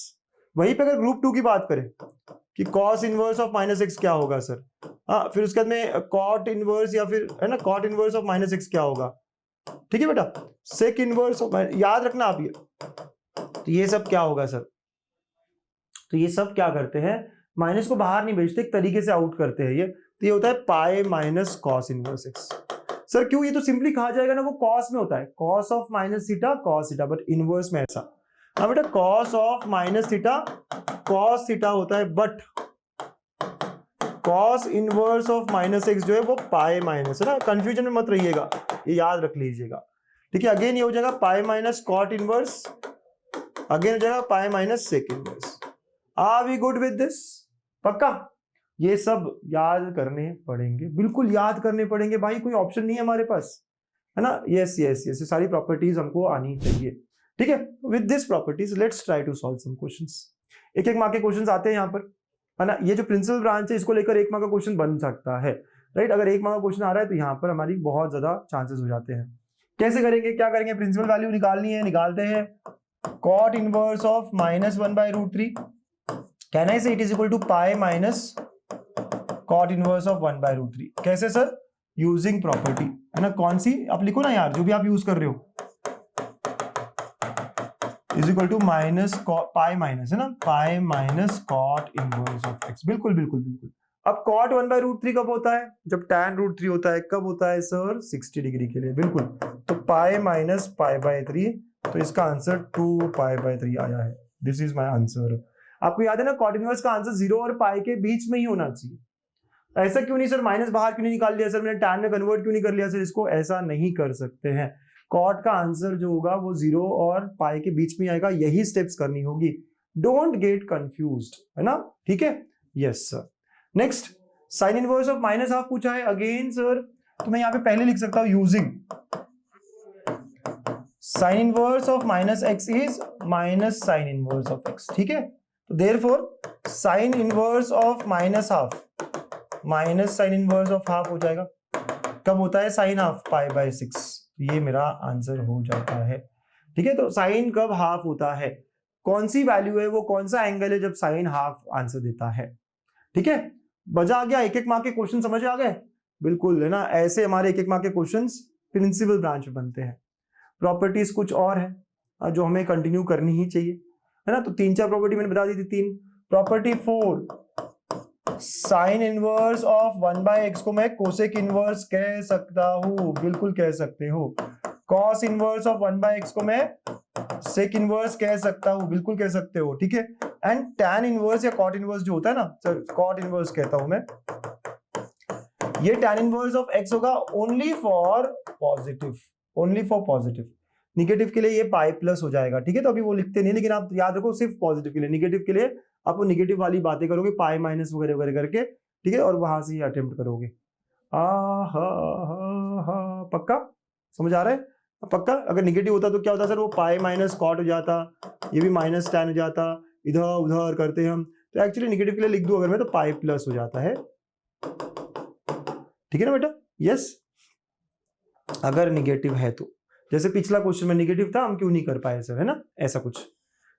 वहीं पे अगर ग्रुप 2 की बात करें कि कॉस इनवर्स ऑफ -x क्या होगा सर, हाँ, फिर उसके बाद में कॉट इनवर्स या फिर है ना कॉट इनवर्स ऑफ -x क्या होगा, ठीक है बेटा। सेक इनवर्स ऑफ, याद रखना आप ये, तो ये सब क्या होगा सर, तो ये सब क्या करते हैं, माइनस को बाहर नहीं भेजते, एक तरीके से आउट करते हैं ये। तो ये होता है pi minus cos inverse x। Sir क्यों? ये तो सिंपली कहा जाएगा ना, वो कॉस में होता है, cos of minus theta cos theta, but inverse में ऐसा। हाँ बेटा, cos of minus theta cos theta होता है, but cos inverse of -x जो है वो पाई माइनस है ना, कंफ्यूजन में मत रहिएगा, ये याद रख लीजिएगा, ठीक है। अगेन ये हो जाएगा pi minus cot inverse, again हो जाएगा pi minus sec inverse. Are we good with this? पक्का? ये सब याद करने पड़ेंगे, बिल्कुल याद करने पड़ेंगे भाई, कोई ऑप्शन नहीं है हमारे पास, है ना। यस यस यस, ये सारी प्रॉपर्टीज हमको आनी चाहिए, ठीक है। With this properties let's try to solve some questions. एक मार्क के क्वेश्चंस आते हैं यहाँ पर, है ना। ये जो प्रिंसिपल ब्रांच है इसको लेकर 1 मार्क का क्वेश्चन बन सकता है राइट। अगर 1 मार्क का क्वेश्चन आ रहा है तो यहाँ पर हमारी बहुत ज्यादा चांसेस हो जाते हैं। कैसे करेंगे, क्या करेंगे, प्रिंसिपल वैल्यू निकालनी है, निकालते हैं। Cot inverse of -1/√3, can I say it is equal to pi minus cot inverse of 1/√3। कैसे सर, यूजिंग प्रॉपर्टी, है ना। कौन सी आप लिखो ना यार, जो भी आप यूज कर रहे हो, is equal to minus pi minus, है ना, pi minus cot inverse of x. बिल्कुल बिल्कुल बिल्कुल। अब कॉट 1/√3 कब होता है, जब tan√3 होता है। कब होता है सर, 60 डिग्री के लिए, बिल्कुल। तो पाई माइनस पाई/3, तो इसका आंसर 2π/3 आया है। This is my answer. आपको याद है ना, कॉट इनवर्स का आंसर 0 और पाई के बीच में ही होना चाहिए। ऐसा क्यों नहीं सर, माइनस बाहर क्यों नहीं निकाल लिया सर, मैंने tan में कन्वर्ट क्यों नहीं कर लिया सर इसको, ऐसा नहीं कर सकते हैं। कॉट का आंसर जो होगा वो 0 और पाई के बीच में आएगा, यही स्टेप्स करनी होगी। डोंट गेट कंफ्यूज्ड, है ना, ठीक है। Yes sir. Next, sign inverse of -½ पूछा है अगेन सर, तो मैं यहाँ पे पहले लिख सकता हूं using sign inverse of -x is minus sign inverse of x, ठीक है। तो therefore sign inverse of -½ minus sign inverse of ½ हो जाएगा। कब होता है साइन ½ π/6, ये मेरा आंसर हो जाता है, ठीक है। तो साइन कब ½ होता है, कौन सी वैल्यू है वो, कौन सा एंगल है जब साइन ½ आंसर देता है, ठीक है। मजा आ गया, 1-1 मार्क के क्वेश्चन समझ आ गए, बिल्कुल, है ना। ऐसे हमारे 1-1 मार्क के क्वेश्चंस प्रिंसिपल ब्रांच में बनते हैं। प्रॉपर्टीज कुछ और है जो हमें कंटिन्यू करनी ही चाहिए, है ना। तो 3-4 प्रॉपर्टी मैंने बता दी थी। 3 property 4, sign inverse of 1/x को मैं कोसेक इनवर्स कह सकता हूं, बिल्कुल कह सकते हो। कॉस इनवर्स ऑफ 1/x को मैं सेक इनवर्स कह सकता हूं, बिल्कुल कह सकते हो, ठीक है। एंड टैन इनवर्स या कॉट इनवर्स जो होता है ना सर, कॉट इनवर्स कहता हूं मैं, ये टैन इनवर्स ऑफ x होगा only for positive, only for positive. Negative के लिए ये पाई प्लस हो जाएगा, ठीक है। तो अभी वो लिखते नहीं, लेकिन आप याद रखो सिर्फ पॉजिटिव के लिए, निगेटिव के लिए आप वो निगेटिव वाली बातें करोगे, पाई माइनस वगैरह वगैरह करके, ठीक है, और वहां से ही अटेम्प्ट करोगे। पक्का समझ आ रहा है, पक्का। अगर निगेटिव होता तो क्या होता सर, वो पाई माइनस कॉट हो जाता, ये भी माइनस टैन हो जाता, इधर उधर करते हम। तो एक्चुअली निगेटिव के लिए लिख दूं अगर मैं, तो पाई प्लस हो जाता है, ठीक है ना बेटा। यस, अगर निगेटिव है तो, जैसे पिछला क्वेश्चन में निगेटिव था, हम क्यों नहीं कर पाए सर, है ना, ऐसा कुछ।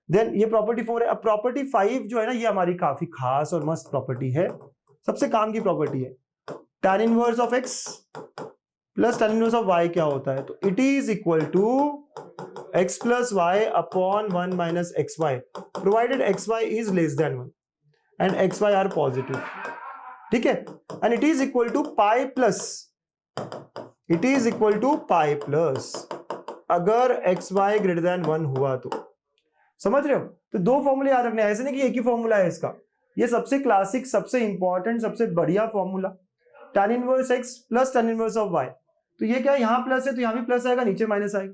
देन ये प्रॉपर्टी 4 है। अब प्रॉपर्टी 5 जो है ना, ये हमारी काफी खास और मस्त प्रॉपर्टी है, सबसे काम की प्रॉपर्टी है। tan inverse of x plus tan inverse of y क्या होता है, तो it is equal to x plus y upon 1 minus xy, provided xy is less than 1 and xy are positive, ठीक है। And it is equal to pi plus, it is equal to pi plus अगर xy greater than 1 हुआ तो। समझ रहे हो, तो 2 फॉर्मूले याद रखने, ऐसे नहीं कि एक ही फॉर्मूला है इसका, ये सबसे क्लासिक, सबसे इंपॉर्टेंट, सबसे बढ़िया formula, tan inverse x plus tan inverse of y। तो ये क्या, यहां प्लस है तो यहां भी प्लस आएगा, नीचे माइनस आएगा।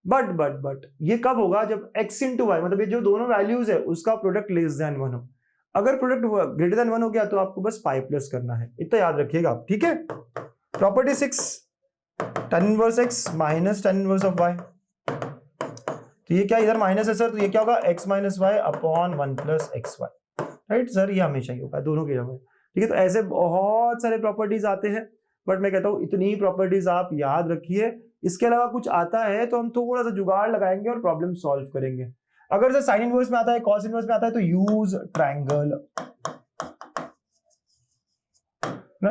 बट ये कब होगा, जब x इंटू वाई, मतलब ये जो दोनों वैल्यूज है उसका प्रोडक्ट लेस देन 1 हो। अगर प्रोडक्ट ग्रेटर देन 1 हो गया तो आपको बस पाई प्लस करना है, इतना याद रखिएगा आप, ठीक है। Property 6, tan inverse x minus tan inverse of y, तो ये क्या इधर माइनस है सर, तो ये क्या होगा, x minus y upon 1 plus xy, right sir, ये हमेशा ही होगा दोनों के जगह, ठीक है। तो ऐसे बहुत सारे प्रॉपर्टीज आते हैं, बट मैं कहता हूं इतनी प्रॉपर्टीज आप याद रखिए। इसके अलावा कुछ आता है तो हम थोड़ा सा जुगाड़ लगाएंगे और प्रॉब्लम सॉल्व करेंगे। अगर सर साइन इनवर्स में आता है, कॉस इनवर्स में आता है, तो यूज ट्रायंगल,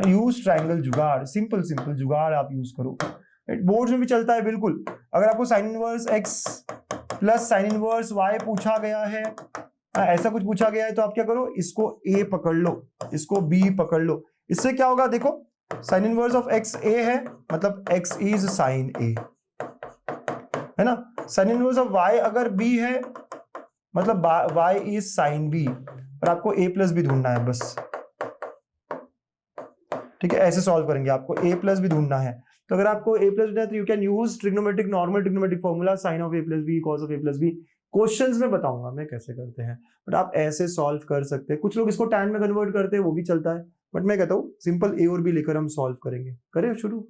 यूज ट्रायंगल जुगाड़, सिंपल सिंपल जुगाड़ आप यूज करो, बोर्ड्स में भी चलता है बिल्कुल। अगर आपको sign inverse x plus sine inverse y पूछा गया है, ऐसा कुछ पूछा गया है, तो आप क्या करो, इसको a पकड़ लो, इसको b पकड़ लो। इससे क्या होगा, देखो sign inverse of x a है, मतलब x इज साइन a, है ना। साइन इनवर्स ऑफ y अगर b है, मतलब y इज साइन b, और आपको a प्लस भी ढूंढना है बस, ठीक है। ऐसे सॉल्व करेंगे, आपको a प्लस भी ढूंढना है। तो अगर आपको a प्लस ढूंढना है तो you can use trigonometric, normal trigonometric formula, sine of a plus B, cos of a plus b. Questions में बताऊंगा मैं कैसे करते हैं, बट आप ऐसे सॉल्व कर सकते हैं। कुछ लोग इसको टैन में कन्वर्ट करते हैं, वो भी चलता है, बट मैं कहता हूँ सिंपल a और b लेकर हम सॉल्व करेंगे। करें शुरू,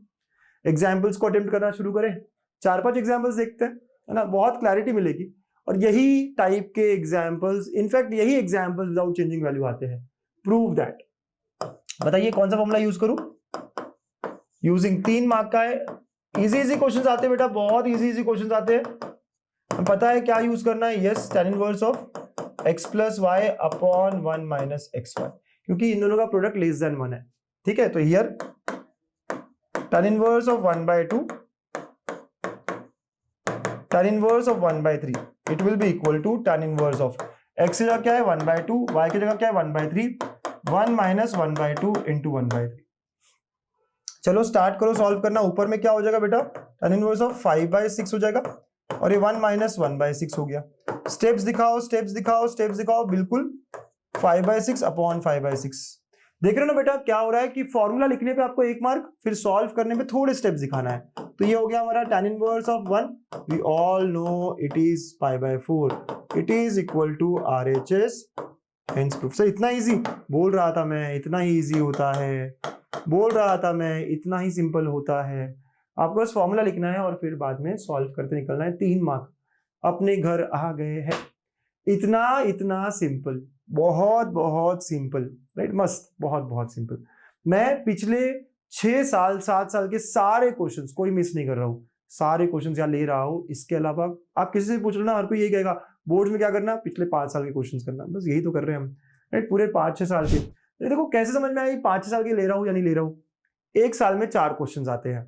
एग्जाम्पल्स को अटेम्प्ट करना शुरू करें। 4-5 एग्जाम्पल्स देखते हैं, है ना, बहुत क्लैरिटी मिलेगी। और यही टाइप के एग्जाम्पल्स, इनफैक्ट यही एग्जाम्पल्स विदाउट चेंजिंग वैल्यू आते हैं। Prove that. बताइए कौन सा फॉर्मूला यूज करूं, यूजिंग 3 मार्क का है। इजी क्वेश्चंस आते हैं बेटा, बहुत इजी क्वेश्चंस आते हैं। हम पता है क्या यूज करना है, yes tan inverse of x plus y upon 1 minus x y, क्योंकि इन दोनों का प्रोडक्ट लेस देन 1 है। ठीक है, तो here tan inverse of 1/2 tan inverse of 1/3 it will be equal to tan inverse of x की जगह क्या है 1/2, y की जगह क्या है 1/3, 1 माइनस 1/2 इंटू 1/3। चलो स्टार्ट करो सॉल्व करना। ऊपर में क्या हो जाएगा बेटा, tan इनवर्स ऑफ 5/6 हो जाएगा और ये 1 माइनस 1/6 हो गया। स्टेप्स दिखाओ, स्टेप्स दिखाओ, स्टेप्स दिखाओ, बिल्कुल 5/6 अपॉन 5/6। देख रहे हो ना बेटा क्या हो रहा है कि फॉर्मूला लिखने पे आपको 1 मार्क, फिर सॉल्व करने पे थोड़े स्टेप्स दिखाना है। तो ये हो गया हमारा tan inverse of 1, we all know it is π/4, it is equal to RHS, hence proof. Sir इतना इजी बोल रहा था मैं, इतना ही इजी होता है, बोल रहा था मैं इतना ही सिंपल होता है। आपको बस फॉर्मूला लिखना है और फिर बाद में सॉल्व करते निकलना है। 3 मार्क अपने घर आ गए हैं। इतना सिंपल, बहुत बहुत सिंपल, राइट, मस्त, बहुत बहुत सिंपल। मैं पिछले 6 साल 7 साल के सारे क्वेश्चंस कोई मिस नहीं कर रहा हूँ, सारे क्वेश्चंस यहाँ ले रहा हूँ। इसके अलावा आप किसी से पूछ लो ना, हर कोई यही कहेगा बोर्ड में क्या करना, पिछले 5 साल के क्वेश्चंस करना, बस यही तो कर रहे हैं हम, राइट, पूरे 5-6 साल के। देखो कैसे समझ में आई 5-6 साल के ले रहा हूँ या नहीं ले रहा हूँ। 1 साल में 4 क्वेश्चन आते हैं,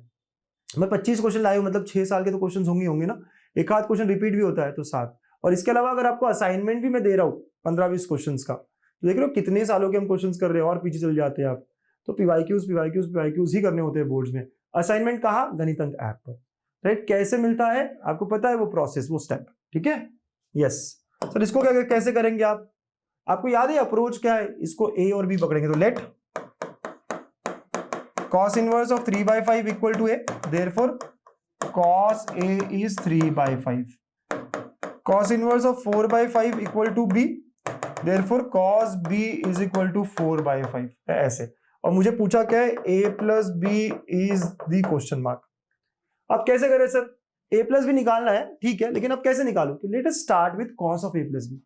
मैं 25 क्वेश्चन लाया हूँ, मतलब 6 साल के तो क्वेश्चन होंगे ना, एक आध क्वेश्चन रिपीट भी होता है तो 7। और इसके अलावा अगर आपको असाइनमेंट भी मैं दे रहा हूँ 15-20 क्वेश्चन का, तो देख रहे हो कितने सालों के हम क्वेश्चन कर रहे हैं और पीछे चल जाते हैं आप। तो पीवाईक्यूज ही करने होते हैं बोर्ड्स में। असाइनमेंट कहाँ, गणितंक ऐप पर, राइट। कैसे मिलता है आपको पता है, वो प्रोसेस, वो स्टेप, ठीक है, यस। सर इसको क्या कैसे करेंगे आप, आपको याद है अप्रोच क्या है, इसको ए और बी पकड़ेंगे। तो let cos inverse of 3/5 equal to a, therefore cos A is 3/5, cos inverse of 4/5 equal to B, therefore cos B is equal to 4/5, ऐसे। और मुझे पूछा क्या है, A plus B is the question mark। अब कैसे करें सर, A plus B निकालना है, ठीक है, लेकिन अब कैसे निकालूं, तो let us start with cos of A plus B।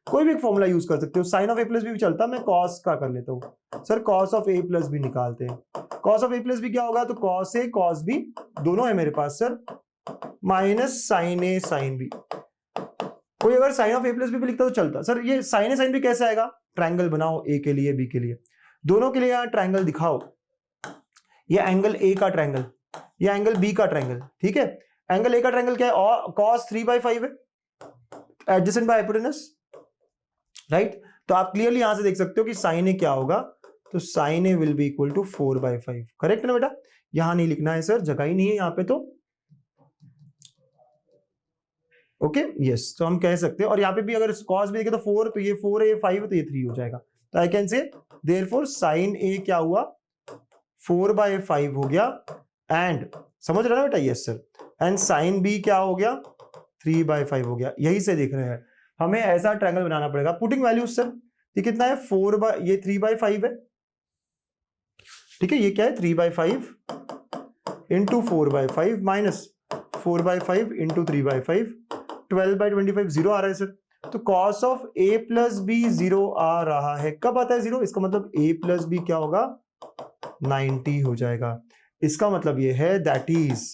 कोई भी फॉर्मूला यूज कर सकते हो, sine of A plus B भी चलता, मैं cos का कर लेता हूं। Sir cos of A plus B निकालते हैं, cos of A plus B क्या होगा, तो cos A cos B दोनों है मेरे पास sir, minus sine A sine B। कोई अगर sine of A plus B भी लिखता तो चलता। सर ये साइन A साइन B कैसे आएगा, ट्रायंगल बनाओ A के लिए B के लिए, दोनों के लिए यहाँ ट्रायंगल दिखाओ। ये एंगल A का ट्रायंगल, ये एंगल B का ट्रायंगल, ठीक है। एंगल A का ट्रायंगल क्या है, और cos 3/5 है, एडजेसेंट बाय हाइपोटेनस, राइट। तो आप क्लियरली यहां से देख सकते हो कि साइन ए क्या होगा, तो sine a will be equal to 4/5, correct है ना बेटा। यहां नहीं लिखना है सर, जगह ही नहीं है यहाँ पे, तो ओके यस। तो हम कह सकते हैं, और यहाँ पे भी अगर cos भी देखे तो 4, तो ये 4 है, ये 5 है, तो ये 3 हो जाएगा। तो I can say therefore sine a क्या हुआ, 4/5 हो गया, एंड समझ रहे ना बेटा, yes sir, and sine b क्या हो गया, 3/5 हो गया। यही से देख रहे हैं, हमें ऐसा ट्रायंगल बनाना पड़ेगा। पुटिंग वैल्यूज सर, ये कितना है, ये 3/5 है, ठीक है, ये क्या है 3/5 इंटू 4/5 माइनस 4/5 इंटू 3/5, 12/25 जीरो आ रहा है सर। तो cos of A plus B 0 आ रहा है। कब आता है 0, इसका मतलब A plus B क्या होगा, 90 हो जाएगा। इसका मतलब ये है that is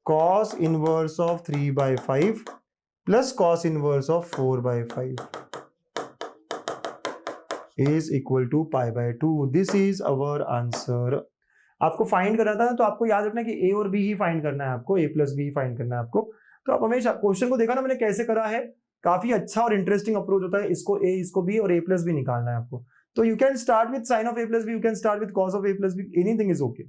cos inverse of 3/5 plus cos inverse of 4/5 is equal to π/2। This is our answer. आपको फाइंड करना था, तो आपको याद रखना कि A और B ही फाइंड करना है आपको, A plus B he find करना है आपको। तो आप हमेशा क्वेश्चन को देखा ना मैंने कैसे करा है, काफी अच्छा और इंटरेस्टिंग अप्रोच होता है। इसको A, इसको B और A plus B निकालना है आपको। तो you can start with sine of A plus B, you can start with cos of A plus B, anything is okay,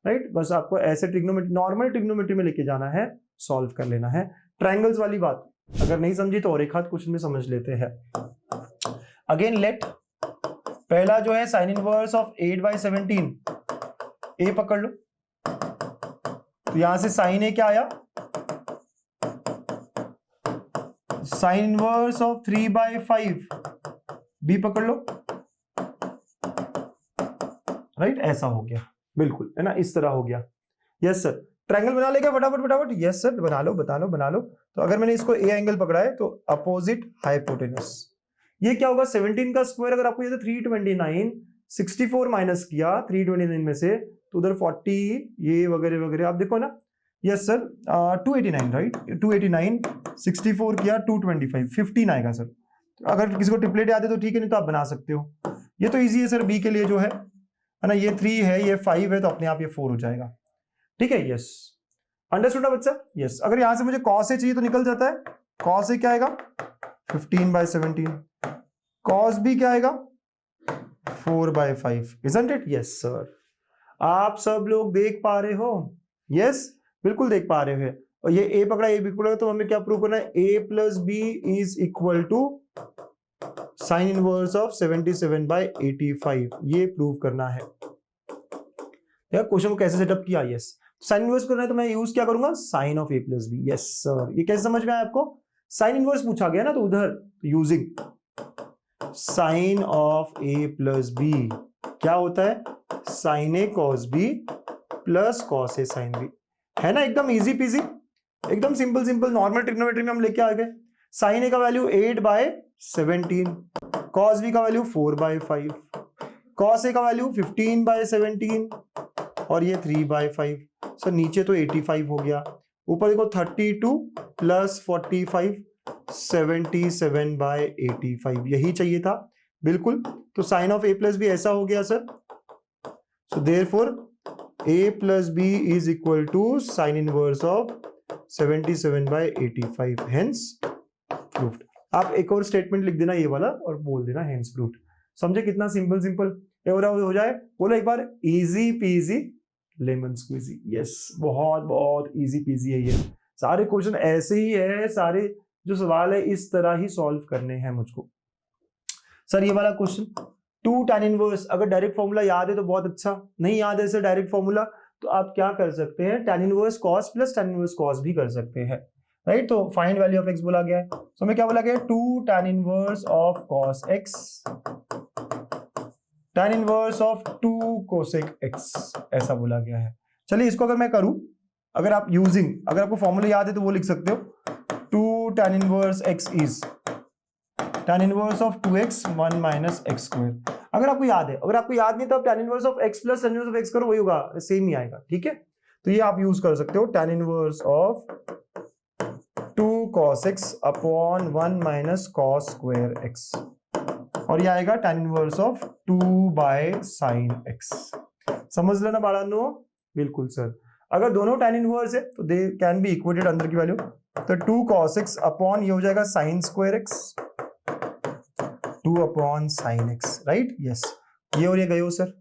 right. बस आपको ऐसे ट्रिग्नोमेट्री, नॉर्मल ट्रिग्नोमेट्री में लेके जाना है, सॉल्व कर लेना है। ट्रायंगल्स वाली बात अगर नहीं समझी तो और एक हाथ क्वेश्चन में समझ लेते हैं। अगेन लेट, पहला जो है साइन इनवर्स ऑफ 8/17, A पकड़ लो, तो यहां से साइन A क्या आया, साइन इनवर्स ऑफ 3/5, B पकड़ लो, राइट, ऐसा हो गया, बिल्कुल है ना, इस तरह हो गया। यस सर, ट्रायंगल बना लेगा फटाफट फटाफट, यस सर बना लो बना लो। तो अगर मैंने इसको A एंगल पकड़ा है तो अपोजिट हाइपोटेनस, ये क्या होगा 17 का स्क्वायर, अगर आपको ये तो 329, 64 माइनस किया 329 में से तो उधर 40 ये वगैरह वगैरह आप देखो ना। यस सर 289 राइट, 289 64 किया 225 15 आएगा सर। अगर किसी को ट्रिपलेट याद है तो ठीक है, नहीं तो आप बना सकते हो। ये तो इजी है सर बी के लिए जो है ना, ये 3 है ये 5 है तो अपने आप ये 4 हो जाएगा। ठीक है यस, अंडरस्टूड ना बच्चा। यस अगर यहां से मुझे cos a चाहिए तो निकल जाता है। cos a क्या आएगा 15/17, cos b क्या आएगा 4/5, isn't it? यस सर, आप सब लोग देख पा रहे हो? यस बिल्कुल देख पा रहे हो। और ये a पकड़ा a b पकड़ा तो हमें क्या प्रूव करना है, a + b is equal to sine inverse of 77/85, ये प्रूव करना है। यार क्वेश्चन को कैसे सेटअप किया, यस साइन इनवर्स करना है तो मैं यूज क्या करूंगा, sine of a + b। Yes sir, ये कैसे समझ में आया आपको, साइन इनवर्स पूछा गया ना तो उधर using sine of a + b क्या होता है, sine a cos b plus cos a sin b, है ना एकदम इजी पीजी, एकदम सिंपल सिंपल नॉर्मल ट्रिग्नोमेट्री में हम लेके आ गए। साइन a का वैल्यू 8/17, cos b का वैल्यू 4/5, cos a का वैल्यू 15/17 और ये 3/5। सर नीचे तो 85 हो गया, ऊपर देखो 32 + 45 77/85, यही चाहिए था बिल्कुल। तो साइन ऑफ a + b ऐसा हो गया sir. So therefore a + b is equal to sine inverse of 77/85, hence proved. आप एक और स्टेटमेंट लिख देना ये वाला और बोल देना हेंस प्रूव्ड। समझे कितना सिंपल सिंपल हो जाए, बोलो एक बार, easy peasy lemon squeezy. Yes बहुत बहुत इजी पीजी है ये, सारे क्वेश्चन ऐसे ही है, सारे जो सवाल है इस तरह ही सॉल्व करने हैं मुझको। सर ये वाला क्वेश्चन 2 tan इनवर्स, अगर डायरेक्ट फॉर्मूला याद है तो बहुत अच्छा, नहीं याद है सर डायरेक्ट फॉर्मूला तो आप क्या कर सकते हैं, tan inverse cos plus tan inverse cos भी कर सकते हैं राइट। तो फाइंड वैल्यू ऑफ x बोला गया है, तो हमें क्या बोला गया है, 2 tan inverse of cos x tan inverse of 2 cosec x, ऐसा बोला गया है। चलिए इसको अगर मैं करूं, अगर आप यूजिंग, अगर आपको फॉर्मूला याद है तो वो लिख सकते हो, 2 tan inverse x is tan inverse of 2x 1 - x²। अगर आपको याद है, अगर आपको याद नहीं तो आप tan inverse of x plus tan inverse of x करो, वही होगा, सेम ही आएगा। ठीक है, तो ये आप यूज कर सकते हो, tan inverse of 2 cos x upon 1 - cos² x, और ये आएगा tan inverse of 2/sin x। समझ लेना बाळांनो, बिल्कुल सर। अगर दोनों tan इनवर्स है तो दे कैन बी इक्वेटेड अंदर की वैल्यू, तो 2 cos x अपॉन ये हो जाएगा sin² x 2/sin x, right. Yes ये और ये गए हो सर,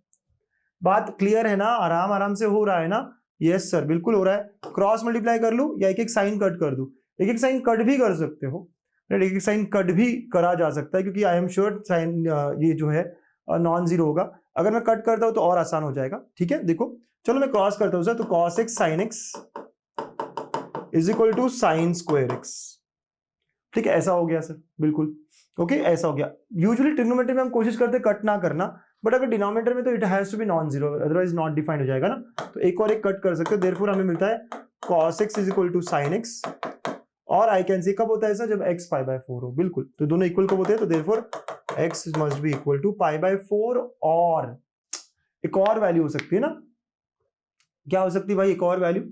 बात क्लियर है ना, आराम आराम से हो रहा है ना। यस सर बिल्कुल हो रहा है। क्रॉस मल्टीप्लाई कर लूं या एक एक साइन कट कर दूं, एक एक साइन कट भी कर सकते हो, एक एक साइन कट भी करा जा सकता है, क्योंकि आई एम श्योर साइन ये जो है नॉन जीरो होगा। अगर मैं कट करता हूं तो और आसान हो जाएगा। ठीक है, देखो चलो मैं क्रॉस करता हूं सर, तो cos x sin x is equal to sin² x। ठीक है, ऐसा हो गया सर, बिल्कुल ओके ऐसा हो गया। यूजुअली ट्रिग्नोमेट्री में हम कोशिश करते हैं कट ना करना, बट अगर डिनोमिनेटर में तो it has to be non zero, otherwise not defined हो जाएगा ना। तो एक और एक कट कर सकते हो, देयरफॉर हमें मिलता है cos x is equal to sin x, और आई कैन सी कब होता है ऐसा, जब x π/4 हो, बिल्कुल। तो दोनों इक्वल कब होते हैं, तो therefore x must be equal to π/4, और एक और वैल्यू हो सकती है ना, क्या हो सकती है भाई, एक और वैल्यू,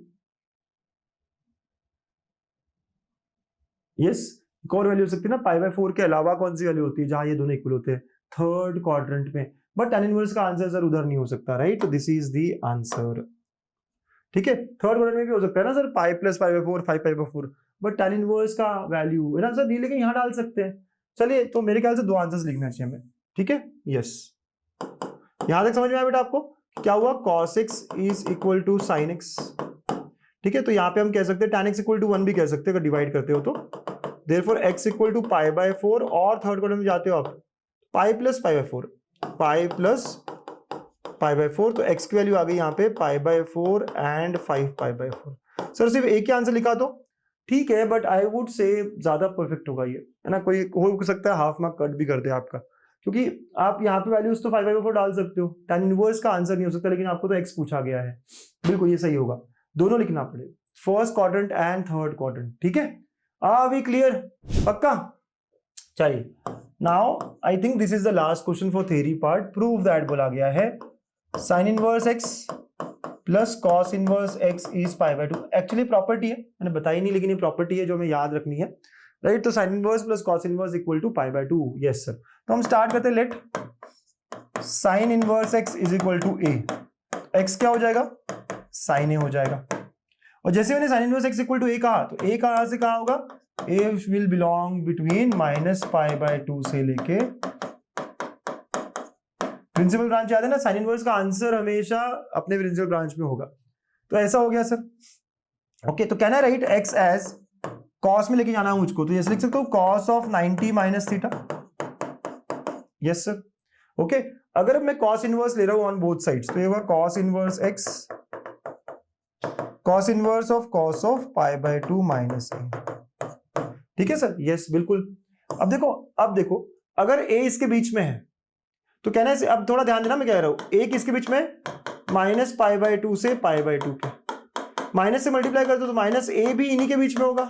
यस एक और वैल्यू हो सकती है ना, π/4 के अलावा कौन सी वैल्यू होती है जहां ये दोनों इक्वल होते हैं, थर्ड क्वाड्रेंट में। बट tan इनवर्स का आंसर सर उधर नहीं हो सकता, राइट। तो दिस इज द आंसर। ठीक है, थर्ड क्वाड्रेंट में भी हो सकता है ना सर, π + π/4 5π/4, बट tan इनवर्स का वैल्यू है ना सर, लेकिन यहां डाल सकते हैं। चलिए तो मेरे ख्याल से दो आंसर्स लिखना चाहिए हमें। ठीक है, यस यहां तक समझ में आया बेटा आपको, क्या हुआ, cos x is equal to sin x। ठीक है, तो यहाँ पे हम कह सकते हैं tan x इक्वल टू 1 भी कह सकते हैं अगर डिवाइड करते हो तो, देयरफॉर x इक्वल टू π/4, और थर्ड क्वाड्रेंट में जाते हो आप π + π/4, π + π/4, तो x की वैल्यू आ गई यहाँ पे π/4 एंड 5π/4। सर सिर्फ एक ही आंसर लिखा तो ठीक है, बट आई वुड से ज्यादा परफेक्ट होगा ये, है ना। कोई हो सकता है हाफ मार्क कट भी कर दे आपका, क्योंकि आप यहाँ पे वैल्यूज तो 5/4 डाल सकते हो, tan इनवर्स का आंसर नहीं हो सकता, लेकिन आपको तो x पूछा गया है, बिल्कुल ये सही होगा। दोनों लिखना पड़ेगा, first quadrant and third quadrant. ठीक है, आर वी क्लियर, पक्का। चलिए now I think this is the last question for theory part. Prove that बोला गया है sign inverse x plus cos inverse x is pi by to. Actually property है, मैंने बताई नहीं, लेकिन ये प्रॉपर्टी है जो हमें याद रखनी है, राइट। तो sine inverse plus cos inverse equal to pi by two. Yes sir. तो हम स्टार्ट करते हैं। Let sine inverse x is equal to a. X क्या हो जाएगा? साइन ए हो जाएगा। और जैसे मैंने sine inverse x equal to a कहा, तो ए कहां से कहा होगा? A will belong between minus pi by two से लेके प्रिंसिपल ब्रांच। याद है ना, साइन इनवर्स का आंसर हमेशा अपने प्रिंसिपल ब्रांच में होगा। तो ऐसा हो गया सर। ओके, तो कहना राइट एक्स एज कॉस में लेके जाना है मुझको, तो जैसे लिख सकते हो cos of 90 minus theta. Yes sir. Okay, अगर मैं कॉस इनवर्स ले रहा हूं ऑन बोथ साइड्स, तो ये होगा cos inverse x cos inverse of cos of pi by two minus a. ठीक है सर। यस बिल्कुल। अब देखो अगर ए इसके बीच में है तो कहना है, अब थोड़ा ध्यान देना, मैं कह रहा हूं ए किसके बीच में? माइनस पाई बाय टू से पाई बाय टू के। माइनस से मल्टीप्लाई कर दो तो माइनस ए भी इन्हीं के बीच में होगा।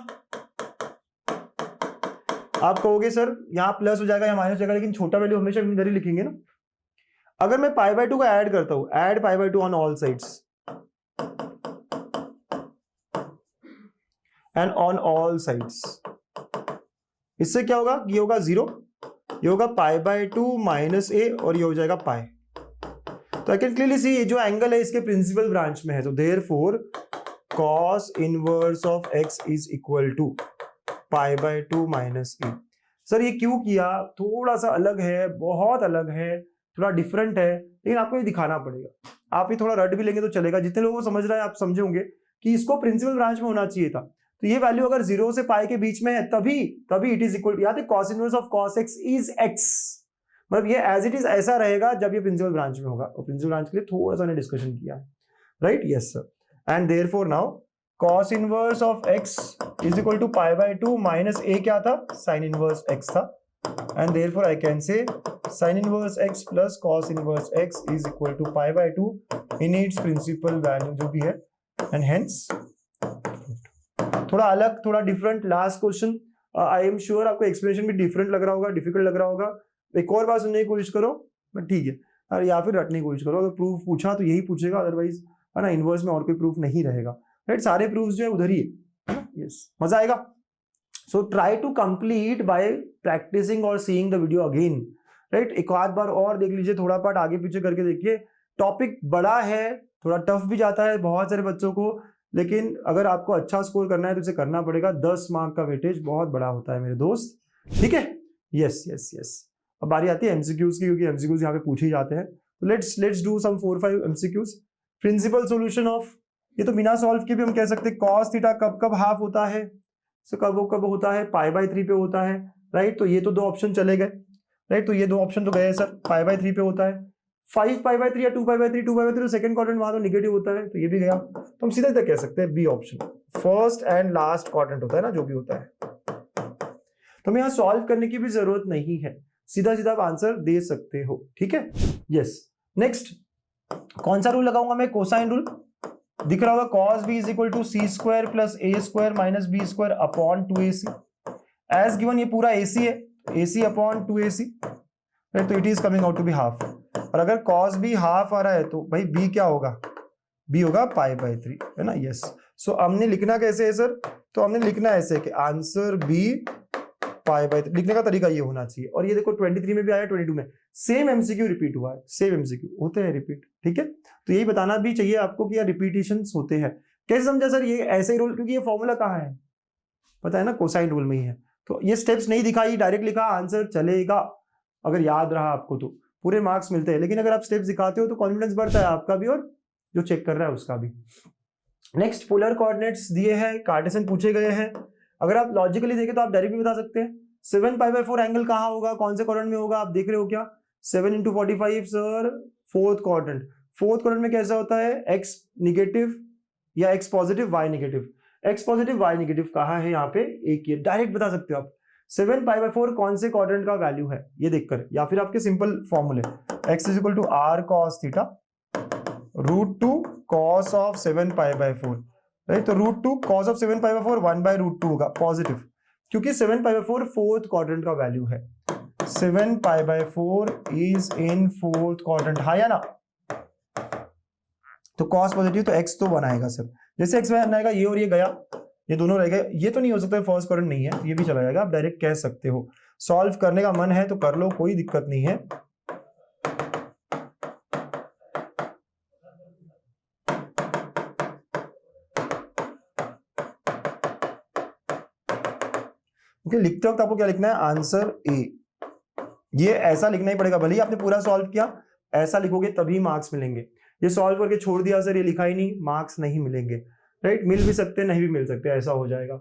आप कहोगे सर यहां प्लस हो जाएगा या माइनस हो जाएगा, लेकिन छोटा वैल्यू हमेशा इधर ही लिखेंगे ना। अगर मैं पाई बाय टू का ऐड करता हूं, add pi by to on all sides and on all sides, इससे क्या होगा? ये होगा 0, ये होगा पाई बाय टू माइनस ए, और ये हो जाएगा पाई। तो आई कैन क्लियरली सी जो एंगल है इसके प्रिंसिपल ब्रांच में है, तो therefore cos inverse of x is equal to pi by two minus a. Sir ये क्यों किया? थोड़ा सा अलग है, बहुत अलग है, थोड़ा डिफरेंट है, लेकिन आपको ये दिखाना पड़ेगा। आप ये थोड़ा रट भी लेंगे तो चलेगा। जितने लोगों को समझ रहा है आप समझे होंगे कि इसको प्रिंसिपल ब्रांच में होना चाहिए था। तो ये वैल्यू अगर 0 से पाई के बीच में है तभी इट इज इक्वल, याद है cos inverse of cos x is x, मतलब ये एज इट इज ऐसा रहेगा जब ये प्रिंसिपल ब्रांच में होगा। और प्रिंसिपल ब्रांच के लिए थोड़ा सा मैंने डिस्कशन किया है, right. Yes sir. And therefore now cos inverse of x is equal to pi by two minus a क्या था? साइन इनवर्स एक्स था। And therefore I can say sine inverse x plus cos inverse x is equal to pi by two in its principal value जो भी है, and hence थोड़ा अलग, थोड़ा different. Last question, I am sure आपको explanation भी different लग रहा होगा, डिफिकल्ट लग रहा होगा। एक और बार सुनने की कोशिश करो, बट ठीक है, और या फिर रटने की कोशिश करो। अगर प्रूफ पूछा तो यही पूछेगा, अदरवाइज है ना इनवर्स में और कोई प्रूफ नहीं रहेगा, राइट। सारे प्रूफ जो है उधर ही है ना। यस, मजा आएगा। So try to complete by practising और seeing the video again, right. एक आध बार और देख लीजिए, थोड़ा पार्ट आगे पीछे करके देखिए। टॉपिक बड़ा है, थोड़ा टफ भी जाता है बहुत सारे बच्चों को, लेकिन अगर आपको अच्छा स्कोर करना है तो इसे करना पड़ेगा। 10 मार्क का वेटेज बहुत बड़ा होता है मेरे दोस्त, ठीक है। Yes yes yes. अब बारी आती है एमसीक्यूज की, क्योंकि एमसीक्यूज यहाँ पे पूछे ही जाते हैं। तो let's do some 4-5 MCQs. Principal solution of, ये तो बिना सॉल्व के भी हम कह सकते हैं कॉस थीटा कब कब हाफ होता है, सो कब होता है? पाई बाय 3 पे होता है, राइट। तो ये तो 2 ऑप्शन चले गए, राइट। तो ये 2 ऑप्शन तो गए सर, पाई बाय 3 पे होता है। 5 पाई बाय 3 या 2 पाई बाय 3, 2 पाई बाय 3 तो सेकंड क्वाड्रेंट वहां तो नेगेटिव होता है, तो ये भी गया। तो हम सीधा सीधा कह सकते हैं b option, first and last quadrant होता है ना जो भी होता है। तो हमें यहाँ सॉल्व करने की भी जरूरत नहीं है, सीधा सीधा आप आंसर दे सकते हो, ठीक है। यस। नेक्स्ट कौन सा रूल लगाऊंगा मैं? Cosine rule. दिख रहा होगा cos b is equal to c square plus A square minus B square upon 2ac। As given ये पूरा ac है, ac अपॉन 2ac, राइट। तो it is coming out to be half. और अगर cos b half आ रहा है तो भाई b क्या होगा? b होगा पाई बाय 3, है ना। यस। सो हमने लिखना कैसे है सर? तो हमने लिखना ऐसे कि आंसर b पाई बाय 3। लिखने का तरीका ये होना चाहिए। और ये देखो 23 में भी आया, 22 में सेम एमसीक्यू रिपीट हुआ है, सेम एमसीक्यू होते हैं रिपीट, ठीक है। तो यही बताना भी चाहिए आपको कि यार रिपीटिशंस होते हैं। कैसे समझा सर? ये ऐसे ही रूल, क्योंकि ये फॉर्मूला कहाँ है पता है ना, कोसाइन रूल में ही है। तो ये स्टेप्स नहीं दिखाई, डायरेक्ट लिखा, आंसर चलेगा। अगर याद रहा आपको तो पूरे मार्क्स मिलते हैं, लेकिन अगर आप स्टेप्स दिखाते हो तो कॉन्फिडेंस बढ़ता है आपका भी और जो चेक कर रहा है उसका भी। नेक्स्ट, पोलर कोऑर्डिनेट्स दिए हैं, कार्टेशियन पूछे गए हैं। अगर आप लॉजिकली देखें तो आप डायरेक्ट भी बता सकते हैं 7 पाई बाय 4 एंगल कहाँ होगा, कौन से क्वाड्रेंट में होगा? आप देख रहे हो क्या? 7 × 45 sir, fourth quadrant. Fourth quadrant में कैसा होता है? एक्स निगेटिव या x positive y negative. X positive y negative कहाँ है यहाँ पे? एक ये डायरेक्ट बता सकते हो आप। 7 पाई बाय 4 कौन से क्वाड्रेंट का वैल्यू है ये देखकर, या फिर आपके सिंपल फॉर्मूले x is equal to r cos theta √2 cos of 7 pi by 4, right. तो √2 cos ऑफ 7 पाई बाय 4 1/√2 होगा पॉजिटिव, क्योंकि 7 पाई बाय 4 फोर्थ क्वाड्रेंट का वैल्यू है। 7 pi by 4 is in fourth quadrant, हाँ या ना? तो कॉस पॉजिटिव तो x तो 1 आएगा सर। जैसे x 1 आएगा, ये और ये गया, ये दोनों रह गए। ये तो नहीं हो सकता, फर्स्ट क्वाड्रेंट नहीं है, ये भी चला जाएगा। आप डायरेक्ट कह सकते हो। सॉल्व करने का मन है तो कर लो, कोई दिक्कत नहीं है। ओके, लिखते वक्त आपको क्या लिखना है? Answer A. ये ऐसा लिखना ही पड़ेगा, भले ही आपने पूरा सॉल्व किया, ऐसा लिखोगे तभी मार्क्स मिलेंगे। ये सॉल्व करके छोड़ दिया सर, ये लिखा ही नहीं, मार्क्स नहीं मिलेंगे। राइट, मिल भी सकते नहीं भी मिल सकते, ऐसा हो जाएगा।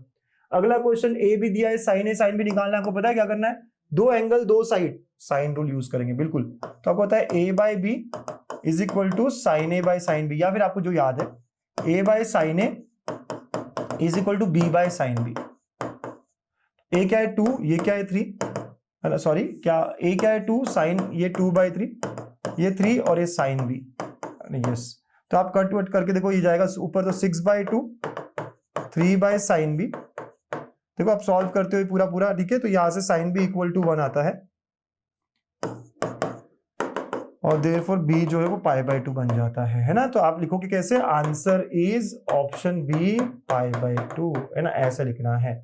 अगला क्वेश्चन ए भी दिया है, साइन ए साइन बी निकालना है। आपको पता है क्या करना है? दो एंगल दो साइड, साइन रूल यूज करेंगे बिल्कुल। तो आपको पता है a by b is equal to sine A by sine b, या फिर आपको जो याद है a by sine A is equal to b by sine b. A क्या है 2, ये क्या है 3, सॉरी क्या ए क्या है 2 साइन, ये 2/3, ये 3 और ये साइन बी। यस, तो आप कट वट करके देखो, ये जाएगा ऊपर तो 6/2 3 बाई साइन बी। देखो आप सॉल्व करते हुए पूरा पूरा, ठीक है। तो यहां से साइन बी इक्वल टू 1 आता है और देयरफॉर बी जो है वो π/2 बन जाता है ना। तो आप लिखोगे कैसे? आंसर इज ऑप्शन बी π/2, है ना, ऐसा लिखना है।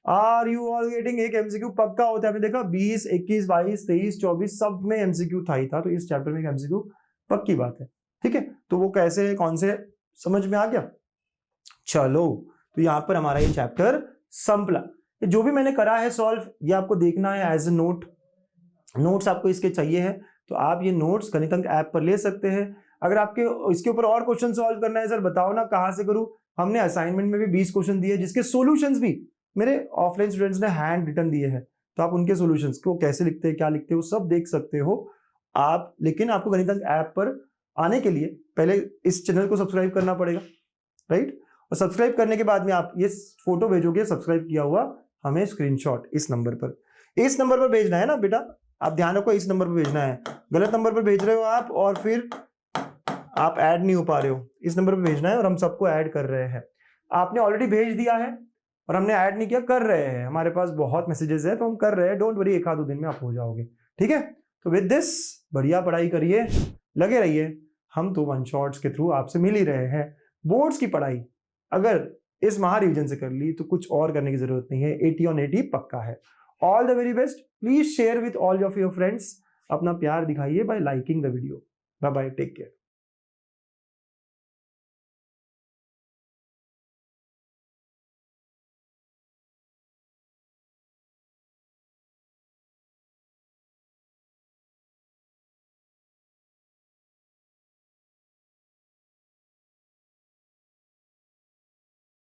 Are you all getting? एक एमसीक्यू पक्का होता है। आपने देखा 20, 21, 22, 23, 24 सब में एमसीक्यू था ही था, तो इस चैप्टर में एक एमसीक्यू पक्की बात है, ठीक है। तो वो कैसे, कौन से, समझ में आ गया? चलो, तो यहां पर हमारा ये चैप्टर संपला। जो भी मैंने करा है सॉल्व, ये आपको देखना है एज ए नोट। नोट्स आपको इसके चाहिए है तो आप ये नोट्स गणितंक ऐप पर ले सकते हैं। अगर आपके इसके ऊपर और क्वेश्चन सॉल्व करना है, सर बताओ ना कहां से करूं। हमने असाइनमेंट में भी 20 क्वेश्चन दिए, जिसके सॉल्यूशंस भी मेरे ऑफलाइन स्टूडेंट्स ने हैंड रिटन दिए हैं। तो आप उनके सॉल्यूशंस को कैसे लिखते हैं, क्या लिखते हैं, वो सब देख सकते हो आप। लेकिन आपको गणितंक ऐप पर आने के लिए पहले इस चैनल को सब्सक्राइब करना पड़ेगा, राइट। और सब्सक्राइब करने के बाद में आप ये फोटो भेजोगे सब्सक्राइब किया हुआ, हमें स्क्रीनशॉट इस नंबर पर भेजना है ना बेटा। आप ध्यान रखो, इस नंबर पर भेजना है। गलत नंबर पर भेज रहे हो आप और फिर आप ऐड नहीं हो पा रहे हो, इस नंबर पर भेजना है और हम सबको ऐड कर रहे हैं। आपने ऑलरेडी भेज दिया है और हमने ऐड नहीं किया, कर रहे हैं। हमारे पास बहुत मैसेजेस है तो हम कर रहे हैं, डोंट वरी, एक आध दो दिन में आप हो जाओगे, ठीक है। तो विद दिस बढ़िया पढ़ाई करिए, लगे रहिए। हम तो वन शॉट्स के थ्रू आपसे मिल ही रहे हैं। बोर्ड्स की पढ़ाई अगर इस महा रिवीजन से कर ली तो कुछ और करने की जरूरत नहीं है, 80 on 80 पक्का है। All the very best. Please share with all of your friends. अपना प्यार दिखाइए by liking the video. Bye bye, take care.